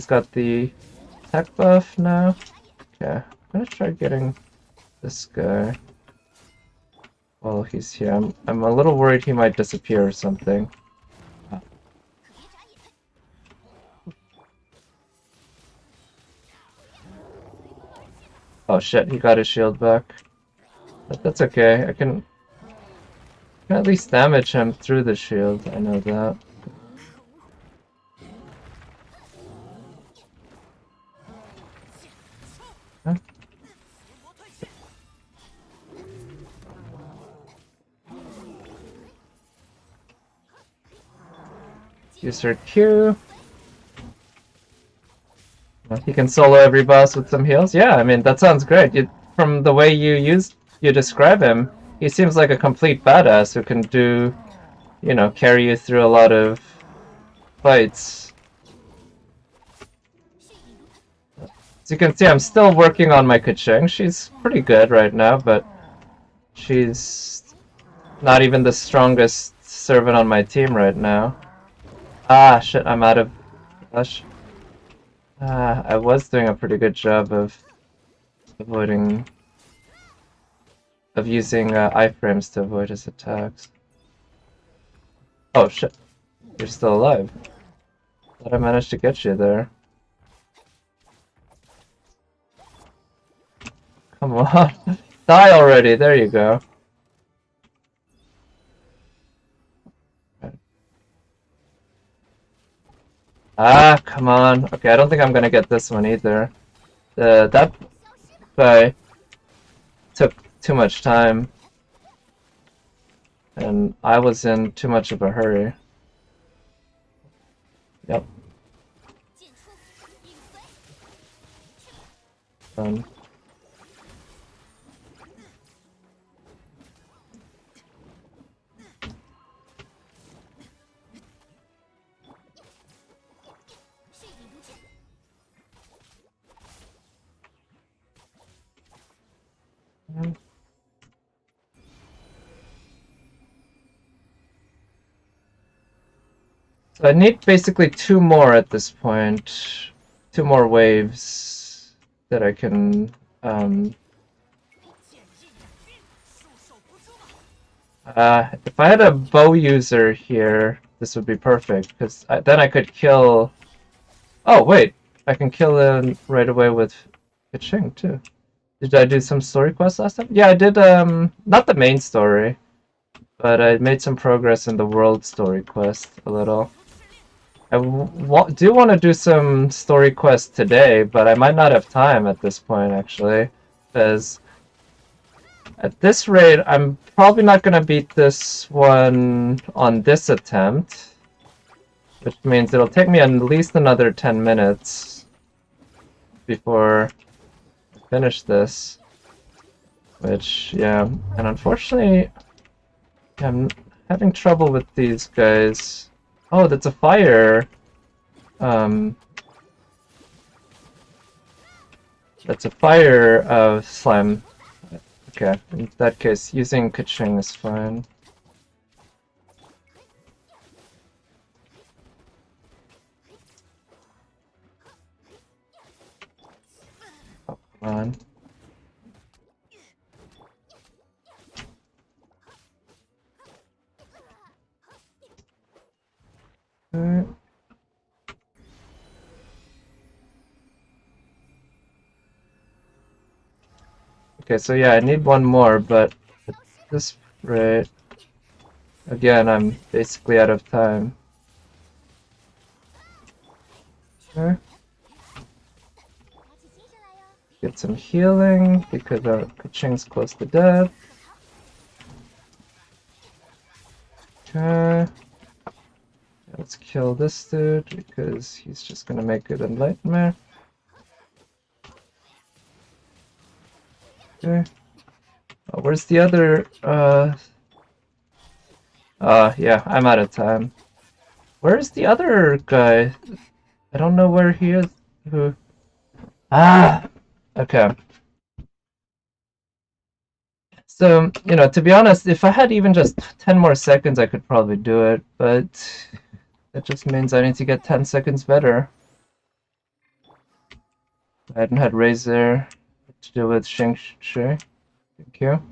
got the attack buff now. Okay. I'm gonna try getting this guy while he's here. I'm a little worried he might disappear or something. Oh shit, he got his shield back. But that's okay. I can at least damage him through the shield. I know that. Huh? Use her Q. He can solo every boss with some heals. Yeah, I mean that sounds great. From the way you describe him, he seems like a complete badass who can carry you through a lot of fights. As you can see, I'm still working on my Keqing. She's pretty good right now, but she's not even the strongest servant on my team right now. Ah, shit, I'm out of flesh. I was doing a pretty good job of using iframes to avoid his attacks. Oh shit, you're still alive. Thought I managed to get you there. Come on, die already, there you go. Ah, come on. Okay, I don't think I'm gonna get this one either. That guy took too much time. And I was in too much of a hurry. Yep. Done. So I need basically 2 more at this point. 2 more waves that I can if I had a bow user here, this would be perfect, because then I could kill... Oh, wait! I can kill him right away with Kaching, too. Did I do some story quests last time? Yeah, I did, not the main story, but I made some progress in the world story quest a little. I do want to do some story quests today, but I might not have time at this point, actually, because at this rate, I'm probably not going to beat this one on this attempt, which means it'll take me at least another 10 minutes before I finish this. Which, yeah, and unfortunately, I'm having trouble with these guys. Oh, that's a fire. That's a fire slime. Okay, in that case, using Kaching is fine. Oh, come on. Alright. Okay, so yeah, I need one more, but at this rate, again, I'm basically out of time. Okay. Get some healing, because our Kaching's close to death. Okay. Let's kill this dude, because he's just gonna make it a nightmare. Okay. Oh, where's the other, yeah, I'm out of time. Where's the other guy? I don't know where he is. Who? Ah! Okay. So, you know, to be honest, if I had even just 10 more seconds, I could probably do it, but that just means I need to get 10 seconds better. I hadn't had Razor to do with Xing Shi. Thank you.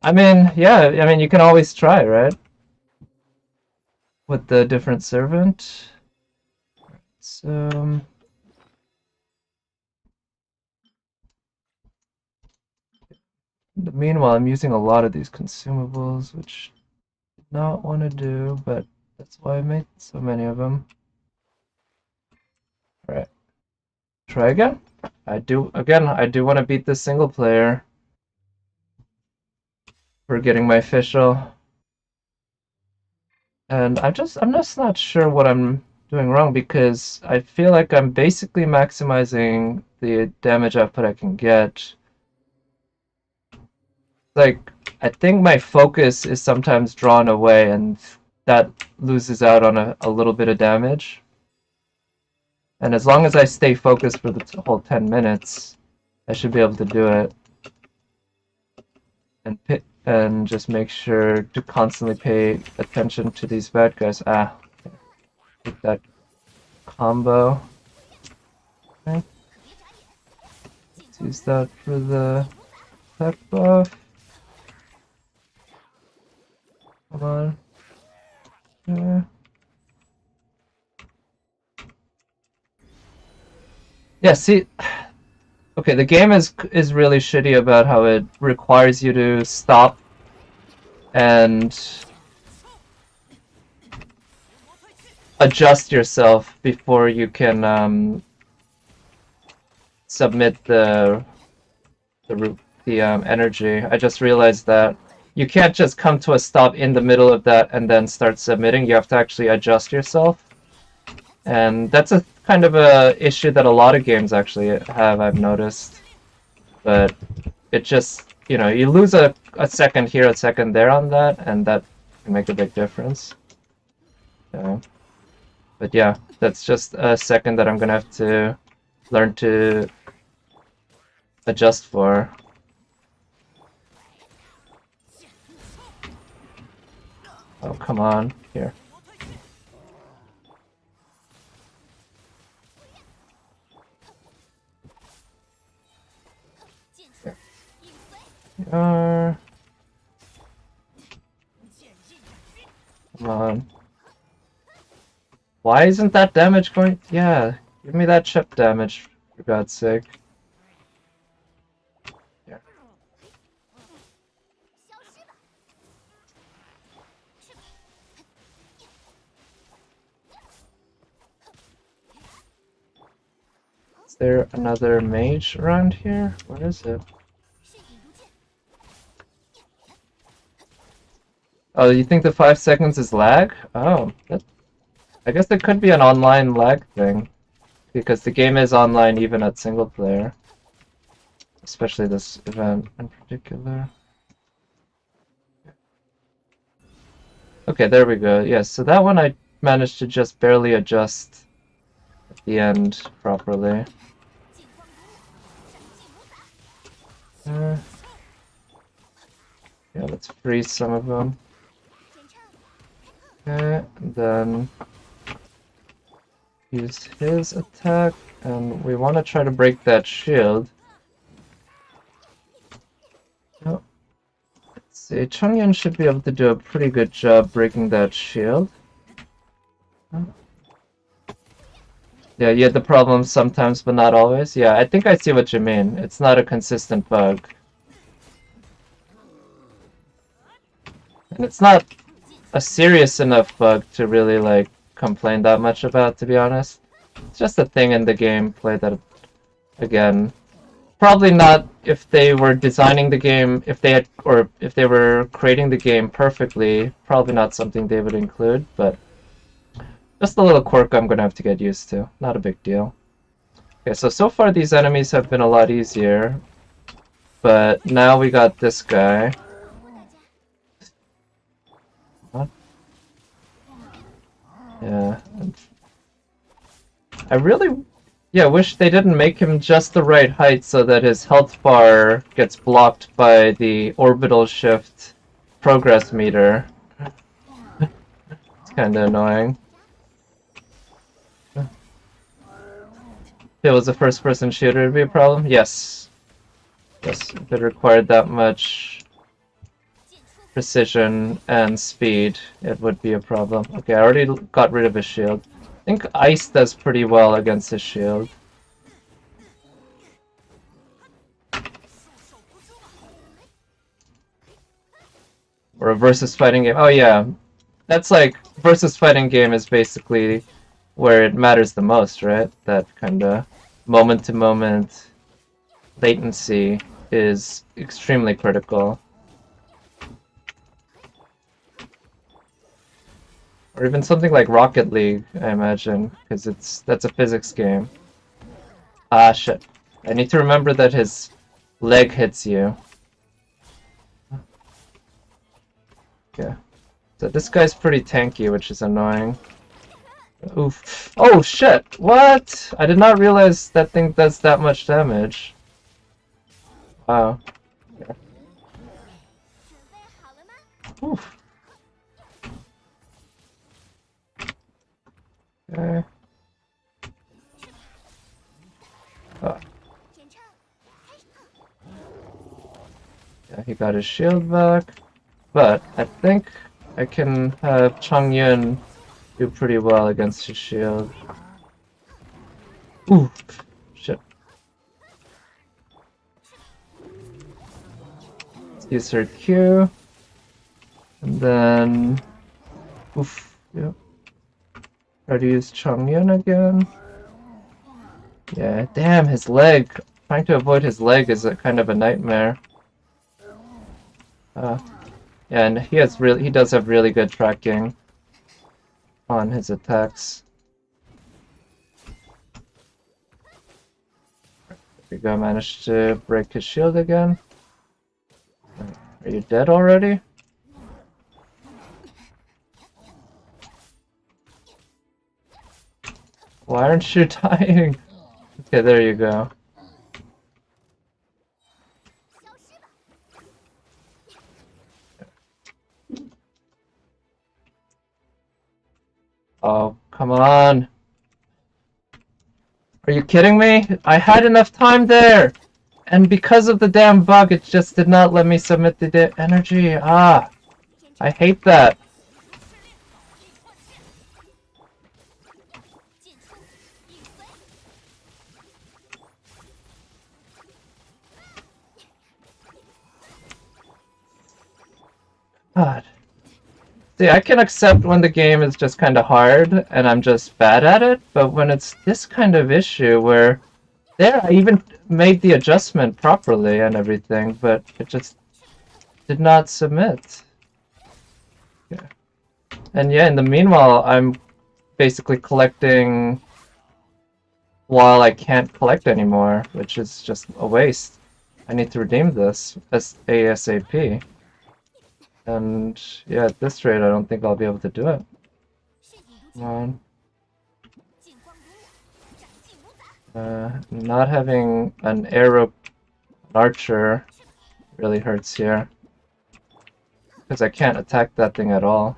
I mean, yeah, I mean, you can always try, right? With the different servant. So, meanwhile, I'm using a lot of these consumables, which I did not want to do, but that's why I made so many of them. Alright. Try again. I do want to beat this single player for getting my official. And I'm just not sure what I'm doing wrong, because I feel like I'm basically maximizing the damage output I can get. Like, I think my focus is sometimes drawn away, and that loses out on a little bit of damage. And as long as I stay focused for the whole 10 minutes, I should be able to do it. And just make sure to constantly pay attention to these bad guys. Ah, take that combo. Okay. Let's use that for the attack buff. Come on. Yeah, see, okay, the game is really shitty about how it requires you to stop and adjust yourself before you can submit the energy. I just realized that you can't just come to a stop in the middle of that and then start submitting. You have to actually adjust yourself. And that's a kind of a issue that a lot of games actually have, I've noticed. But it just, you know, you lose a second here, a second there on that, and that can make a big difference. Yeah. But yeah, that's just a second that I'm gonna have to learn to adjust for. Oh, come on. Here. Here. Come on. Why isn't that damage going? Yeah, give me that chip damage, for God's sake. Here. Is there another mage around here? Where is it? Oh, you think the 5 seconds is lag? Oh, I guess it could be an online lag thing. Because the game is online even at single player. Especially this event in particular. Okay, there we go. Yes, so that one I managed to just barely adjust at the end properly. Yeah, let's freeze some of them. Okay, and then use his attack, and we want to try to break that shield. Oh. Let's see, Chongyun should be able to do a pretty good job breaking that shield. Oh. Yeah, you had the problem sometimes, but not always. Yeah, I think I see what you mean. It's not a consistent bug. And it's not a serious enough bug to really, like, complain that much about, to be honest. It's just a thing in the gameplay that, again, probably not if they were designing the game, if they were creating the game perfectly, probably not something they would include, but just a little quirk I'm gonna have to get used to. Not a big deal. Okay, so far these enemies have been a lot easier, but now we got this guy. What? Yeah. I really, wish they didn't make him just the right height so that his health bar gets blocked by the orbital shift progress meter. It's kinda annoying. If it was a first-person shooter, it'd be a problem? Yes. Yes, if it required that much precision and speed, it would be a problem. Okay, I already got rid of his shield. I think ice does pretty well against his shield. Or a versus fighting game. Oh yeah, that's like, versus fighting game is basically where it matters the most, right? That kind of moment-to-moment latency is extremely critical. Or even something like Rocket League, I imagine, because that's a physics game. Ah, shit. I need to remember that his leg hits you. Okay. So this guy's pretty tanky, which is annoying. Oof. Oh, shit! What? I did not realize that thing does that much damage. Wow. Okay. Oof. Okay. Oh. Yeah, he got his shield back. But I think I can have Chongyun do pretty well against his shield. Ooh. Shit. Let's use her Q. And then... Oof. Yep. Try to use Chongyun again. Yeah, damn, his leg. Trying to avoid his leg is a kind of a nightmare. Yeah, and he does have really good tracking on his attacks. There we go, managed to break his shield again. Are you dead already? Why aren't you dying? Okay, there you go. Oh, come on. Are you kidding me? I had enough time there! And because of the damn bug, it just did not let me submit the energy. Ah, I hate that. God. See, I can accept when the game is just kind of hard and I'm just bad at it, but when it's this kind of issue where there, I even made the adjustment properly and everything, but it just did not submit. Yeah. And yeah, in the meanwhile, I'm basically collecting while I can't collect anymore, which is just a waste. I need to redeem this as ASAP. And yeah, at this rate, I don't think I'll be able to do it. Come on. Not having an archer really hurts here. Because I can't attack that thing at all.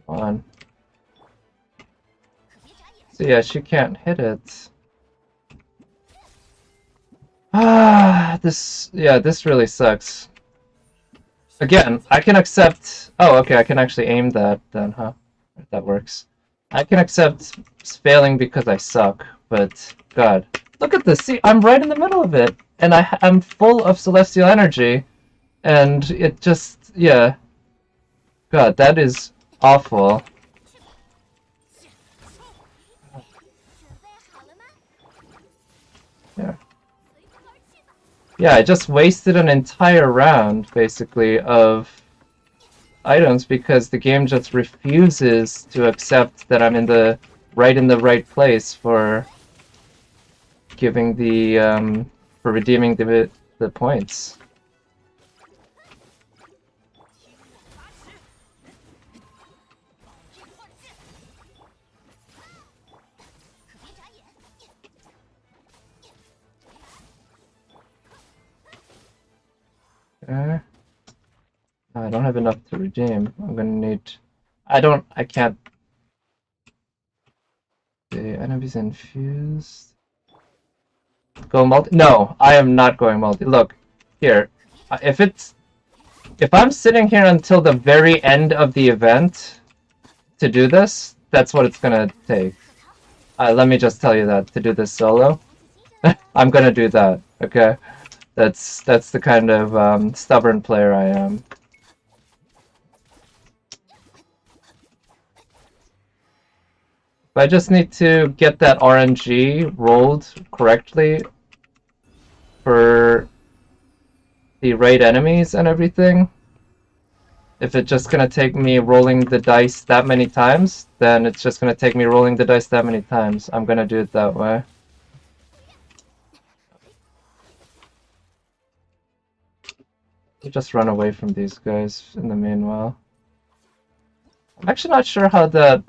Come on. So yeah, she can't hit it. Ah, this really sucks. Again, I can accept... Oh, okay, I can actually aim that then, huh? That works. I can accept failing because I suck, but God. Look at this, see, I'm right in the middle of it, and I'm full of celestial energy, and it just, yeah. God, that is awful. Yeah. Yeah, I just wasted an entire round, basically, of items because the game just refuses to accept that I'm in the right place for giving the for redeeming the points. Okay. I don't have enough to redeem. I'm gonna need... I can't... The enemy's infused. Go multi... No, I am not going multi. Look, here. If I'm sitting here until the very end of the event to do this, that's what it's gonna take. Let me just tell you that, to do this solo. I'm gonna do that, okay? That's the kind of stubborn player I am. But I just need to get that RNG rolled correctly for the right enemies and everything. If it's just gonna take me rolling the dice that many times, then it's just gonna take me rolling the dice that many times. I'm gonna do it that way. You just run away from these guys in the meanwhile. I'm actually not sure how that...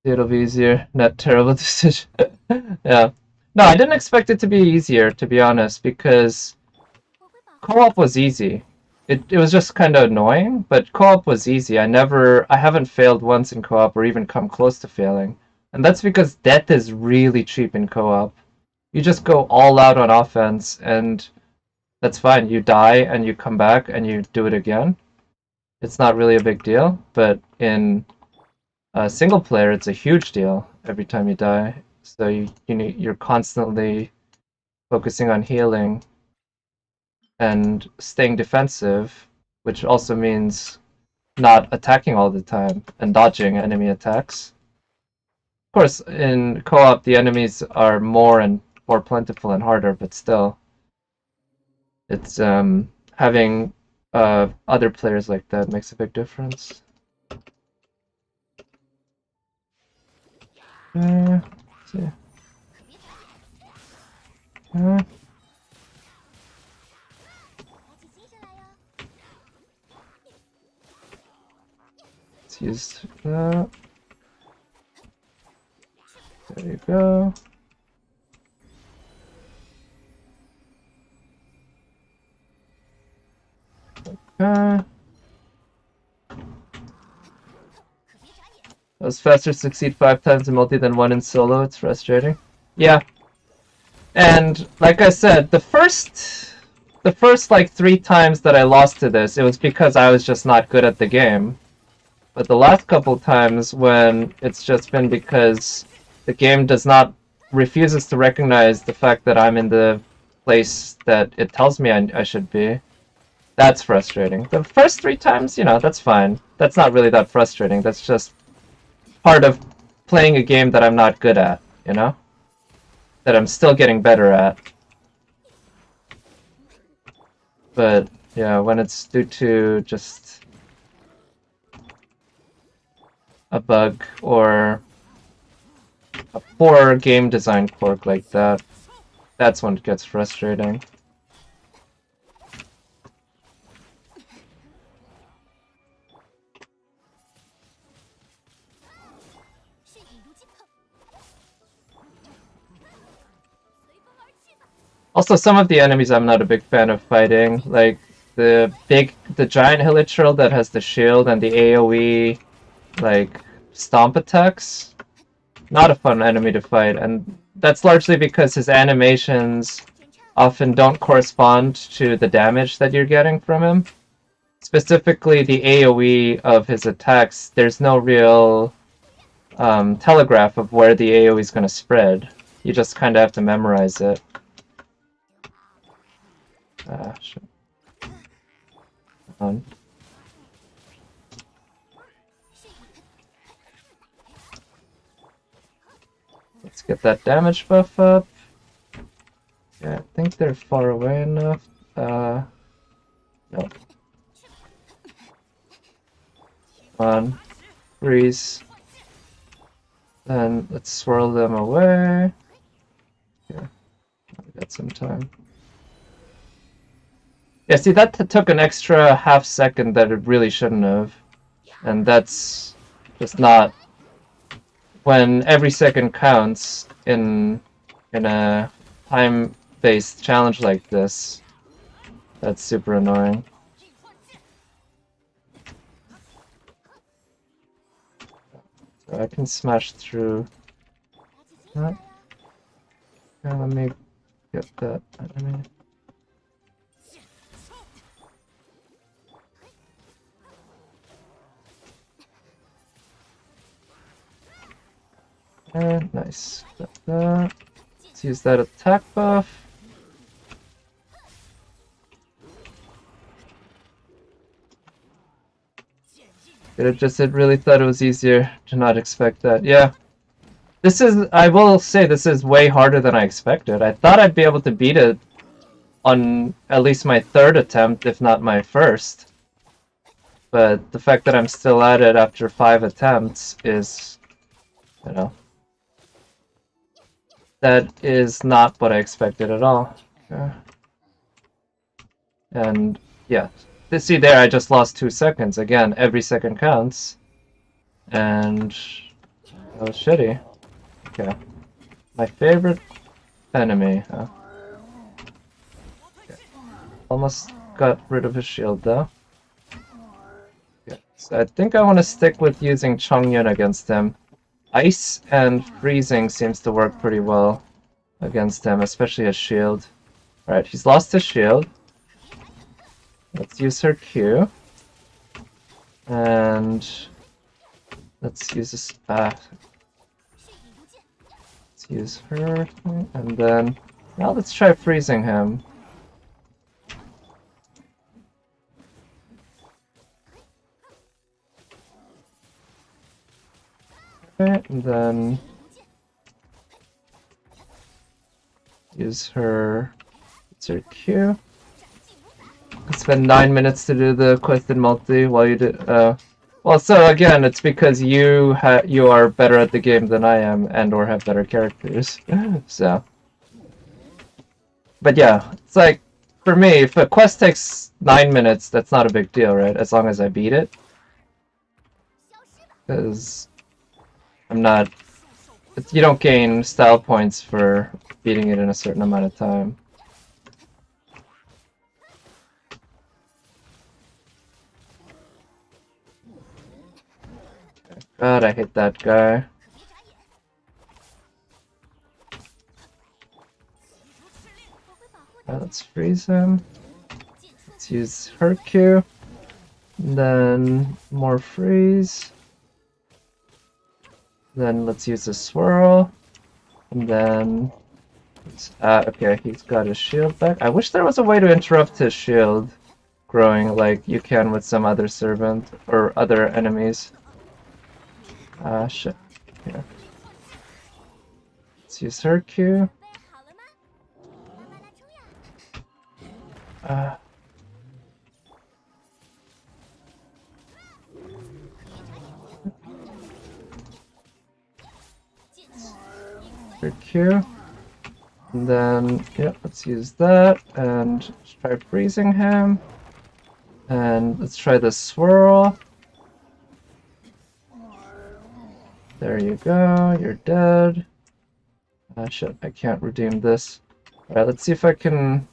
it'll be easier. Not terrible decision. Yeah. No, I didn't expect it to be easier, to be honest, because co-op was easy. It was just kind of annoying, but co-op was easy. I haven't failed once in co-op or even come close to failing. And that's because death is really cheap in co-op. You just go all out on offense, and that's fine. You die, and you come back, and you do it again. It's not really a big deal, but in single player, it's a huge deal every time you die. So you're constantly focusing on healing and staying defensive, which also means not attacking all the time and dodging enemy attacks. Of course, in co-op, the enemies are more plentiful and harder, but still, it's having other players like that makes a big difference. Let's see. Let's use that. There you go. Okay. Those faster succeed 5 times in multi than 1 in solo. It's frustrating. Yeah. And like I said, the first like 3 times that I lost to this, it was because I was just not good at the game. But the last couple times when it's just been because the game refuses to recognize the fact that I'm in the place that it tells me I should be, that's frustrating. The first 3 times, that's fine. That's not really that frustrating. That's just part of playing a game that I'm not good at, that I'm still getting better at. But yeah, when it's due to just a bug or a poor game design quirk like that, that's when it gets frustrating. Also, some of the enemies I'm not a big fan of fighting, like the giant hilichurl that has the shield and the AoE, like, stomp attacks. Not a fun enemy to fight, and that's largely because his animations often don't correspond to the damage that you're getting from him. Specifically, the AoE of his attacks, there's no real telegraph of where the AoE is going to spread. You just kind of have to memorize it. Shit. Hold on. Let's get that damage buff up. Yeah, I think they're far away enough. No. Come on. Freeze. Then let's swirl them away. Yeah, we got some time. Yeah, see, that took an extra half second that it really shouldn't have. And that's just not... When every second counts in a time-based challenge like this, that's super annoying. So I can smash through that. Yeah, let me get that enemy. Nice. Got that. Let's use that attack buff. It really thought it was easier to not expect that. Yeah. I will say, this is way harder than I expected. I thought I'd be able to beat it on at least my 3rd attempt, if not my 1st. But the fact that I'm still at it after 5 attempts is, that is not what I expected at all. Yeah. And yeah, see there, I just lost 2 seconds. Again, every second counts. And that was shitty. Okay. My favorite enemy, huh? Okay. Almost got rid of his shield though. Okay. So I think I want to stick with using Chongyun against him. Ice and freezing seems to work pretty well against him, especially a shield. Alright, he's lost his shield. Let's use her Q. And let's use this. Let's use her. And then now let's try freezing him. Okay, and then use her. It's her Q. Spend 9 minutes to do the quest in multi while you do. Well, so again, it's because you are better at the game than I am, and/or have better characters. So, but yeah, it's like for me, if a quest takes 9 minutes, that's not a big deal, right? As long as I beat it, because I'm not you don't gain style points for beating it in a certain amount of time. God, I hate that guy. Let's freeze him. Let's use her Q. Then more freeze. Then let's use a swirl. And then... okay, he's got his shield back. I wish there was a way to interrupt his shield growing like you can with some other servant or other enemies. Shit. Here. Let's use her Q. Her Q. And then, yeah, let's use that and try freezing him. And let's try the swirl. There you go, you're dead. Shit, I can't redeem this. Alright, let's see if I can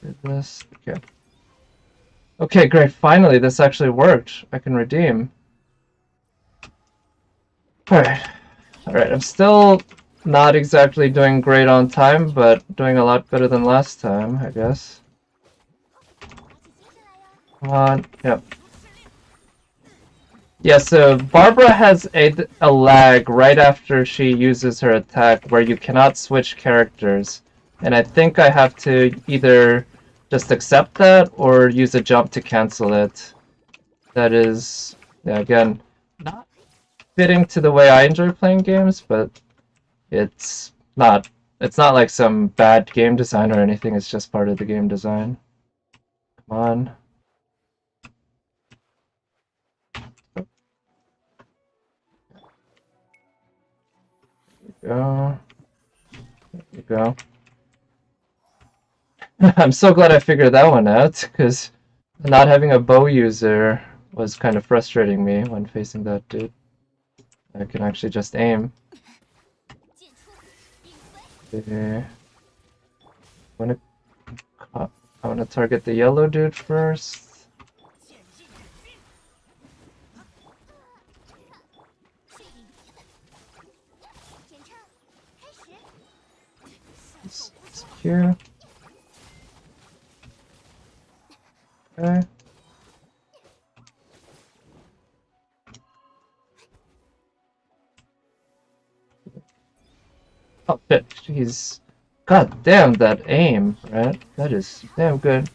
do this. Okay. Okay, great, finally this actually worked. I can redeem. Alright. Alright, I'm still not exactly doing great on time, but doing a lot better than last time, I guess. Come on, yep. Yeah, so Barbara has a lag right after she uses her attack where you cannot switch characters. And I think I have to either just accept that or use a jump to cancel it. That is, yeah, again, not fitting to the way I enjoy playing games, but it's not like some bad game design or anything, it's just part of the game design. Come on. Go. There you go. I'm so glad I figured that one out, because not having a bow user was kind of frustrating me when facing that dude. I can actually just aim. Okay. I wanna target the yellow dude first. Here. Okay. Oh shit, jeez. God damn that aim, right? That is damn good.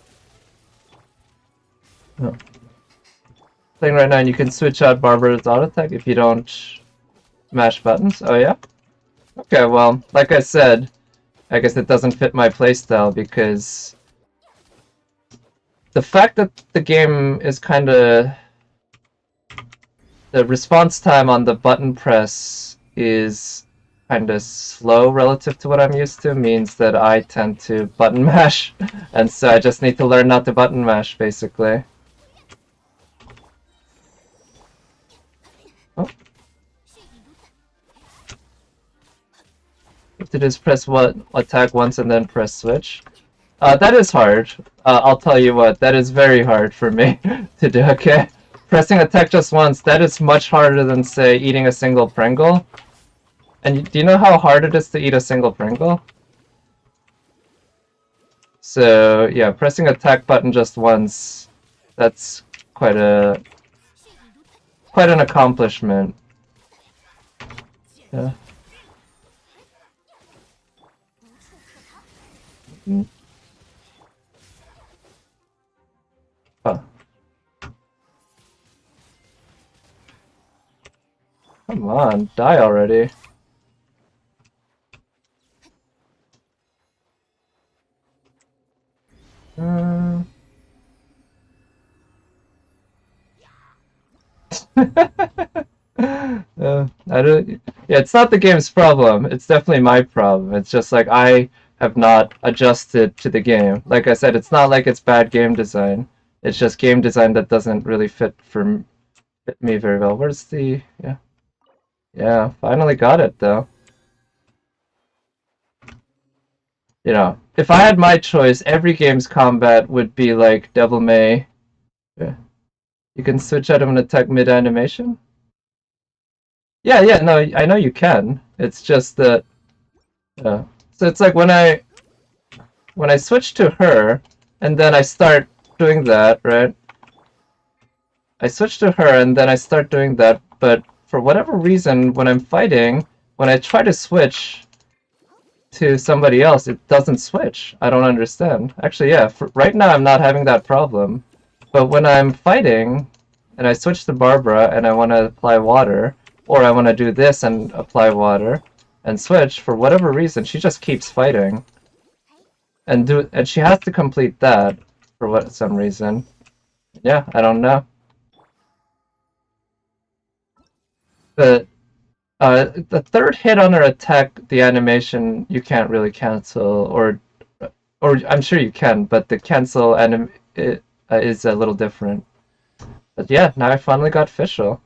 Oh. Thing right now, you can switch out Barbara's auto attack if you don't mash buttons. Oh yeah? Okay, well, like I said, I guess it doesn't fit my playstyle because the fact that the game is kind of... The response time on the button press is kind of slow relative to what I'm used to means that I tend to button mash, and so I just need to learn not to button mash, basically. Oh. To just press what attack once and then press switch. That is hard. I'll tell you what, that is very hard for me to do, okay? Pressing attack just once, that is much harder than, say, eating a single Pringle. And do you know how hard it is to eat a single Pringle? So, yeah, pressing attack button just once, that's quite an accomplishment. Yeah. Oh. Come on, die already. I don't. Yeah, it's not the game's problem. It's definitely my problem. It's just like I have not adjusted to the game. Like I said, it's not like it's bad game design. It's just game design that doesn't really fit me very well. Where's the... yeah. Yeah, finally got it though. You know, if I had my choice, every game's combat would be like Devil May. Yeah. You can switch out of an attack mid-animation? Yeah, no, I know you can. It's just that, so it's like when I switch to her, and then I start doing that, right? I switch to her, and then I start doing that, but for whatever reason, when I'm fighting, when I try to switch to somebody else, it doesn't switch. I don't understand. Actually, yeah, right now I'm not having that problem. But when I'm fighting, and I switch to Barbara, and I want to apply water, or I want to do this and apply water, and switch, for whatever reason, she just keeps fighting. And she has to complete that, for some reason. Yeah, I don't know. But the third hit on her attack, the animation you can't really cancel, or I'm sure you can, but the cancel is a little different. But yeah, now I finally got Fischl.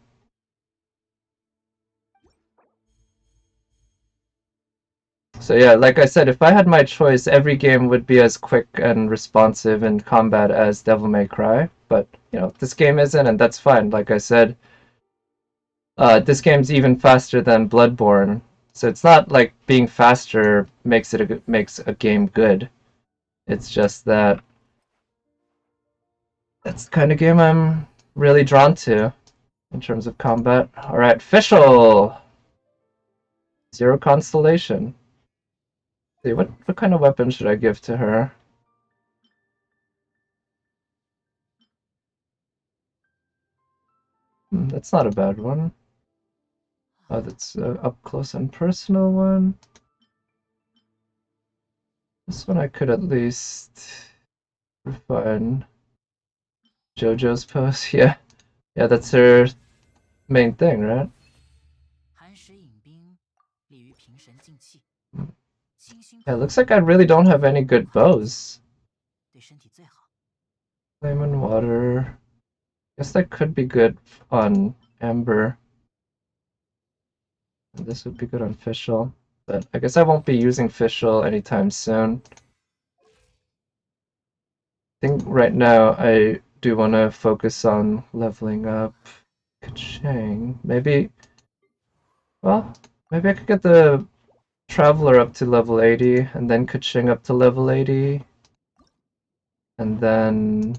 So yeah, like I said, if I had my choice, every game would be as quick and responsive in combat as Devil May Cry. But you know, this game isn't, and that's fine. Like I said, this game's even faster than Bloodborne, so it's not like being faster makes a game good. It's just that that's the kind of game I'm really drawn to in terms of combat. All right, Fischl, Zero Constellation. See, what kind of weapon should I give to her? That's not a bad one. Oh, that's up close and personal one. This one I could at least refine. JoJo's pose, yeah. Yeah, that's her main thing, right? Yeah, it looks like I really don't have any good bows. Flame and water. Guess that could be good on Ember. And this would be good on Fischl. But I guess I won't be using Fischl anytime soon. I think right now I do want to focus on leveling up Kachang. Maybe, well, maybe I could get the Traveler up to level 80, and then Kaching up to level 80, and then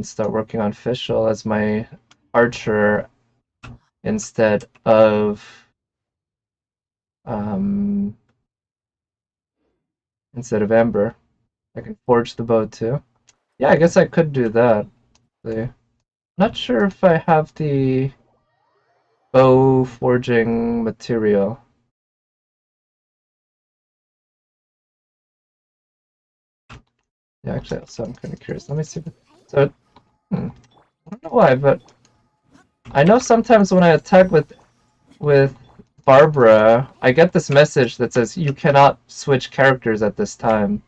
start working on Fischl as my archer instead of um, Ember. I can forge the bow too. Yeah, I guess I could do that. Not sure if I have the bow forging material. Yeah, actually, so I'm kind of curious. Let me see. So, I don't know why, but I know sometimes when I attack with Barbara, I get this message that says you cannot switch characters at this time.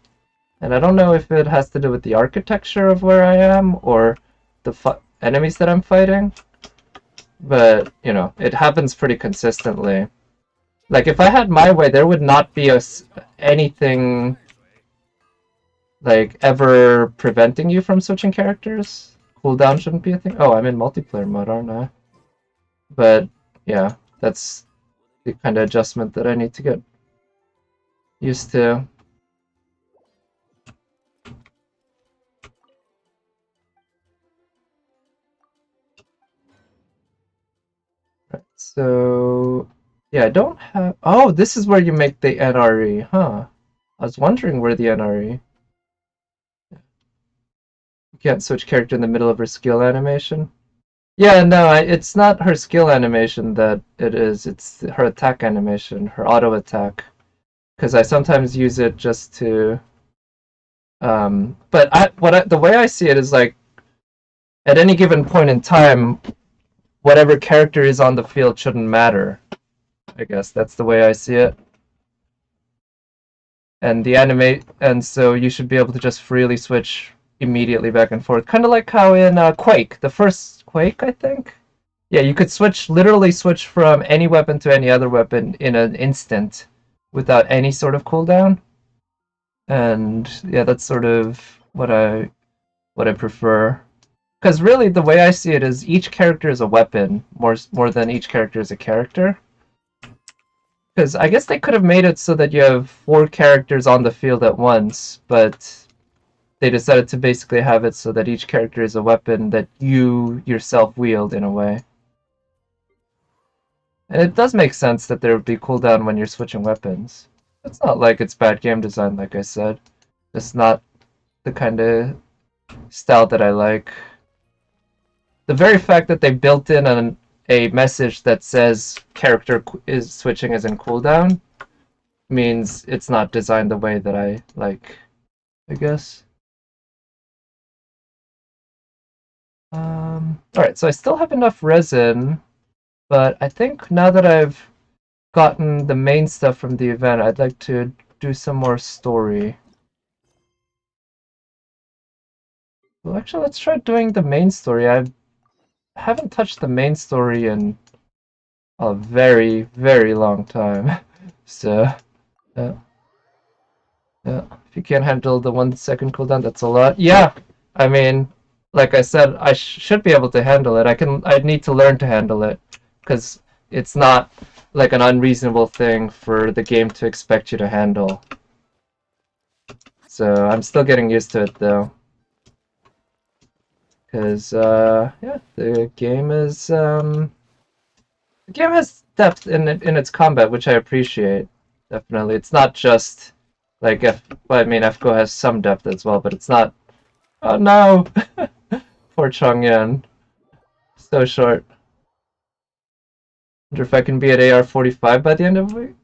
And I don't know if it has to do with the architecture of where I am or the enemies that I'm fighting. But, you know, it happens pretty consistently. Like, if I had my way, there would not be anything, like, ever preventing you from switching characters. Cooldown shouldn't be a thing. Oh, I'm in multiplayer mode, aren't I? But, yeah, that's the kind of adjustment that I need to get used to. Right, so, yeah, I don't have... Oh, this is where you make the NRE, huh? I was wondering where the NRE... You can't switch character in the middle of her skill animation? Yeah, no, it's not her skill animation that it is. It's her attack animation, her auto attack. Because I sometimes use it just to... but the way I see it is like, at any given point in time, whatever character is on the field shouldn't matter. I guess that's the way I see it. And so you should be able to just freely switch immediately back and forth. Kind of like how in Quake, the first Quake, I think. Yeah, you could literally switch from any weapon to any other weapon in an instant without any sort of cooldown. And yeah, that's sort of what I prefer. Because really, the way I see it is each character is a weapon more than each character is a character. Because I guess they could have made it so that you have 4 characters on the field at once, but they decided to basically have it so that each character is a weapon that you yourself wield in a way. And it does make sense that there would be cooldown when you're switching weapons. It's not like it's bad game design, like I said. It's not the kind of style that I like. The very fact that they built in a message that says character is switching as in cooldown means it's not designed the way that I like, I guess. Alright, so I still have enough resin, but I think now that I've gotten the main stuff from the event, I'd like to do some more story. Well, actually, let's try doing the main story. I haven't touched the main story in a very, very long time. So, yeah. If you can't handle the 1 second cooldown, that's a lot. Yeah, I mean, like I said, I should be able to handle it. I need to learn to handle it, because it's not like an unreasonable thing for the game to expect you to handle. So I'm still getting used to it though. Because yeah, the game has depth in its combat, which I appreciate. Definitely, it's not just like well, I mean, FGO has some depth as well, but it's not. Oh no, poor Chongyan, so short. Wonder if I can be at AR45 by the end of the week.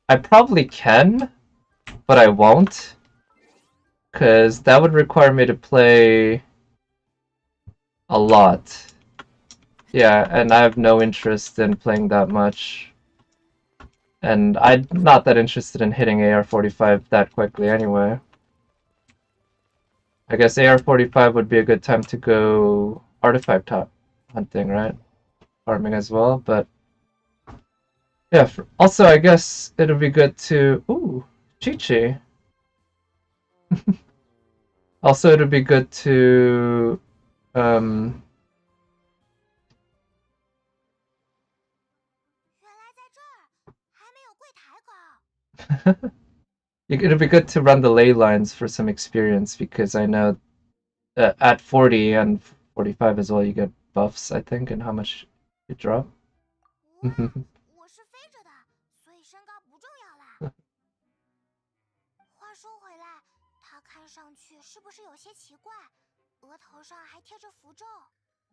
I probably can, but I won't, because that would require me to play a lot. Yeah, and I have no interest in playing that much. And I'm not that interested in hitting AR45 that quickly anyway. I guess AR45 would be a good time to go artifact hunting, right? Farming as well, but yeah, also I guess it'll be good to... Ooh, Chi-Chi. Also, it'll be good to... It'll be good to run the ley lines for some experience, because I know at 40 and 45 as well, you get buffs, I think, and how much you drop.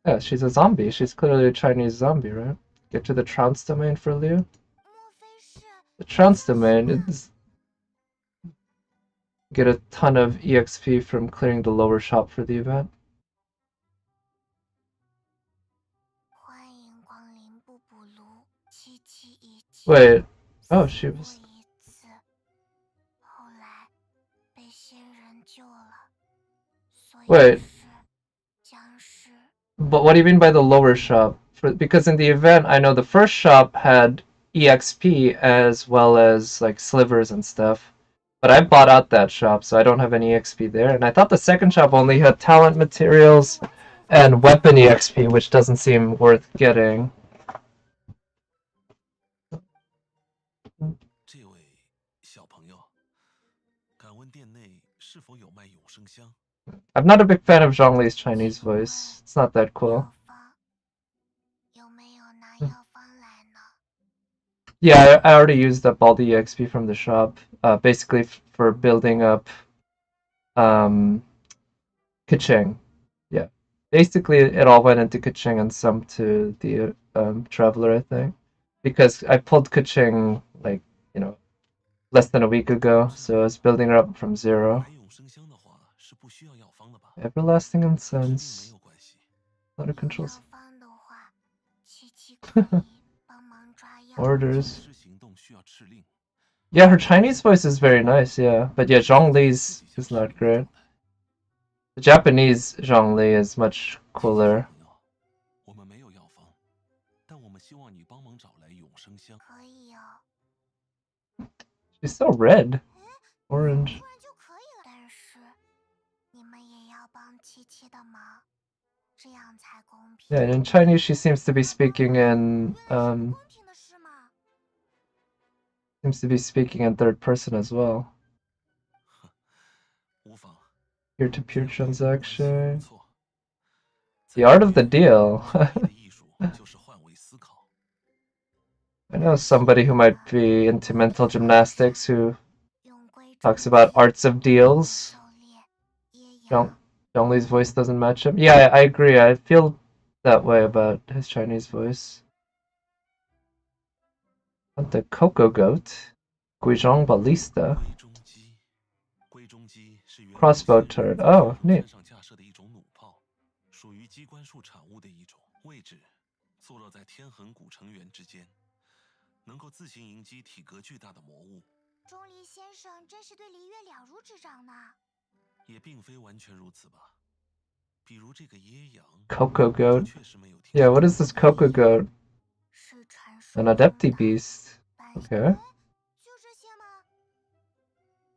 Yeah, she's a zombie. She's clearly a Chinese zombie, right? Get to the trance domain for Liu. The trance domain is get a ton of EXP from clearing the lower shop for the event. Wait. Oh, she was... Wait. But what do you mean by the lower shop? Because in the event, I know the first shop had EXP as well as like slivers and stuff. But I bought out that shop, so I don't have any EXP there. And I thought the second shop only had talent materials and weapon EXP, which doesn't seem worth getting. I'm not a big fan of Zhongli's Chinese voice. It's not that cool. Yeah, I already used up all the EXP from the shop, basically for building up Keqing. Yeah, basically it all went into Keqing and some to the Traveler, I think, because I pulled Keqing like, less than a week ago, so I was building her up from 0. Everlasting Incense. A lot of controls. Orders. Yeah, her Chinese voice is very nice, yeah. But yeah, Zhongli's is not great. The Japanese Zhongli is much cooler. She's so red. Orange. Yeah, and in Chinese she seems to be speaking in third person as well. Peer-to-peer transaction. The art of the deal. I know somebody who might be into mental gymnastics who talks about arts of deals. Zhongli's voice doesn't match him. Yeah, I agree. I feel that way about his Chinese voice. The Coco Goat. Guizhong Ballista. Crossbow turret. Oh, neat. Coco Goat. Yeah, what is this Coco Goat? An Adepti beast. Okay.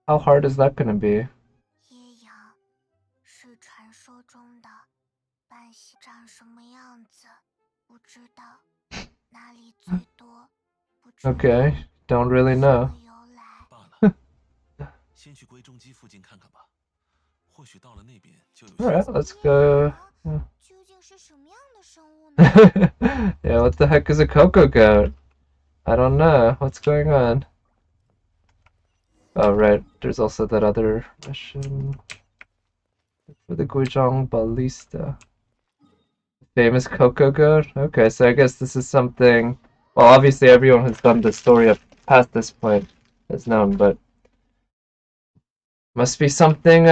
How hard is that gonna be? Okay, don't really know. Alright, let's go. Yeah, what the heck is a Coco Goat? I don't know. What's going on? Oh, right. There's also that other mission for the Guizhong Ballista. Famous Coco Goat? Okay, so I guess this is something. Well, obviously, everyone who's done the story up past this point is known, but must be something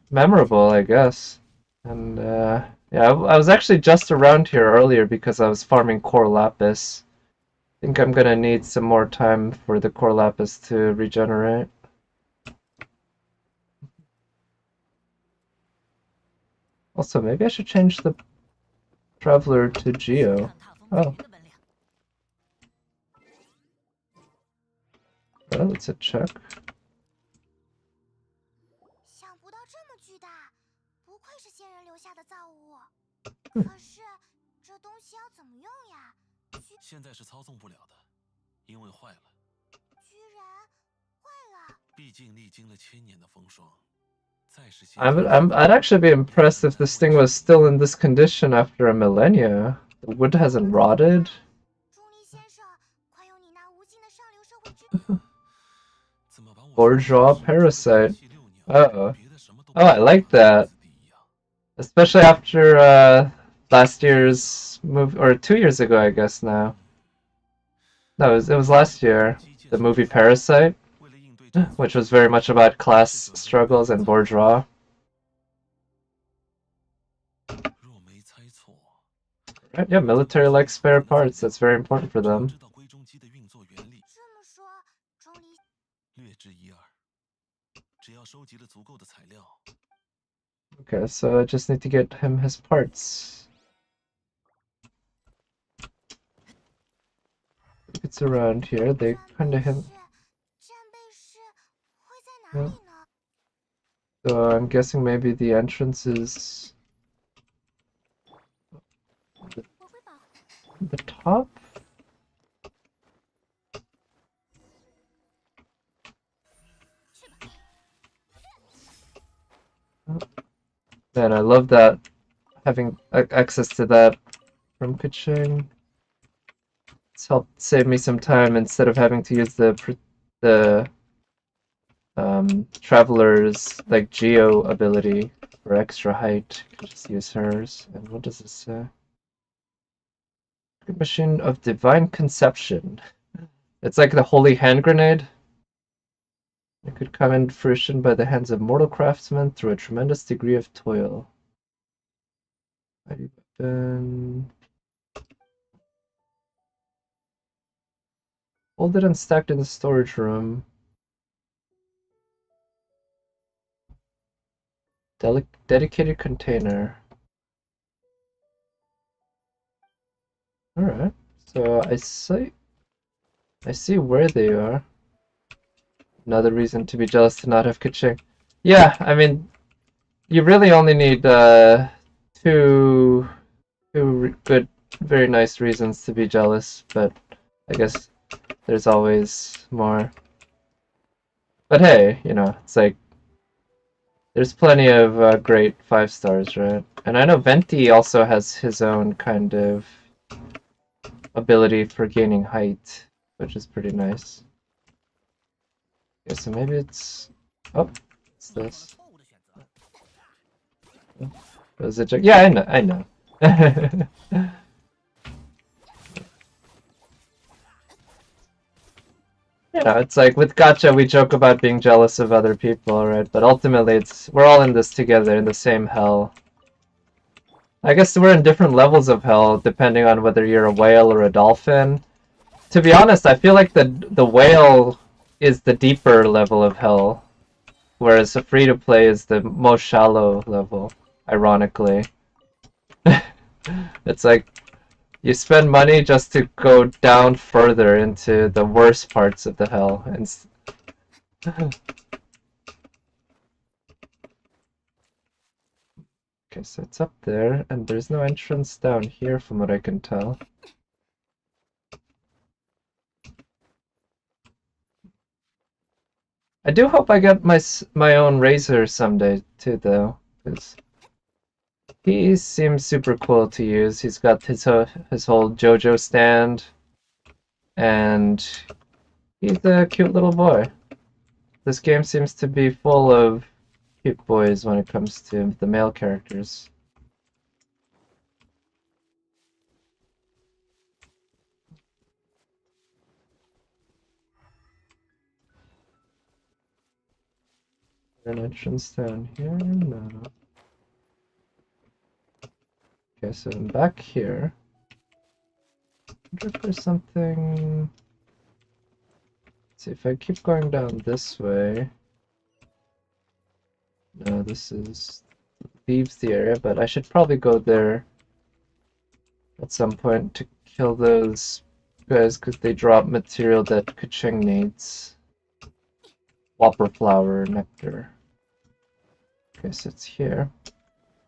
memorable, I guess. And yeah, I was actually just around here earlier because I was farming Core Lapis. I think I'm gonna need some more time for the Core Lapis to regenerate. Also, maybe I should change the Traveler to Geo. Oh. Well, let's hit check. I'd actually be impressed if this thing was still in this condition after a millennia. The wood hasn't rotted. Bourgeois parasite. Oh. Oh, I like that. Especially after last year's movie, or 2 years ago, I guess now. No, it was last year. The movie Parasite, which was very much about class struggles and bourgeois. Right, yeah, military likes spare parts. That's very important for them. Okay, so I just need to get him his parts. If it's around here, they kind of hint. Yeah. So I'm guessing maybe the entrance is the top? Man, I love that, having access to that from Kuching. It's helped save me some time instead of having to use the Traveler's like Geo ability for extra height. I can just use hers. And what does this say? Machine of Divine Conception. It's like the Holy Hand Grenade. It could come into fruition by the hands of mortal craftsmen through a tremendous degree of toil. Mighty weapon. Hold it and stacked in the storage room. Dedicated container. Alright, so I see I see where they are. Another reason to be jealous to not have Kaching. Yeah, I mean, you really only need two good, very nice reasons to be jealous, but I guess there's always more. But hey, you know, it's like there's plenty of great 5 stars, right? And I know Venti also has his own kind of ability for gaining height, which is pretty nice. Okay, so maybe it's... Oh, it's this. Was it? Yeah, I know. You know, it's like with gacha, we joke about being jealous of other people, right? But ultimately, we're all in this together, in the same hell. I guess we're in different levels of hell, depending on whether you're a whale or a dolphin. To be honest, I feel like the whale is the deeper level of hell, whereas the free-to-play is the most shallow level, ironically. It's like you spend money just to go down further into the worst parts of the hell. And okay, so it's up there, and there's no entrance down here from what I can tell. I do hope I get my own razor someday too, though, because he seems super cool to use. He's got his whole JoJo stand, and he's a cute little boy. This game seems to be full of cute boys when it comes to the male characters. An entrance down here? No. Okay, so I'm back here. I wonder if there's something... Let's see, if I keep going down this way... No, this leaves the area, but I should probably go there at some point to kill those guys because they drop material that Kaching needs. Whopper flower nectar. Okay, so it's here.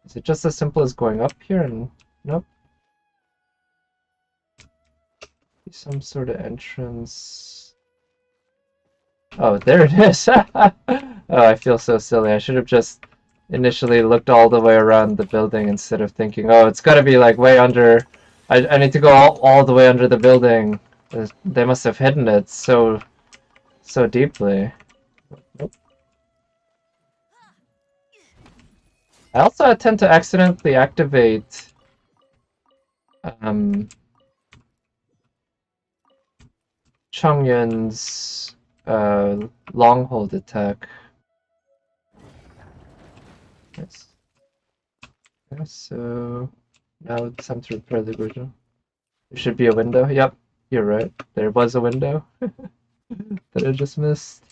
Is it just as simple as going up here and... Nope. Some sort of entrance... Oh, there it is! Oh, I feel so silly. I should have just initially looked all the way around the building instead of thinking, oh, it's gotta be like way under... I need to go all the way under the building. They must have hidden it so deeply. Nope. I also tend to accidentally activate Chongyun's long hold attack. Yes. Yeah, so now it's time to repair the original. There should be a window. Yep, you're right. There was a window that I just missed.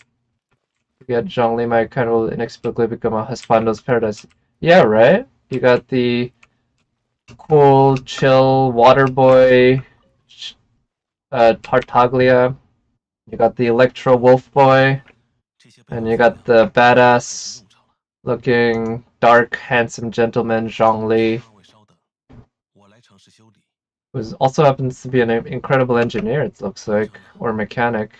Get Zhongli might kind of inexplicably become a Husbando's paradise. Yeah, right? You got the cool, chill water boy, Tartaglia. You got the Electro Wolf boy. And you got the badass looking, dark, handsome gentleman, Zhongli. Who also happens to be an incredible engineer, it looks like, or mechanic.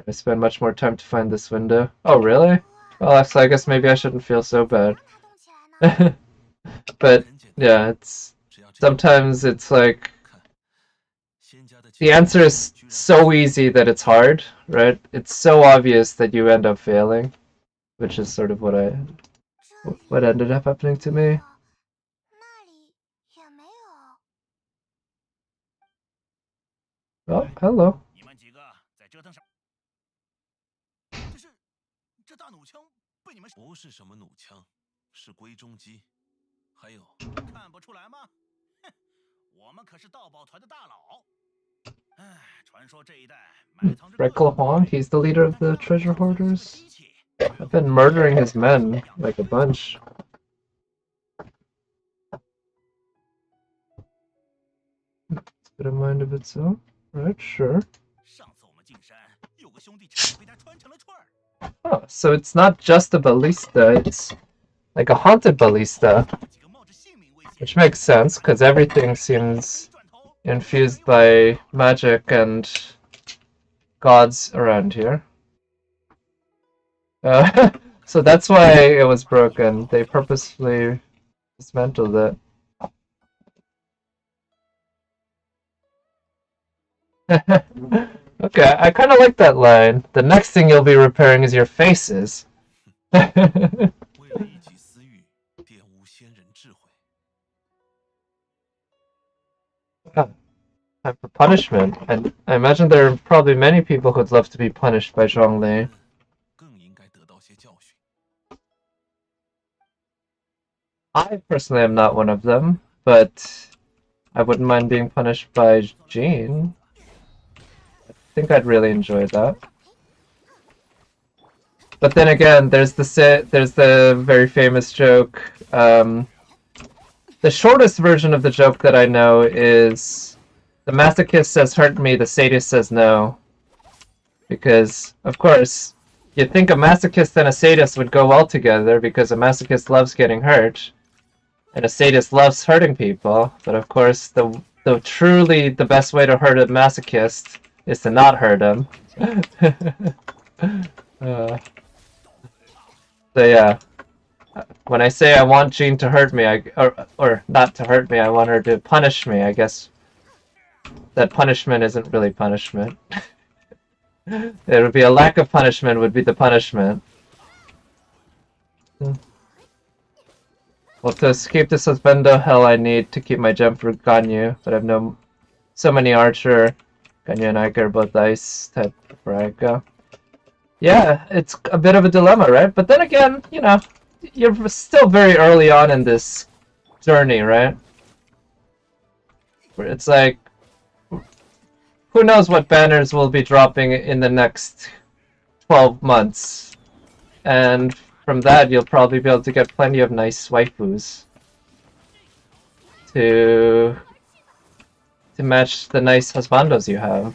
I spend much more time to find this window. Oh, really? Well, so I guess maybe I shouldn't feel so bad. But, yeah, sometimes it's like, the answer is so easy that it's hard, right? It's so obvious that you end up failing, which is sort of what ended up happening to me. Oh, hello. Rekle Huang, he's the leader of the treasure hoarders. I've been murdering his men, like a bunch. But a mind of its own? Right, sure. Oh, so it's not just a ballista, it's like a haunted ballista. Which makes sense, because everything seems infused by magic and gods around here. So that's why it was broken. They purposefully dismantled it. Okay, I kind of like that line. The next thing you'll be repairing is your faces. Time for punishment. And I imagine there are probably many people who'd love to be punished by Zhongli. I personally am not one of them, but I wouldn't mind being punished by Jean. I think I'd really enjoy that. But then again, there's the very famous joke. The shortest version of the joke that I know is the masochist says hurt me, the sadist says no. Because, of course, you'd think a masochist and a sadist would go well together because a masochist loves getting hurt and a sadist loves hurting people. But of course, the truly the best way to hurt a masochist is to not hurt him. So yeah, when I say I want Jean to hurt me, or not to hurt me, I want her to punish me. I guess that punishment isn't really punishment. It would be a lack of punishment would be the punishment. Well, to escape the suspendo hell, I need to keep my gem for Ganyu, but I've so many archer. Ganyu and Ika are both ice type for Ika. Yeah, it's a bit of a dilemma, right? But then again, you know, you're still very early on in this journey, right? Where it's like, who knows what banners will be dropping in the next 12 months. And from that, you'll probably be able to get plenty of nice waifus to match the nice husbandos you have.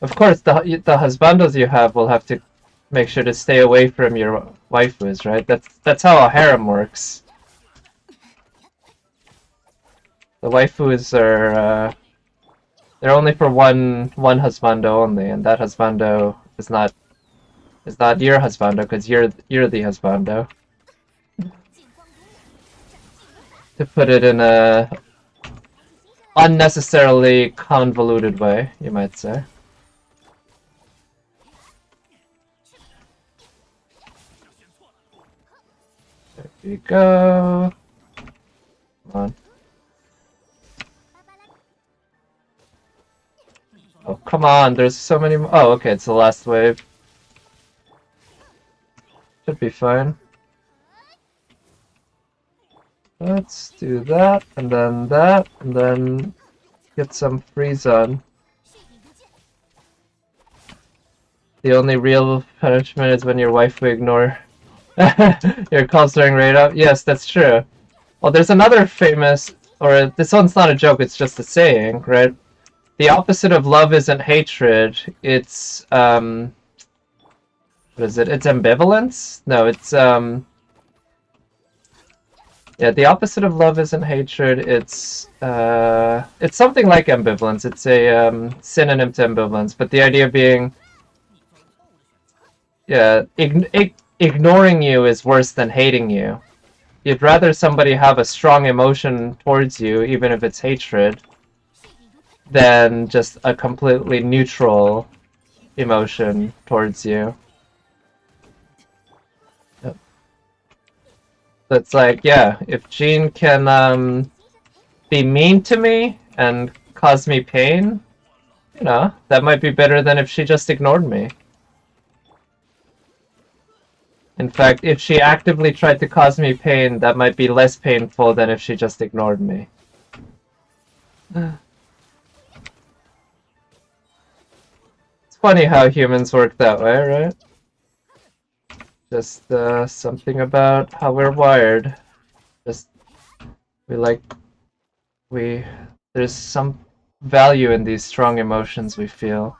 Of course, the husbandos you have will have to make sure to stay away from your waifus, right? That's how a harem works. The waifus are they're only for one husbando only, and that husbando is not your husbando because you're the husbando. To put it in a unnecessarily convoluted way, you might say. There we go. Come on. Oh, come on, there's so many more. Oh, okay, it's the last wave. Should be fine. Let's do that, and then get some freeze on. The only real punishment is when your wife will ignore your calls during raid up. Yes, that's true. Well, there's another famous, or this one's not a joke, it's just a saying, right? The opposite of love isn't hatred, it's, what is it? It's ambivalence? No, it's, yeah, the opposite of love isn't hatred, it's something like ambivalence. It's a, synonym to ambivalence, but the idea being, yeah, ignoring you is worse than hating you. You'd rather somebody have a strong emotion towards you, even if it's hatred, than just a completely neutral emotion towards you. Yep. So it's like, yeah, if Jean can be mean to me and cause me pain, you know, that might be better than if she just ignored me. In fact, if she actively tried to cause me pain, that might be less painful than if she just ignored me. It's funny how humans work that way, right? Just something about how we're wired. Just we there's some value in these strong emotions we feel.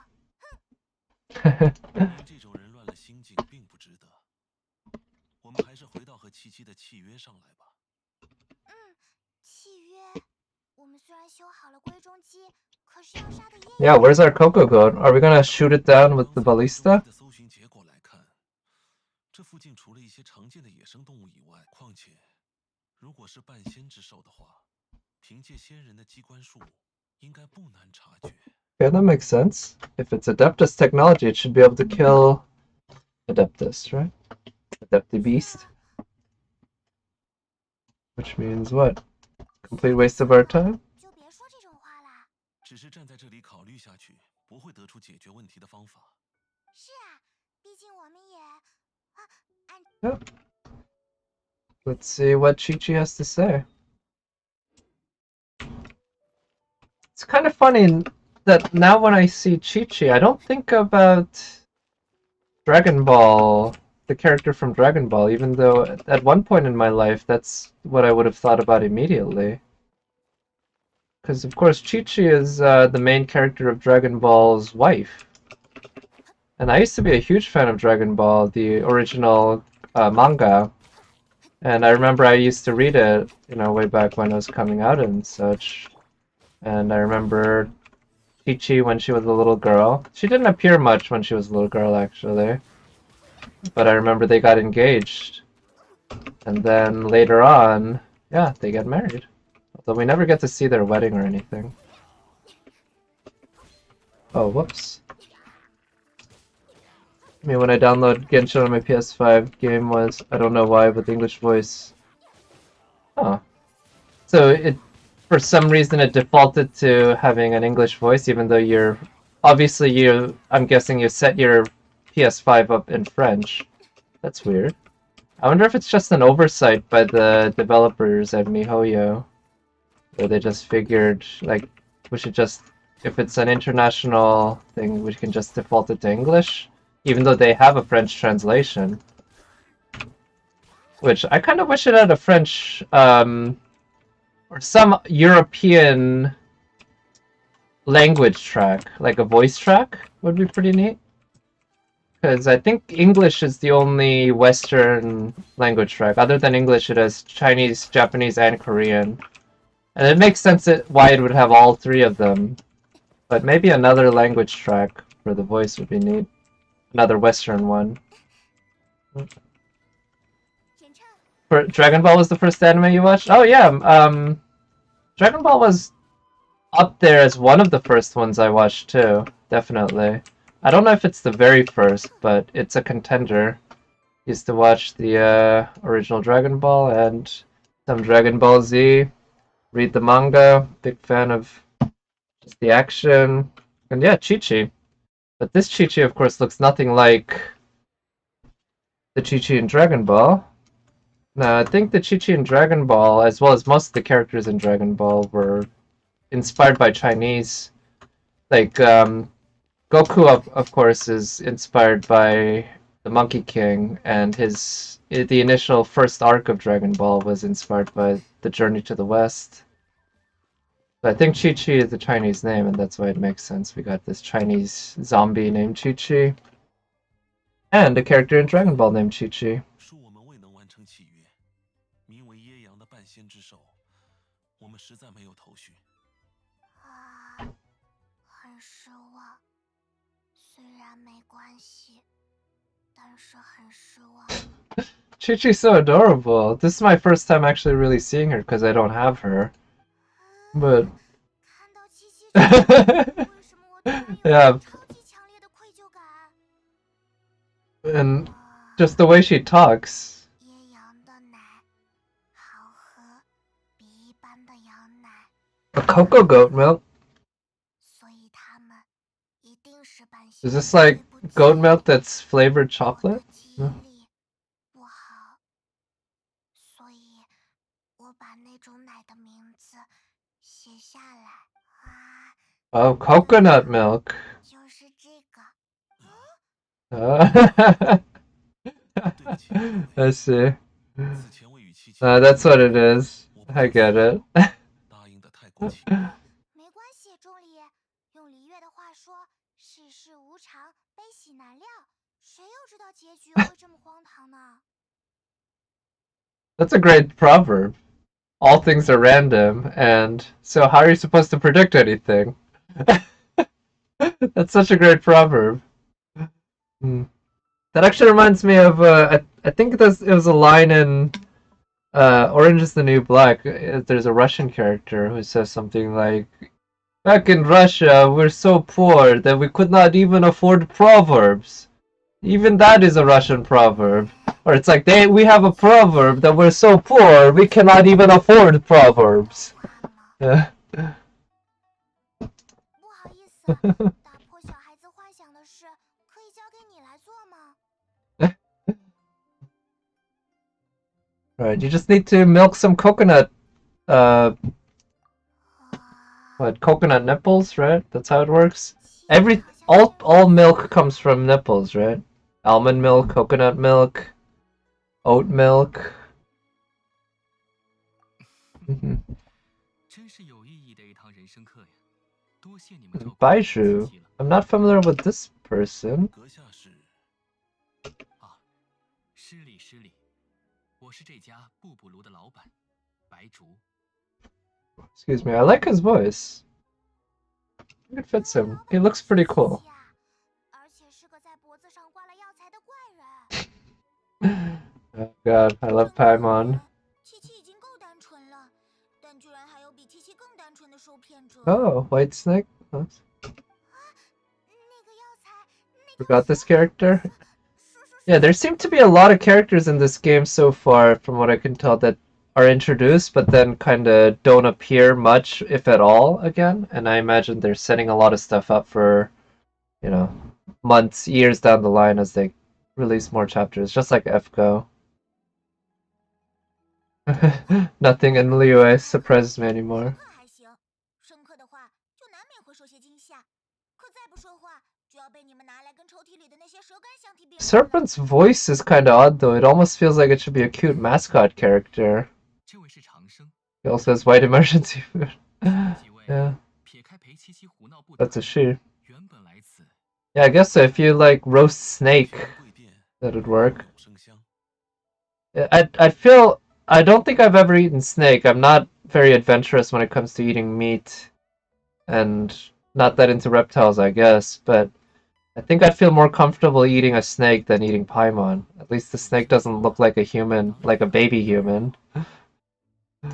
你这种人乱了心境并不值得。我们还是回到和七七的契约上来吧。契约。我们虽然修好了归中机，可是要杀的夜。Yeah, where's our Coco goat? Are we gonna shoot it down with the ballista? 的搜寻结果来看，这附近除了一些常见的野生动物以外，况且，如果是半仙之兽的话，凭借仙人的机关术，应该不难察觉。Yeah, that makes sense. If it's Adeptus technology, it should be able to kill Adeptus, right? Adepti beast. Which means what? Complete waste of our time? 就别说这种话啦。只是站在这里考虑下去，不会得出解决问题的方法。是啊，毕竟我们也Yep. Let's see what Chi-Chi has to say. It's kind of funny that now when I see Chi-Chi, I don't think about Dragon Ball, the character from Dragon Ball, even though at one point in my life, that's what I would have thought about immediately. Because, of course, Chi-Chi is the main character of Dragon Ball's wife. And I used to be a huge fan of Dragon Ball, the original manga. And I remember I used to read it, way back when it was coming out and such. And I remember Chi-Chi when she was a little girl. She didn't appear much when she was a little girl, actually. But I remember they got engaged. And then later on, yeah, they get married. Although we never get to see their wedding or anything. Oh, whoops. I mean, when I download Genshin on my PS5, game was, I don't know why, with English voice. Oh. So it, for some reason, it defaulted to having an English voice, even though you're, obviously I'm guessing you set your PS5 up in French. That's weird. I wonder if it's just an oversight by the developers at MiHoYo. Where they just figured, like, we should just, if it's an international thing, we can just default it to English, even though they have a French translation. Which, I kind of wish it had a French, or some European language track, like a voice track, would be pretty neat. Because I think English is the only Western language track. Other than English, it has Chinese, Japanese, and Korean. And it makes sense why it would have all three of them. But maybe another language track for the voice would be neat. Another Western one. For Dragon Ball was the first anime you watched? Oh yeah, Dragon Ball was up there as one of the first ones I watched too, definitely. I don't know if it's the very first, but it's a contender. Used to watch the original Dragon Ball and some Dragon Ball Z. Read the manga, big fan of just the action, and yeah, Chi-Chi. But this Chi-Chi, of course, looks nothing like the Chi-Chi in Dragon Ball. No, I think the Chi-Chi in Dragon Ball, as well as most of the characters in Dragon Ball, were inspired by Chinese. Like, Goku, of course, is inspired by the Monkey King, and the initial first arc of Dragon Ball was inspired by the Journey to the West. But I think Chi-Chi is a Chinese name, and that's why it makes sense. We got this Chinese zombie named Chi-Chi. And a character in Dragon Ball named Chi-Chi. 恕我们未能完成契约，名为耶阳的半仙之兽，我们实在没有头绪。很失望。虽然没关系，但是很失望。Chi-Chi's so adorable. This is my first time actually really seeing her because I don't have her. But 看到七七之后，为什么我突然有 yeah, 超级强烈的愧疚感？ and just the way she talks. 椰羊的奶好喝，比一般的羊奶。 A cocoa goat milk? 所以它们一定是半仙。 Is this like goat milk that's flavored chocolate? 记忆力不好，所以我把那种奶的名字写下来。 Oh, coconut milk. 就是这个。 I see. That's what it is. I get it. 答应的太过轻了。想呢？ That's a great proverb. All things are random, and so how are you supposed to predict anything? That's such a great proverb. Hmm. That actually reminds me of I think it was a line in Orange is the New Black. There's a Russian character who says something like, "Back in Russia, we're so poor that we could not even afford proverbs." Even that is a Russian proverb. Or it's like we have a proverb that we're so poor we cannot even afford proverbs. 话吗？ 不好意思，打破小孩子幻想的事，可以交给你来做吗？ Right, you just need to milk some coconut what, coconut nipples, right? That's how it works. All milk comes from nipples, right? Almond milk, coconut milk, oat milk. 真是有意义的一堂人生课呀！多谢你们照顾我 Baiju. I'm not familiar with this person. 阁下是啊，失礼失礼，我是这家布布炉的老板，白竹。Excuse me, I like his voice. I think it fits him. He looks pretty cool. 而且是个在脖子上挂了药材的怪人。 Oh god, I love Paimon. 七七已经够单纯了，但居然还有比七七更单纯的受骗者。 Oh, White Snake? Oh, 那个药材，那个 forgot this character. Yeah, there seem to be a lot of characters in this game so far, from what I can tell, that are introduced, but then kind of don't appear much, if at all, again. And I imagine they're setting a lot of stuff up for, you know, months, years down the line as they release more chapters, just like FGO. Nothing in Liyue surprises me anymore. 看还行，深刻的话就难免会受些惊吓，可再不说话就要被你们拿来跟抽屉里的那些蛇干相提并论了。 Serpent's voice is kind of odd, though. It almost feels like it should be a cute mascot character. 这位是长生， He also has white emergency food. 几位 Yeah, 撇开陪七七胡闹不谈 that's a she. 原本来此 Yeah, I guess so. If you like roast snake, 贵店 that'd work. 有生香， I don't think I've ever eaten snake. I'm not very adventurous when it comes to eating meat, and not that into reptiles, I guess. But I think I'd feel more comfortable eating a snake than eating Paimon. At least the snake doesn't look like a human, like a baby human. 啊，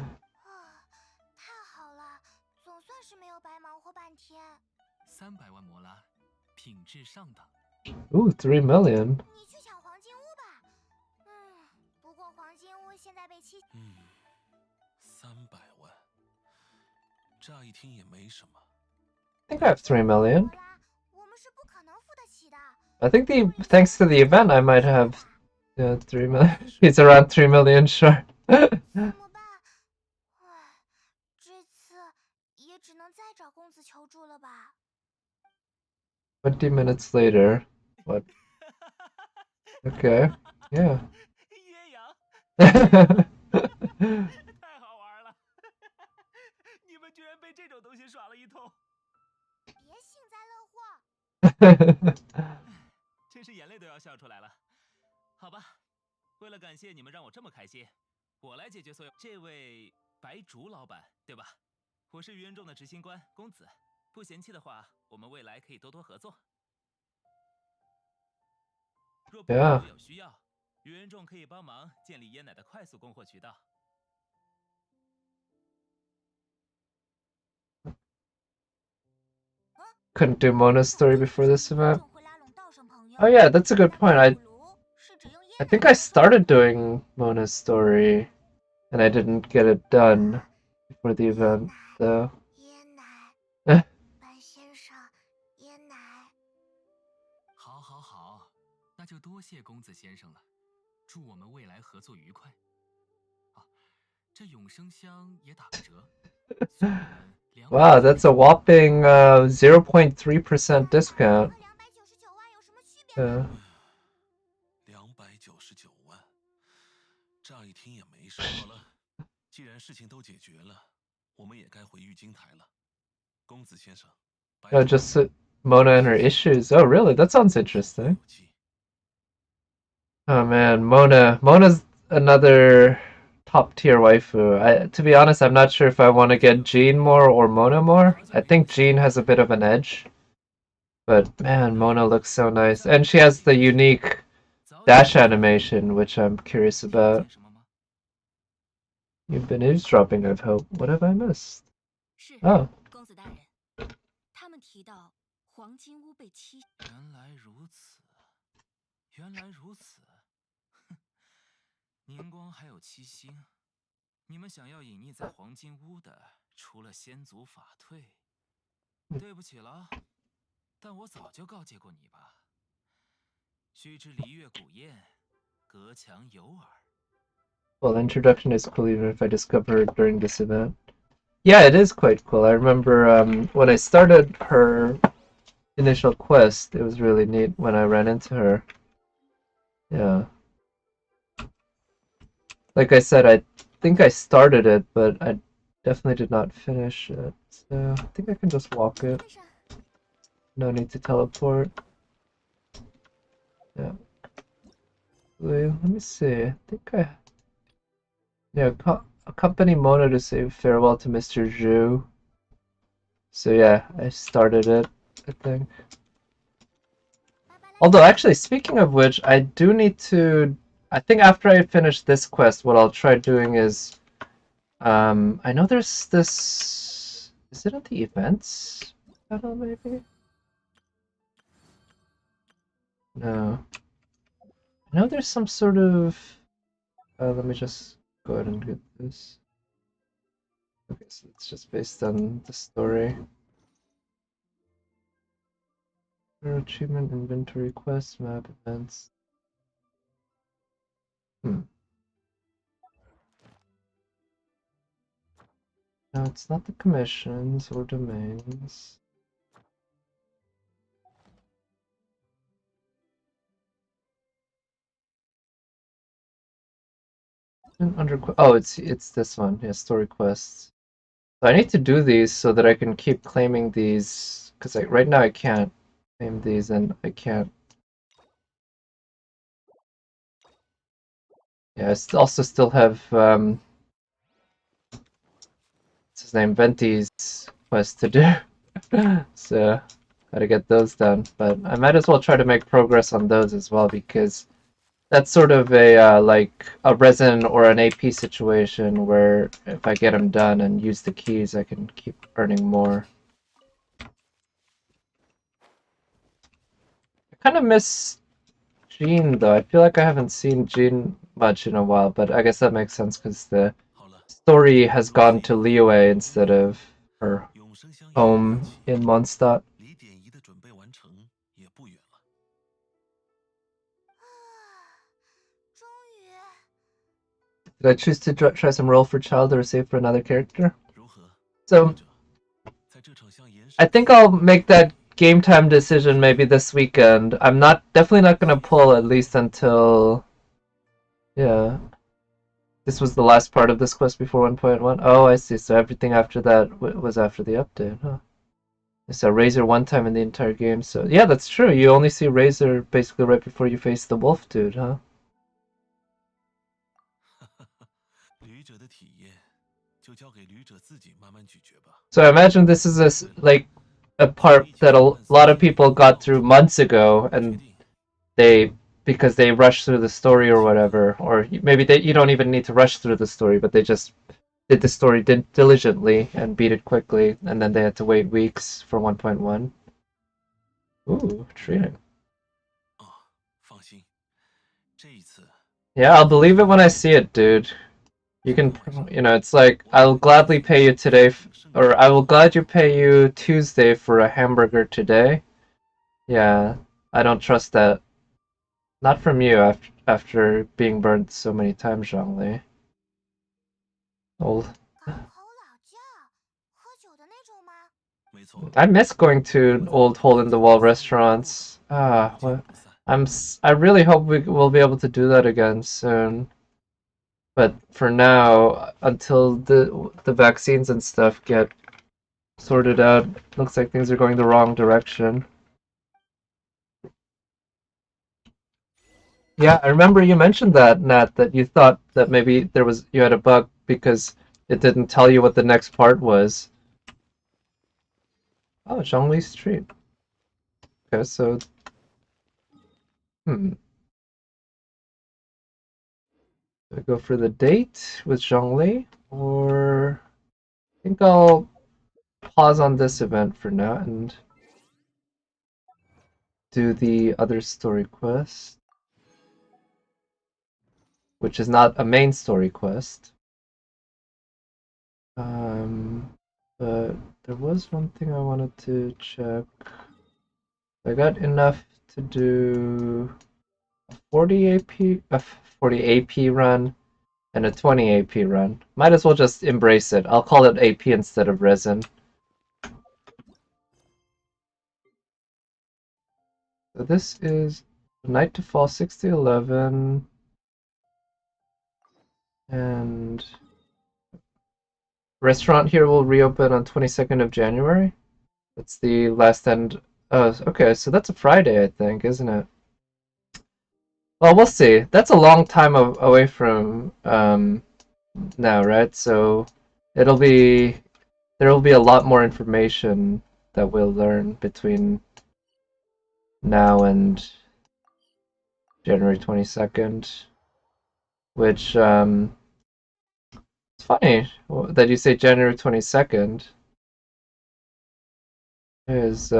太好了，总算是没有白忙活半天。 300万摩拉，品质上等。 Ooh, 3 million. 你去抢黄金屋吧。不过黄金屋现在被七。 300万，乍一听也没什么。 I think I have 3 million. 摩拉，我们是不可能付得起的。 I think thanks to the event, I might have 3 million. He's around 3 million, sure. 怎么办？唉，这次也只能再找公子求助了吧。 20 minutes later. What? Okay. Yeah. 鸳鸯， Yeah, 太好玩了！你们居然被这种东西耍了一通，别幸灾乐祸。真是眼泪都要笑出来了。好吧，为了感谢你们让我这么开心，我来解决所有。这位白竹老板，对吧？我是愚人众的执行官公子，不嫌弃的话，我们未来可以多多合作。若部落有需要，愚人众可以帮忙建立椰奶的快速供货渠道。 couldn't do Mona's story before this event. Oh yeah, that's a good point. I think I started doing Mona's story, and I didn't get it done before the event, though. 椰奶，哎白先生，椰奶。好，好，好，那就多谢公子先生了，祝我们未来合作愉快。啊，这永生香也打个折，送你们200 Wow, that's a whopping 0.3% discount. 299万有什么区别呢？ 299万，乍一听也没什么。好了，既然事情都解决了，我们也该回玉京台了。公子先生，白 Oh, just 竹 Mona and her issues. Oh, really? That sounds interesting. 有气 Oh man, Mona. Mona's another top tier waifu. To be honest, I'm not sure if I want to get Jean more or Mona more. I think Jean has a bit of an edge, but man, Mona looks so nice, and she has the unique dash animation, which I'm curious about. You've been eavesdropping, I've hope. What have I missed? Oh, 原来如此，原来如此。年光还有七星，你们想要隐匿在黄金屋的，除了先祖法退，对不起了，但我早就告诫过你吧。须知离月古宴，隔墙有耳。 well, the introduction is cool even if I discover it during this event. Yeah, it is quite cool. I remember when I started her initial quest, it was really neat when I ran into her. Yeah. Like I said, I think I started it, but I definitely did not finish it. So I think I can just walk it. No need to teleport. Yeah. Let me see. I think I... Yeah, accompany Mona to say farewell to Mr. Zhu. So yeah, I started it, I think. Although, actually, speaking of which, I do need to... I think after I finish this quest, what I'll try doing is... I know there's this... Is it at the events battle, maybe? No. I know there's some sort of... let me just go ahead and get this. Okay, so it's just based on the story. Achievement, inventory, quest, map, events. No, it's not the commissions or domains. Oh, it's this one. Yeah, story quests. So I need to do these so that I can keep claiming these, because right now I can't claim these, and I can't. Yeah, I also still have what's his name, Venti's quest to do. So gotta get those done. But I might as well try to make progress on those as well, because that's sort of a like a resin or an AP situation where if I get them done and use the keys, I can keep earning more. I kind of miss Jean though. I feel like I haven't seen Jean much in a while, but I guess that makes sense because the story has gone to Liyue instead of her home in Mondstadt. 离典仪的准备完成也不远了。终于。Did I choose to try some roll for child or save for another character? 如何？ So 在这场像岩石 I think I'll make that game time decision maybe this weekend. I'm definitely not gonna pull at least until, yeah. This was the last part of this quest before 1.1. Oh, I see. So everything after that was after the update, huh? I saw Razor one time in the entire game. So yeah, that's true. You only see Razor basically right before you face the wolf dude, huh? 旅者的体验，就交给旅者自己慢慢咀嚼吧。 So I imagine this is like a part that a lot of people got through months ago, and because they rushed through the story or whatever, or maybe you don't even need to rush through the story, but they just did the story diligently and beat it quickly, and then they had to wait weeks for 1.1. Ooh, treating. 啊，放心，这一次 Yeah, I'll believe it when I see it, dude. You can, it's like, I'll gladly pay you today, or I will gladly pay you Tuesday for a hamburger today. Yeah, I don't trust that. Not from you after being burnt so many times, Zhongli. Old. 港口老窖，喝酒的那种吗？ 没错， I miss going to old hole-in-the-wall restaurants. Ah, 不见 what? 不散。 I really hope we'll be able to do that again soon. But for now, until the vaccines and stuff get sorted out, looks like things are going the wrong direction. Yeah, I remember you mentioned that, Nat, that you thought that maybe you had a bug because it didn't tell you what the next part was. Oh, Zhongli Street. Okay, so do I go for the date with Zhongli, or I think I'll pause on this event for now and do the other story quest, which is not a main story quest. But there was one thing I wanted to check. I got enough to do a 40 AP, a 40 AP run, and a 20 AP run. Might as well just embrace it. I'll call it AP instead of Resin. So this is Night to Fall 6011, and restaurant here will reopen on 22nd of January. That's the last end. Oh, okay, so that's a Friday, I think, isn't it? Well, we'll see. That's a long time away from now, right? So it'll be there will be a lot more information that we'll learn between now and January 22nd, which it's funny that you say January 22nd is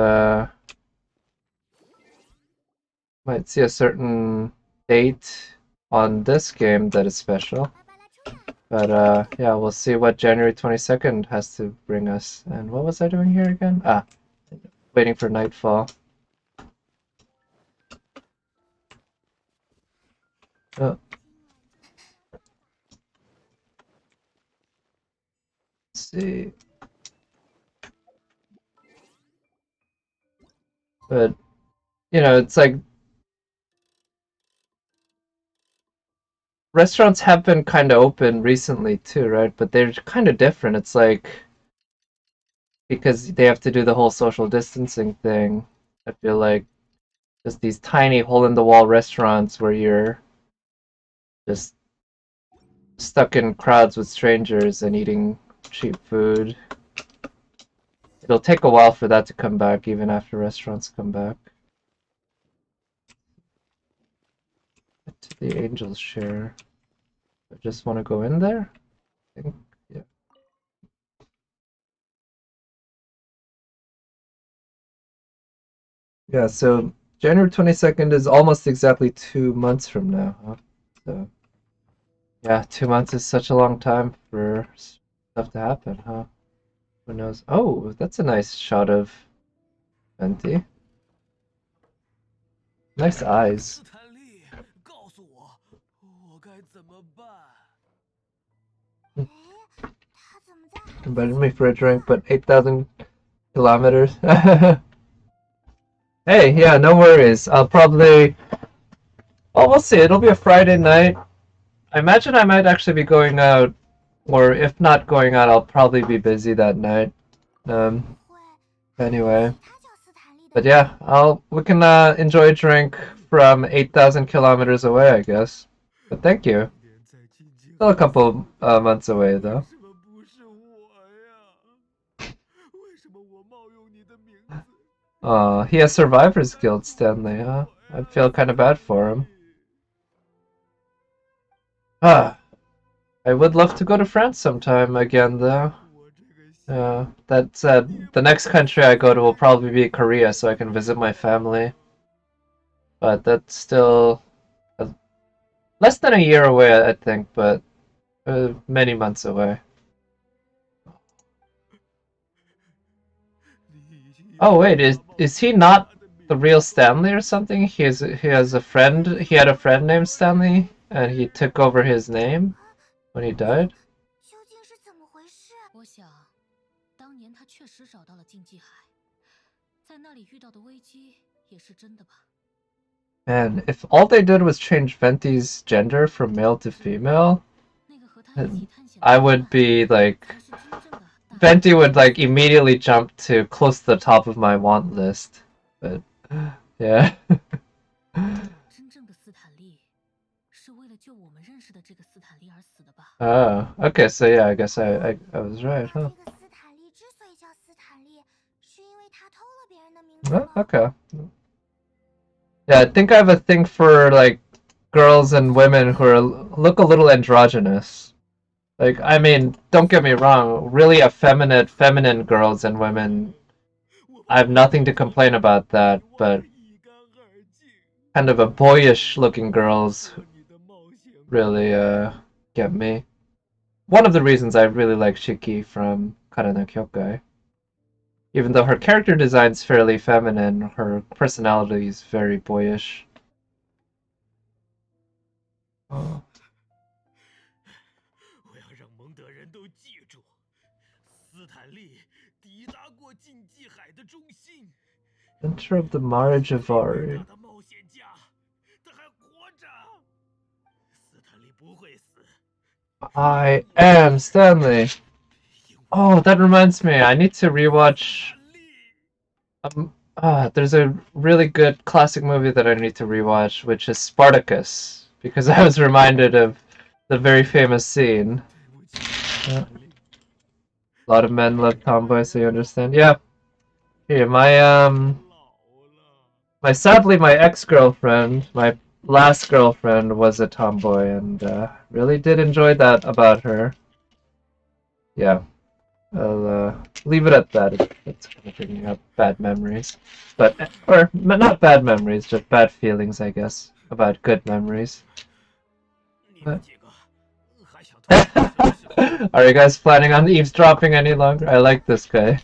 might see a certain date on this game that is special. But yeah, we'll see what January 22nd has to bring us. And what was I doing here again? Ah, waiting for nightfall. Oh. Let's see. But, it's like restaurants have been kind of open recently too, right? But they're kind of different. It's like because they have to do the whole social distancing thing. I feel like just these tiny hole in the wall restaurants where you're just stuck in crowds with strangers and eating cheap food. It'll take a while for that to come back, even after restaurants come back. To the Angels share. I just want to go in there. I think, yeah. Yeah, so January 22nd is almost exactly 2 months from now. Huh? So, yeah, 2 months is such a long time for stuff to happen, huh? Who knows? Oh, that's a nice shot of Venti. Nice eyes. 斯坦利，告诉我，我该怎么办？哎，他怎么在海 Invited 边 me 散 for a 步 drink, 呢？ but 8,000 kilometers. Hey, yeah, no worries. I'll probably. Well, we'll see. It'll be a Friday night. I imagine I might actually be going out, or if not going out, I'll probably be busy that night. 会 Um, 不会还有 anyway, 其他叫斯坦利的 but 人 yeah, we can enjoy a drink from 8,000 kilometers away, I guess. But thank you. 连在静静 Still a couple months away, 为 though. 什么不是我呀？为什么我冒用你的名字？ He has Survivor's Guild, Stanley, huh? I feel kind of bad for him. Ah, I would love to go to France sometime again, though. 我这个 That said, the next country I go to will probably be Korea, so I can visit my family. But that's still less than a year away, I think, but many months away. 你已经有 Oh wait, is 了 is he not 他的名 the 字 real Stanley or something? He has a friend. He had a friend named Stanley, and he took over his name when he died. 究竟是怎么回事？我想，当年他确实找到了竞技海，在那里遇到的危机也是真的吧？ And if all they did was change Venti's gender from male to female, 那个和他一起探险的 I 伙 would 伴 be like 才是真正的大 Venti would like immediately jump to close to the top of my want list. But yeah. 真正的斯坦利 Oh, okay, so yeah, I guess I was right, 那 huh? 这个斯坦利之所以叫斯坦利，是因为他偷了别人的名字 Oh, 吗？ okay. Yeah, I think I have a thing for like girls and women who are look a little androgynous. Like, I mean, don't get me wrong, really effeminate, feminine girls and women, I have nothing to complain about that, but kind of a boyish looking girls really get me. One of the reasons I really like Shiki from Karana Kyokai. Even though her character design's fairly feminine, her personality is very boyish. Oh. 我要让蒙德人都记住，斯坦利抵达过禁忌海的中心。 Center of the Marriage of Vari. 大的冒险家，他还活着。斯坦利不会死。 I am Stanley. Oh, that reminds me, I need to rewatch. There's a really good classic movie that I need to rewatch, which is Spartacus, because I was reminded of the very famous scene. A lot of men love tomboys, so you understand. Yeah. Here, sadly my ex-girlfriend, my last girlfriend was a tomboy, and really did enjoy that about her. Yeah. I'll leave it at that. It's kind of bringing up bad memories, or not bad memories, just bad feelings, I guess, about good memories. 你们几个还想偷偷休息吗？ Are you guys planning on eavesdropping any longer? I like this guy.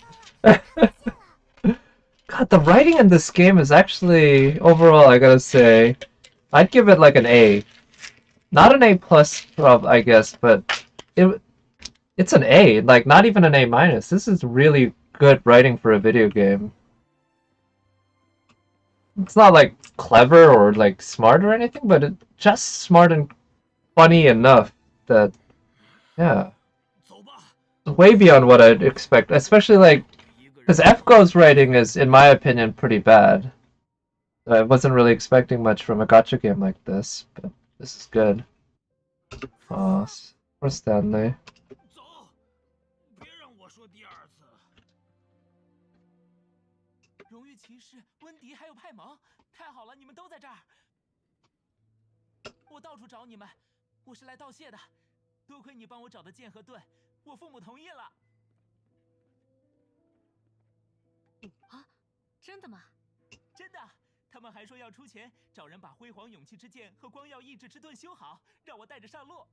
God, the writing in this game is actually, overall, I gotta say, I'd give it like an A. Not an A plus, I guess, but it's an A, like not even an A minus. This is really good writing for a video game. It's not like clever or like smart or anything, but it's just smart and funny enough that, yeah, 走吧， way beyond what I'd expect. Especially like, because FGO's writing is, in my opinion, pretty bad. I wasn't really expecting much from a gacha game like this, but this is good. Aw, poor Stanley. 走，别让我说第二次。荣誉骑士温迪还有派蒙，太好了，你们都在这儿。我到处找你们，我是来道谢的。多亏你帮我找的剑和盾，我父母同意了。啊，真的吗？真的，他们还说要出钱找人把辉煌勇气之剑和光耀意志之盾修好，让我带着上路。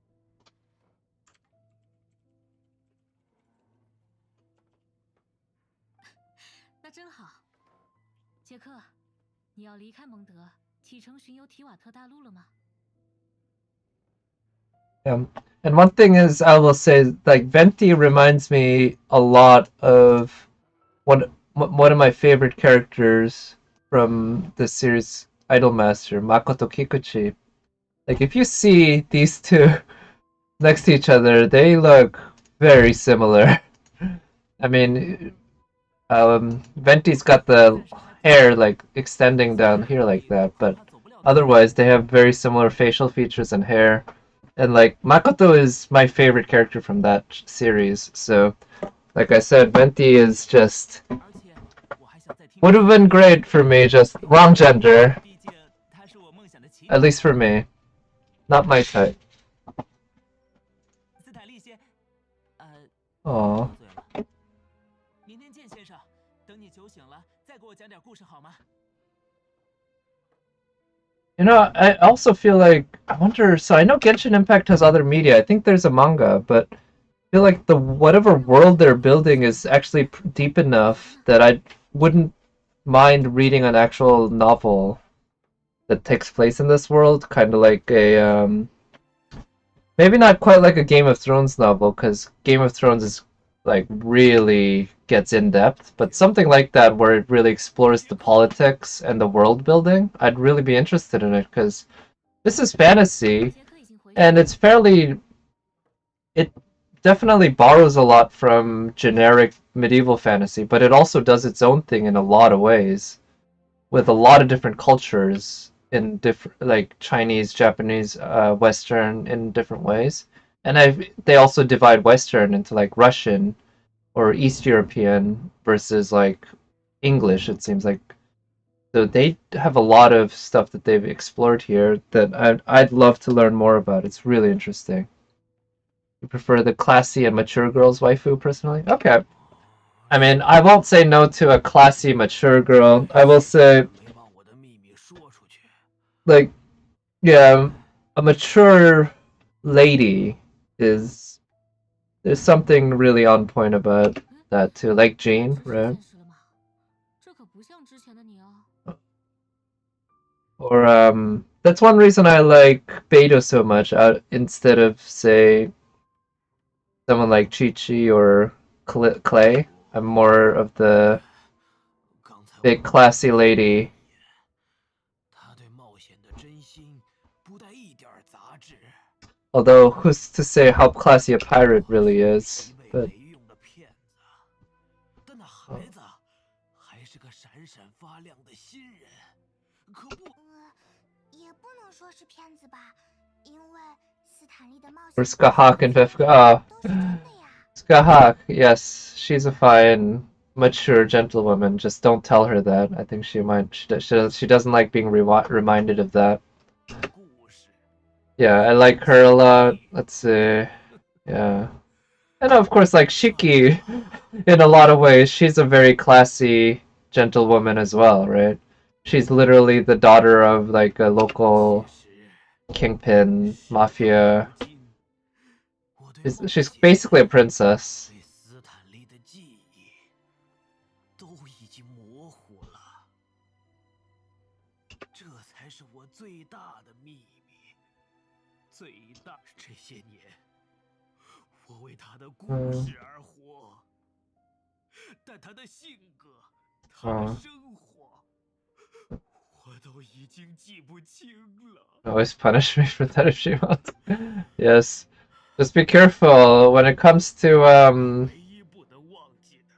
那真好。杰克，你要离开蒙德，启程巡游提瓦特大陆了吗？ And one thing is, I will say, like Venti reminds me a lot of one of my favorite characters from the series Idolmaster, Makoto Kikuchi. Like if you see these two next to each other, they look very similar. I mean, Venti's got the hair like extending down here like that, but otherwise they have very similar facial features and hair. And like Makoto is my favorite character from that series, so like I said, Venti is just 而且我还想再听。 would have been great for me, just wrong gender, 毕竟他是我梦想的骑 at least for me. Not my type. 斯坦利先，Aww. 醉了。明天见，先生。等你酒醒了，再给我讲点故事好吗？ You know, I also feel like, I wonder, so I know Genshin Impact has other media. I think there's a manga, but I feel like the whatever world they're building is actually deep enough that I wouldn't mind reading an actual novel that takes place in this world, kind of like a maybe not quite like a Game of Thrones novel, because Game of Thrones is like really gets in depth, but something like that where it really explores the politics and the world building, I'd really be interested in it, because this is fantasy 杰克已经回去 and it's fairly, it definitely borrows a lot from generic medieval fantasy, but it also does its own thing in a lot of ways, with a lot of different cultures in different, like Chinese, Japanese, Western, in different ways. and they also divide Western into like Russian or East European versus like English. It seems like so they have a lot of stuff that they've explored here that I'd love to learn more about. It's really interesting. You prefer the classy and mature girls waifu personally? Okay. I mean, I won't say no to a classy, mature girl. I will say, like, yeah, a mature lady is there's something really on point about that too. Like Jean, 这是 right? 现实了吗？这可不像之前的你啊。 Or that's one reason I like Beto so much. Instead of say someone like Chi Chi or Clay, I'm more of the 刚才 big classy lady. 他对冒险的真心不带一点杂质。 Although who's to say how classy a pirate really is? 被 But 培用的骗子，但那孩子还是个闪闪发亮的新人，可不。也不能说是骗子吧，因为斯坦利的冒 or 险 Skahak and Vefka. 都是真的呀。 Skahak, yes, she's a fine, mature gentlewoman. Just don't tell her that. I think she might. She doesn't like being reminded of that. 故事 Yeah, I like her a lot. Let's see. Yeah. And of course, like Shiki, in a lot of ways, she's a very classy gentlewoman as well, right? She's literally the daughter of like a local 其实 kingpin mafia. 今我对冒 She's 险 basically a princess. 对斯坦利的记忆都已经模糊了，这才是我最大的秘密。最大这些年，我为他的故事而活，但他的性格，他的生活，我都已经记不清了。 Always punish me for that if she wants. Yes. Just be careful when it comes to 唯一不能忘记的，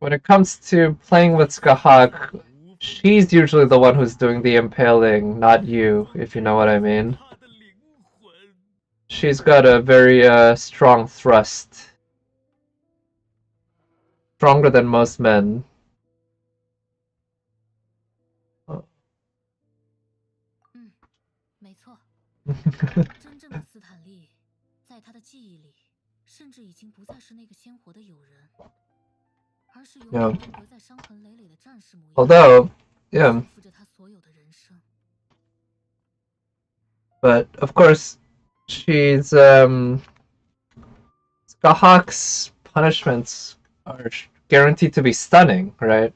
when it comes to playing with Skahak, she's usually the one who's doing the impaling, not you, if you know what I mean. 他的灵魂。 She's got a very strong thrust. Stronger than most men. 没错，真正的斯坦利，在他的记忆里，甚至已经不再是那个鲜活的友人，而是永远定格在伤痕累累的战士模样， Although, yeah, 束缚着他所有的人生。 but of course, she's Skahak's punishments are guaranteed to be stunning, right?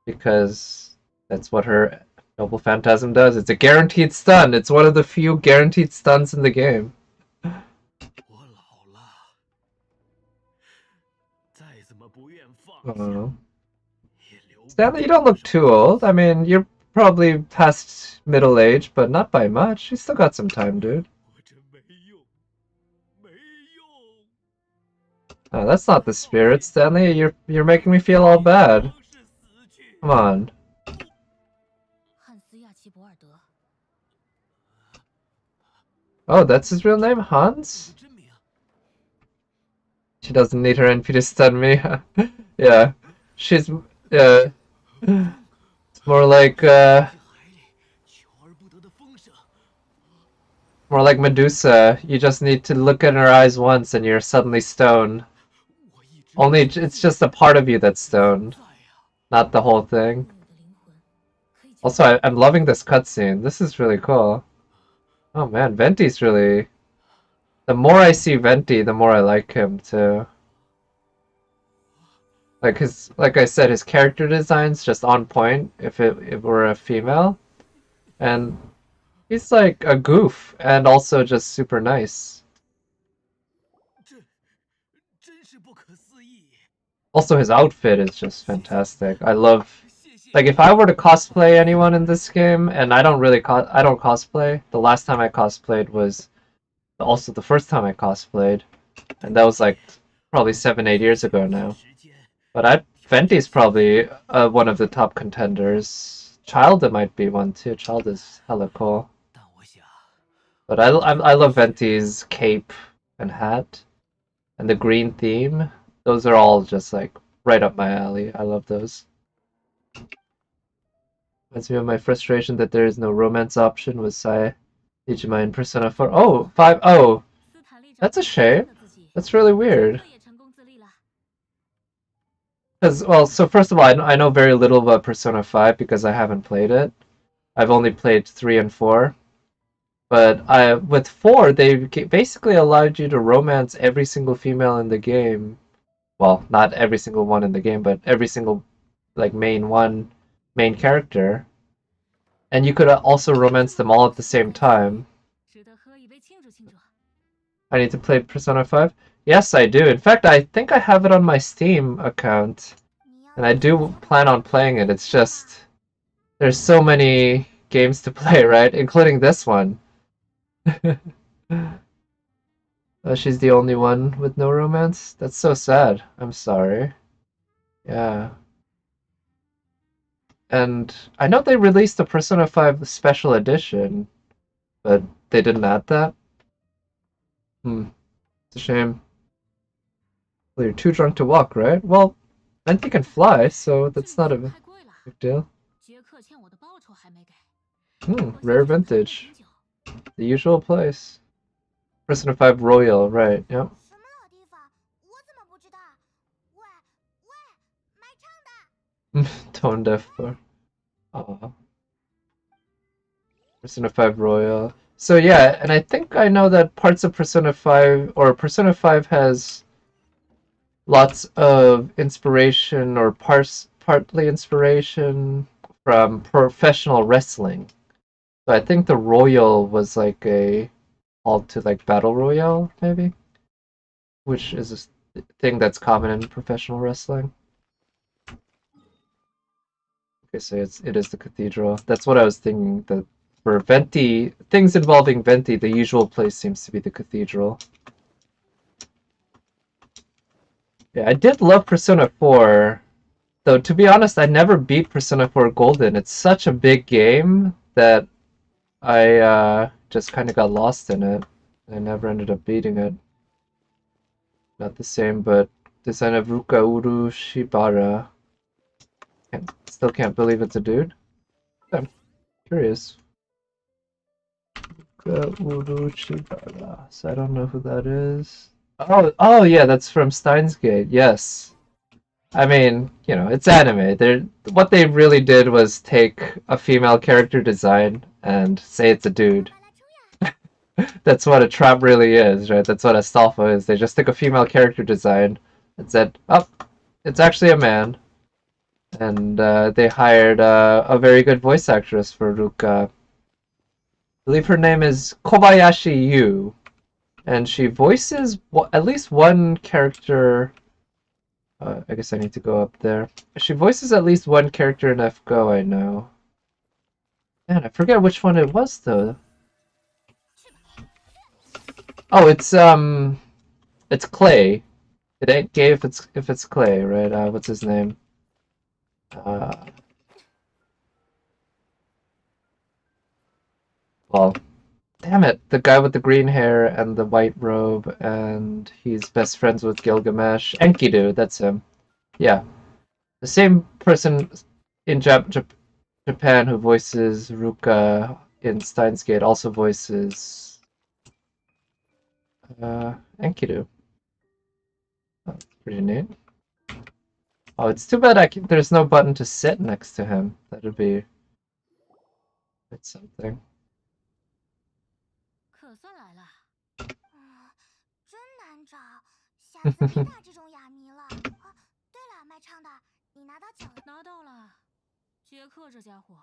Because that's what her Noble Phantasm does. It's a guaranteed stun. It's one of the few guaranteed stuns in the game. 我老了，再怎么不愿放下， Uh, 也留不 Stanley, you don't look too old. I mean, you're probably past middle age, but not by much. You still got some time, dude. 我这没用，没用。 Oh, that's not the spirit, Stanley. You're making me feel all bad. 方式死去。 Come on. 汉斯亚奇博尔德， Oh, that's his real name, Hans? 真名， She doesn't need her NP to stun me. Yeah, she's it's more like 在海里求而不得的风声。 more like Medusa. You just need to look in her eyes once, and you're suddenly stone. 我一直 Only it's just a part of you that's stoned, 在呀， not the whole thing. 拥有的灵魂，可以将 Also, I'm loving this cutscene. This is really cool. Oh man, Venti's really. The more I see Venti, the more I like him too. Like I said, his character design's just on point. If it were a female, and he's like a goof and also just super nice. 这真是不可思议。 Also, his outfit is just fantastic. I love. 谢谢 Like if I were to cosplay anyone in this game, and I don't really I don't cosplay. The last time I cosplayed was also the first time I cosplayed, and that was like probably 7, 8 years ago now. 时间， But Venti's probably one of the top contenders. Childa might be one too. Childa's hella cool. 但我想， But I love Venti's cape. and hat and the green theme. Those are all just like right up my alley. I love those. Reminds me of my frustration that there is no romance option with Sai Ijima in Persona 4. Oh, 5. Oh, that's a shame. That's really weird. Because, well, so first of all, I know very little about Persona 5 because I haven't played it. I've only played 3 and 4. But with 4, they basically allowed you to romance every single female in the game. Well, not every single one in the game, but every single like main character. And you could also romance them all at the same time. I need to play Persona 5? Yes, I do. In fact, I think I have it on my Steam account. And I do plan on playing it. It's just there's so many games to play, right? Including this one. She's the only one with no romance? That's so sad. I'm sorry. Yeah. And I know they released the Persona 5 Special Edition, but they didn't add that. It's a shame. Well, you're too drunk to walk, right? Well, Venti can fly, so that's not a big deal. Rare vintage. The usual place. Persona 5 Royal, right, yep. Tone deaf for. Aw. Persona 5 Royal. So yeah, and I think I know that parts of Persona 5, or Persona 5 has lots of inspiration, or partly inspiration from professional wrestling. So I think the Royal was like a alt to like Battle Royale, maybe? Which is a thing that's common in professional wrestling. Okay, so it is the cathedral. That's what I was thinking. That for Venti, things involving Venti, the usual place seems to be the cathedral. Yeah, I did love Persona 4, though to be honest, I never beat Persona 4 Golden. It's such a big game that I just kind of got lost in it. I never ended up beating it. Not the same, but design of Ruka Uru Shibara. Still can't believe it's a dude. I'm curious. Ruka Uru Shibara. So I don't know who that is. Oh yeah, that's from Steins Gate. Yes. I mean, you know, it's anime. What they really did was take a female character design and say it's a dude. That's what a trap really is, right? That's what a Astolfo is. They just took a female character design and said, oh, it's actually a man. And they hired a very good voice actress for Ruka. I believe her name is Kobayashi Yu. And she voices at least one character. I guess I need to go up there. She voices at least one character in FGO, I know. Man, I forget which one it was, though. Oh, it's Clay. It ain't gay if it's Clay, right? What's his name? Well, damn it, the guy with the green hair and the white robe, and he's best friends with Gilgamesh. Enkidu, that's him. Yeah, the same person in Japan who voices Ruka in Steins Gate also voices Enkidu. Oh, that's pretty neat. Oh, it's too bad there's no button to sit next to him. That'd be it's something. 可算来了。真难找，下次别打这种哑谜了。对了，卖唱的，你拿到酒了？拿到了。杰克这家伙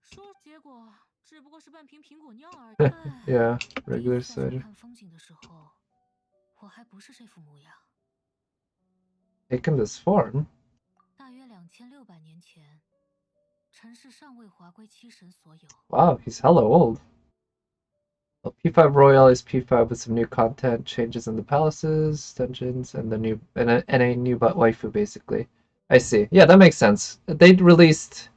说，结果只不过是半瓶苹果酿而已。Yeah, regular cider. 看风景的时候，我还不是这副模样。Taken this form. 大约2600年前，尘世尚未划归七神所有。Wow, he's hella old. Well, P5 Royal is P5 with some new content, changes in the palaces, dungeons, and a new waifu basically. I see. Yeah, that makes sense. They'd released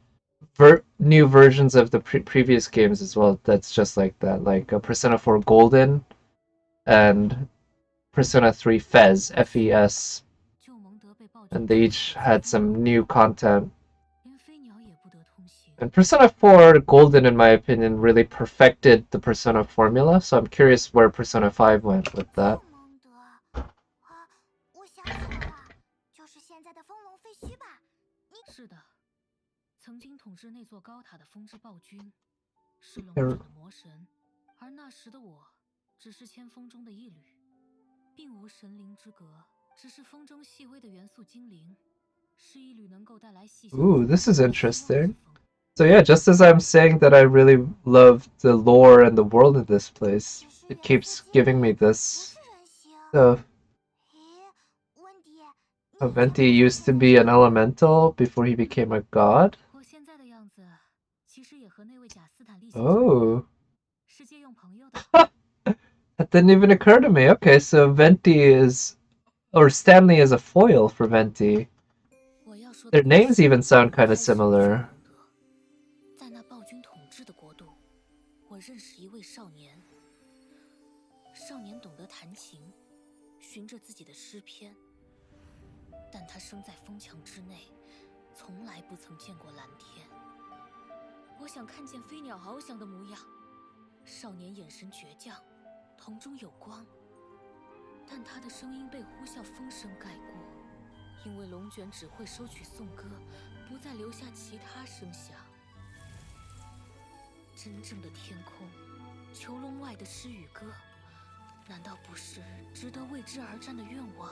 new versions of the previous games as well. That's just like that, like Persona 4 Golden, and Persona 3 Fez, F-E-S, 旧蒙德被暴君 and they each had some new content. 连飞鸟也不得通行。 And Persona 4 Golden, in my opinion, really perfected the Persona formula, so I'm curious where Persona 5 went with that. 旧蒙德啊，我想起来了，就是现在的风龙废墟吧？是的，曾经统治那座高塔的风之暴君，是龙卷的魔神，而那时的我，只是千风中的一缕，并无神灵之格，只是风中细微的元素精灵，是一缕能够带来细小。 Ooh, this is interesting. So yeah, just as I'm saying that I really love the lore and the world of this place, it keeps giving me this stuff. 咦，温迪， Venti used to be an elemental before he became a god. 我现在的样子，其实也和那位贾斯坦利 Oh, 是借用朋友的。 that didn't even occur to me. Okay, so Venti is, or Stanley is a foil for Venti. 我要说的 Their names even sound kind of similar. 在那暴君统治的国度，我认识一位少年。少年懂得弹琴，循着自己的诗篇，但他生在风墙之内，从来不曾见过蓝天。我想看见飞鸟翱翔的模样。少年眼神倔强，瞳中有光，但他的声音被呼啸风声盖过，因为龙卷只会收取颂歌，不再留下其他声响。真正的天空，囚笼外的诗与歌，难道不是值得为之而战的愿望？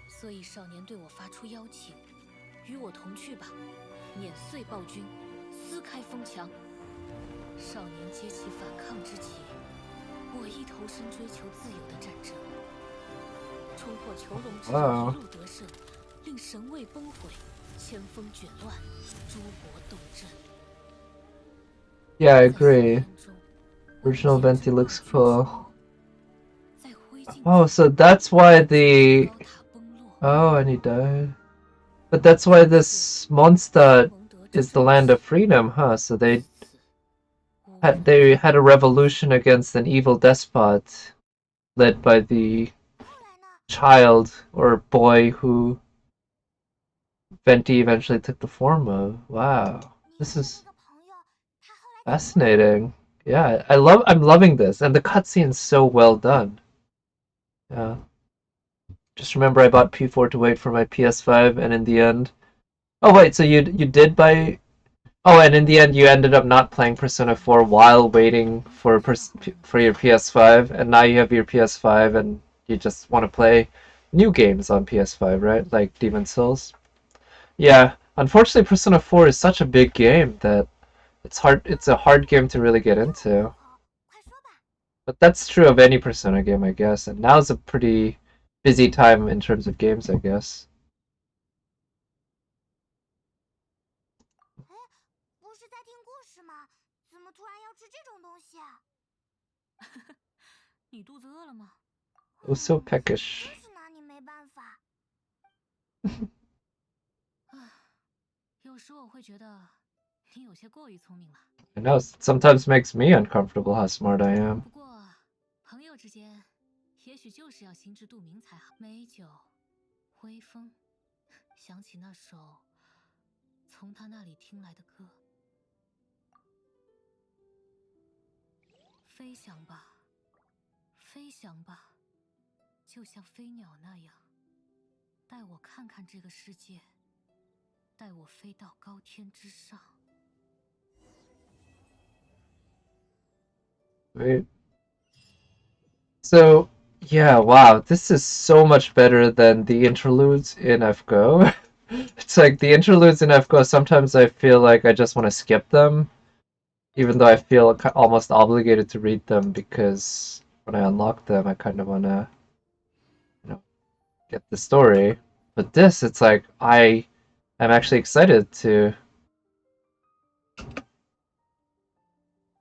所以少年对我发出邀请，与我同去吧，碾碎暴君，撕开风墙。少年揭起反抗之旗，我亦投身追求自由的战争，冲破囚笼之后一路得胜，令神位崩毁，千峰卷乱，诸国动震。 Yeah, I agree. Original Venti looks cool. Oh, so that's why the... Oh, and he died. But that's why this Mondstadt is the land of freedom, huh? So they had a revolution against an evil despot led by the child or boy who Venti eventually took the form of. Wow. This is fascinating. Yeah, I'm loving this, and the cutscene's so well done. Yeah. Just remember I bought P4 to wait for my PS5, and in the end... Oh wait, so you did buy... Oh, and in the end you ended up not playing Persona 4 while waiting for your PS5, and now you have your PS5 and you just want to play new games on PS5, right? Like Demon's Souls. Yeah, unfortunately Persona 4 is such a big game that it's a hard game to really get into. But that's true of any Persona game, I guess, and now's a pretty busy time in terms of games, I guess. 不是在听故事吗？怎么突然要吃这种东西啊？你肚子饿了吗？ Oh, so peckish. 真是拿你没办法。有时我会觉得你有些过于聪明了。 I know, it sometimes makes me uncomfortable how smart I am. 不过，朋友之间，也许就是要心知肚明才好。美酒，微风，想起那首从他那里听来的歌。飞翔吧，飞翔吧，就像飞鸟那样，带我看看这个世界，带我飞到高天之上。 Right. So, yeah, wow, this is so much better than the interludes in FGO. It's like the interludes in FGO, sometimes I feel like I just want to skip them, even though I feel almost obligated to read them because when I unlock them, I kind of want to, get the story. But this, it's like I'm actually excited to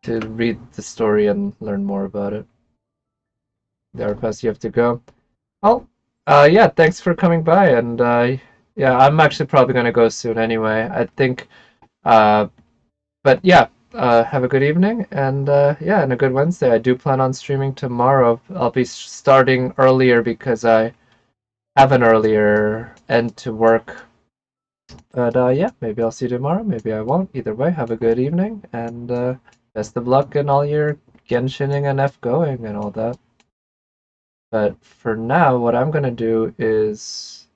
read the story and learn more about it. The AR41, you have to go. Oh, yeah, thanks for coming by, and yeah, I'm actually probably gonna go soon anyway. I think, but yeah, have a good evening, and yeah, and a good Wednesday. I do plan on streaming tomorrow. I'll be starting earlier because I have an earlier end to work. But yeah, maybe I'll see you tomorrow. Maybe I won't. Either way, have a good evening, and best of luck in all your Genshining and F going and all that. But for now, what I'm gonna do is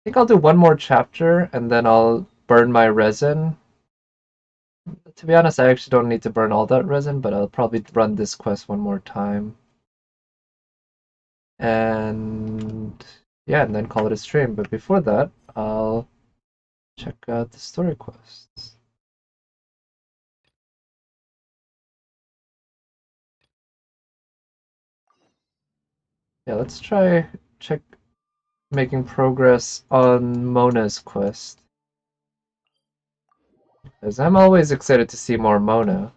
I think I'll do one more chapter and then I'll burn my resin. To be honest, I actually don't need to burn all that resin, but I'll probably run this quest one more time. And yeah, and then call it a stream. But before that, I'll check out the story quests. Yeah, let's try check making progress on Mona's quest. Because I'm always excited to see more Mona.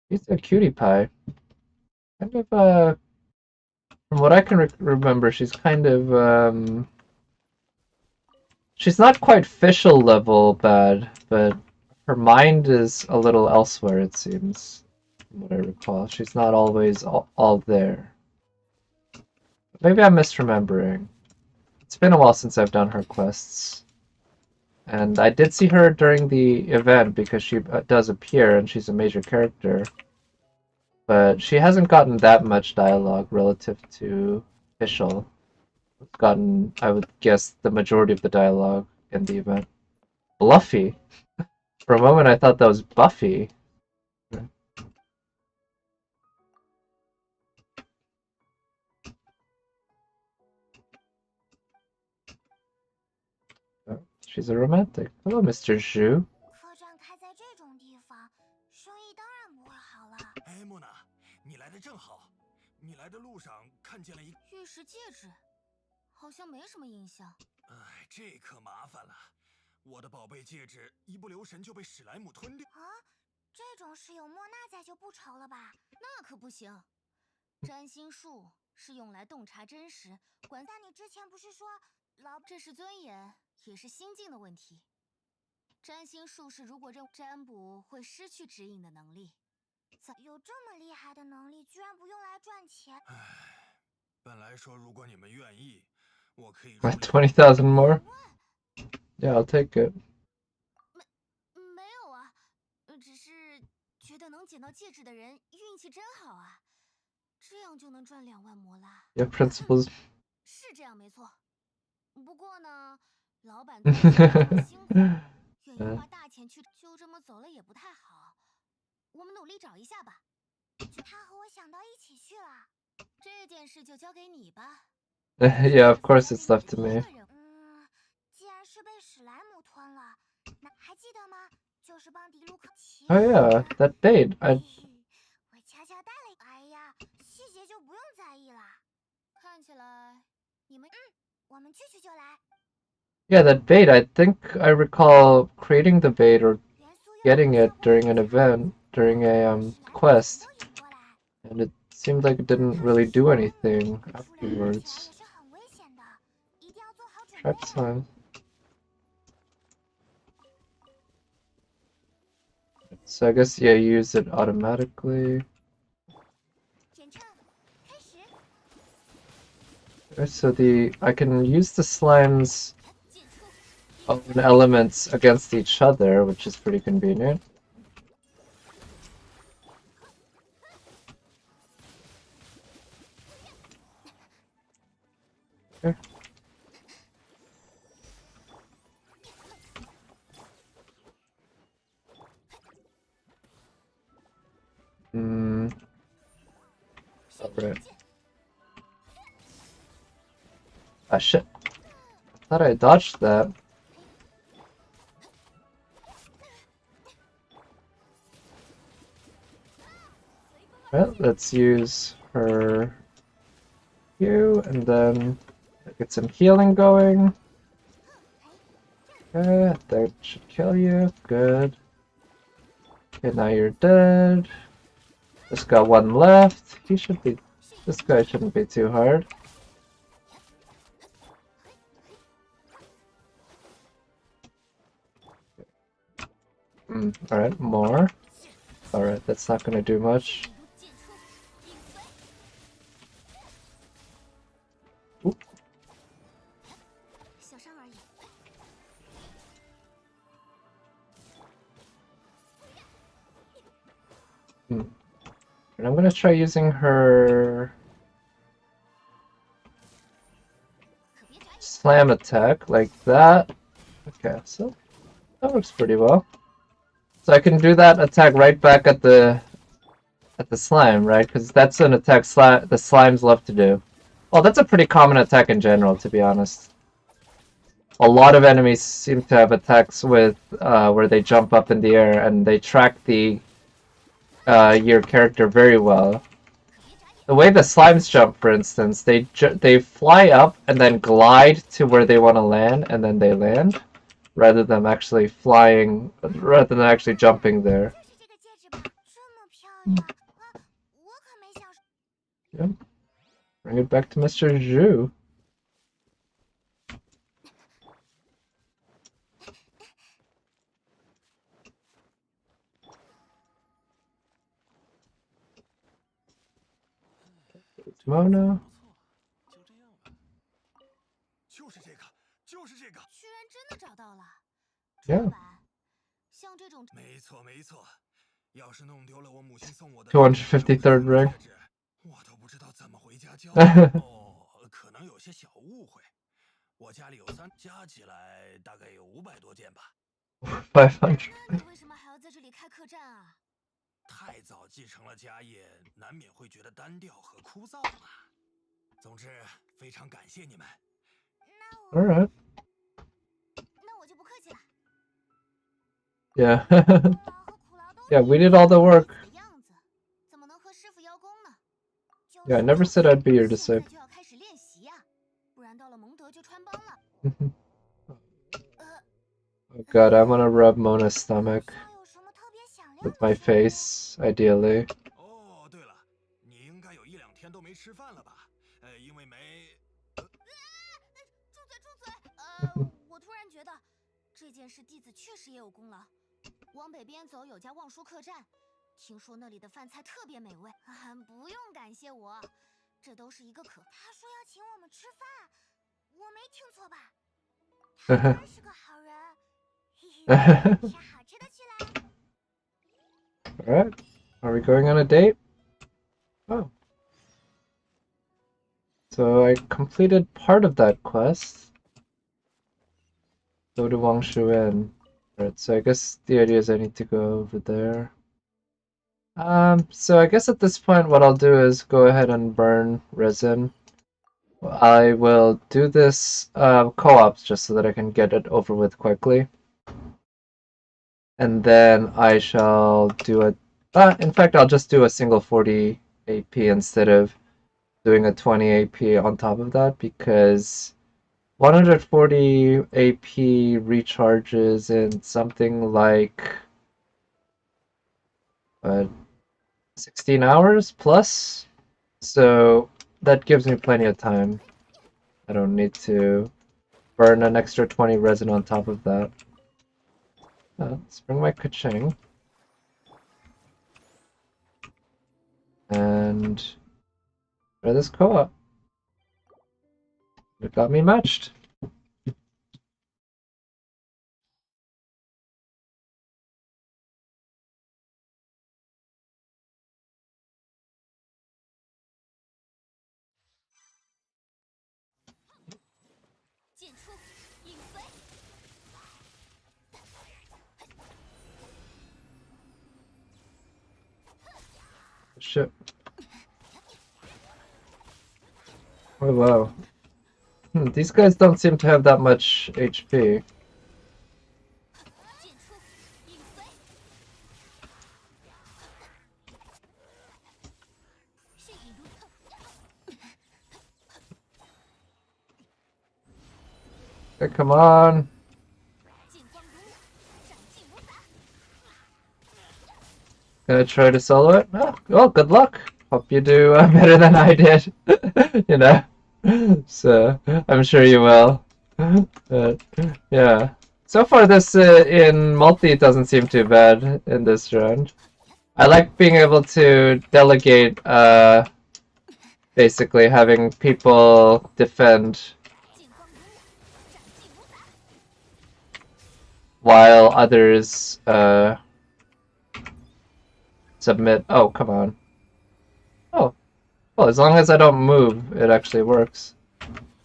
She's a cutie pie. Kind of, from what I can remember, she's kind of, she's not quite Fischl level bad, but her mind is a little elsewhere, it seems. From what I recall. She's not always all there. Maybe I'm misremembering. It's been a while since I've done her quests. And I did see her during the event because she does appear and she's a major character. But she hasn't gotten that much dialogue relative to Fischl. Gotten, I would guess, the majority of the dialogue in the event. Bluffy? For a moment I thought that was Buffy. She's a romantic. Hello, Mr. Zhu. 客栈开在这种地方，生意当然不会好了。哎，莫娜，你来的正好。你来的路上看见了一玉石戒指，好像没什么印象。哎，这可麻烦了。我的宝贝戒指一不留神就被史莱姆吞掉。啊，这种事有莫娜在就不愁了吧？那可不行，占星术是用来洞察真实，但你之前不是说这是尊严，也是心境的问题。占星术是如果占卜会失去指引的能力。有这么厉害的能力，居然不用来赚钱。唉，本来说如果你们愿意，我可以。20,000 more? Yeah, I'll take it. 没有啊，只是觉得能捡到戒指的人运气真好啊，这样就能赚2万魔拉。Your principles. 是这样没错，不过呢，老板做事这么辛苦，愿意花大钱去，就这么走了也不太好。我们努力找一下吧。他和我想到一起去了。这件事就交给你吧。Yeah, of course it's left to me. 既然是被史莱姆吞了，那还记得吗？就是帮迪卢克。Oh yeah, that date. 我悄悄带了。哎呀，细节就不用在意了。看起来你们我们去就来。Yeah, that bait. I think I recall creating the bait or getting it during an event, during a quest, and it seemed like it didn't really do anything afterwards. Track time. So I guess yeah, you use it automatically. Okay, so I can use the slimes own elements against each other, which is pretty convenient. Okay. Alright. Ah shit. I thought I dodged that. Well, let's use her Q and then get some healing going. Okay, that should kill you. Good. Okay, now you're dead. Just got one left. This guy shouldn't be too hard. Alright, more. Alright, that's not gonna do much. Oop. And I'm gonna try using her slam attack like that. Okay, so that works pretty well. So I can do that attack right back at the slime, right? Because that's an attack the slimes love to do. Well, that's a pretty common attack in general, to be honest. A lot of enemies seem to have attacks with where they jump up in the air and they track your character very well. The way the slimes jump, for instance, they fly up and then glide to where they want to land, and then they land, rather than actually jumping there. Yep. Bring it back to Mr. Zhu. Mona. 就是这个，就是这个。居然真的找到了。 Yeah. 像这种，没错没错。要是弄丢了我母亲送我的 253rd ring. 我都不知道怎么回家交代。哦，可能有些小误会。我家里有3，加起来大概有500多件吧。500. 那你为什么还要在这里开客栈啊？ 太早继承了家业，难免会觉得单调和枯燥嘛。总之，非常感谢你们。All right. 那我就不客气了。 Yeah. Yeah, we did all the work. 怎么能和师傅邀功呢？ Yeah, I never said I'd be your disciple. 就要开始练习呀，不然到了蒙德就穿帮了。Oh god, I want to rub Mona's stomach with my face, ideally. 哦，对了，你应该有1、2天都没吃饭了吧？因为没。住嘴住嘴！我突然觉得这件事弟子确实也有功劳。往北边走有家望舒客栈，听说那里的饭菜特别美味。不用感谢我，这都是一个可。他说要请我们吃饭，我没听错吧？他真是个好人。吃好吃的去啦。 Alright. Are we going on a date? Oh. So I completed part of that quest. Go to Wangshu Inn. Alright, so I guess the idea is I need to go over there. So I guess at this point what I'll do is go ahead and burn Resin. I will do this co-ops just so that I can get it over with quickly. And then I shall do in fact, I'll just do a single 40 AP instead of doing a 20 AP on top of that, because 140 AP recharges in something like 16 hours plus, so that gives me plenty of time. I don't need to burn an extra 20 resin on top of that. Let's bring my Kaching. And try this co-op. It got me matched. Shit. Oh wow. These guys don't seem to have that much HP. Okay, come on. Gonna try to solo it? Oh, good luck. Hope you do better than I did. You know? So, I'm sure you will. But, yeah. So far, this in multi doesn't seem too bad in this round. I like being able to delegate, basically having people defend while others submit. Oh, come on. Oh, well, as long as I don't move, it actually works.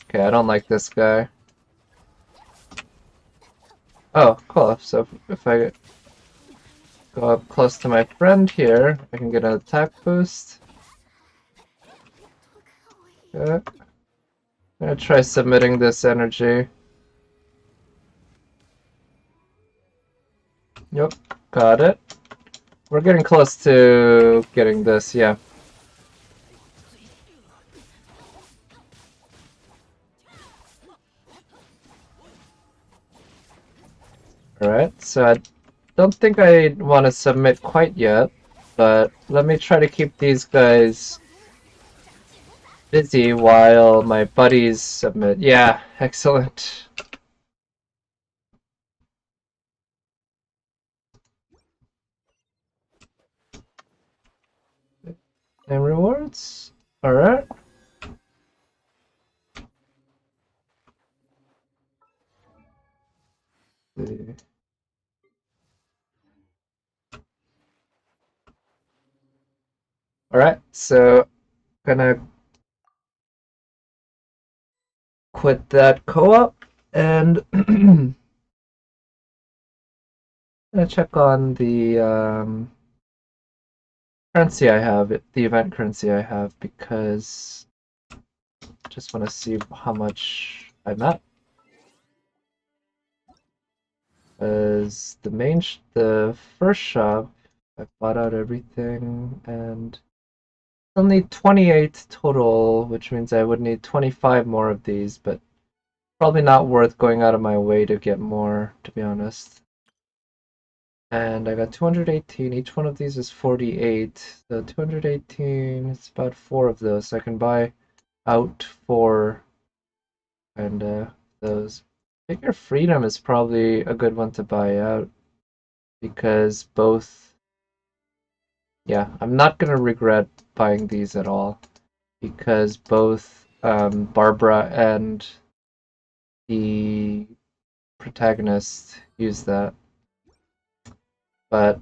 Okay, I don't like this guy. Oh, cool. So if I go up close to my friend here, I can get an attack boost. Okay. I'm gonna try submitting this energy. Yep, got it. We're getting close to getting this, yeah. Alright, so I don't think I want to submit quite yet, but let me try to keep these guys busy while my buddies submit. Yeah, excellent. And rewards? Alright. Alright, so gonna quit that co-op and gonna check on the currency I have, the event currency I have, because I just want to see how much I'm at. As the first shop, I bought out everything and only 28 total, which means I would need 25 more of these, but probably not worth going out of my way to get more, to be honest. And I got 218. Each one of these is 48. So 218, it's about 4 of those. So I can buy out 4 and those. Figure Freedom is probably a good one to buy out because both. Yeah, I'm not gonna regret buying these at all because both Barbara and the protagonist use that. But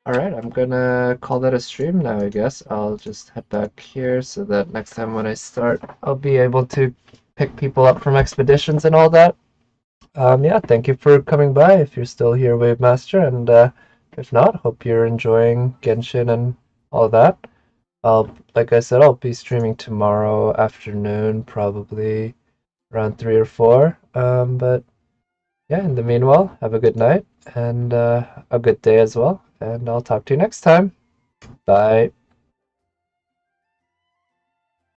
alright, I'm gonna call that a stream now, I guess. I'll just head back here so that next time when I start, I'll be able to pick people up from expeditions and all that. Yeah, thank you for coming by if you're still here, Wave Master, and if not, hope you're enjoying Genshin and all that. Like I said, I'll be streaming tomorrow afternoon, probably around 3 or 4. But yeah, in the meanwhile, have a good night and a good day as well. And I'll talk to you next time. Bye.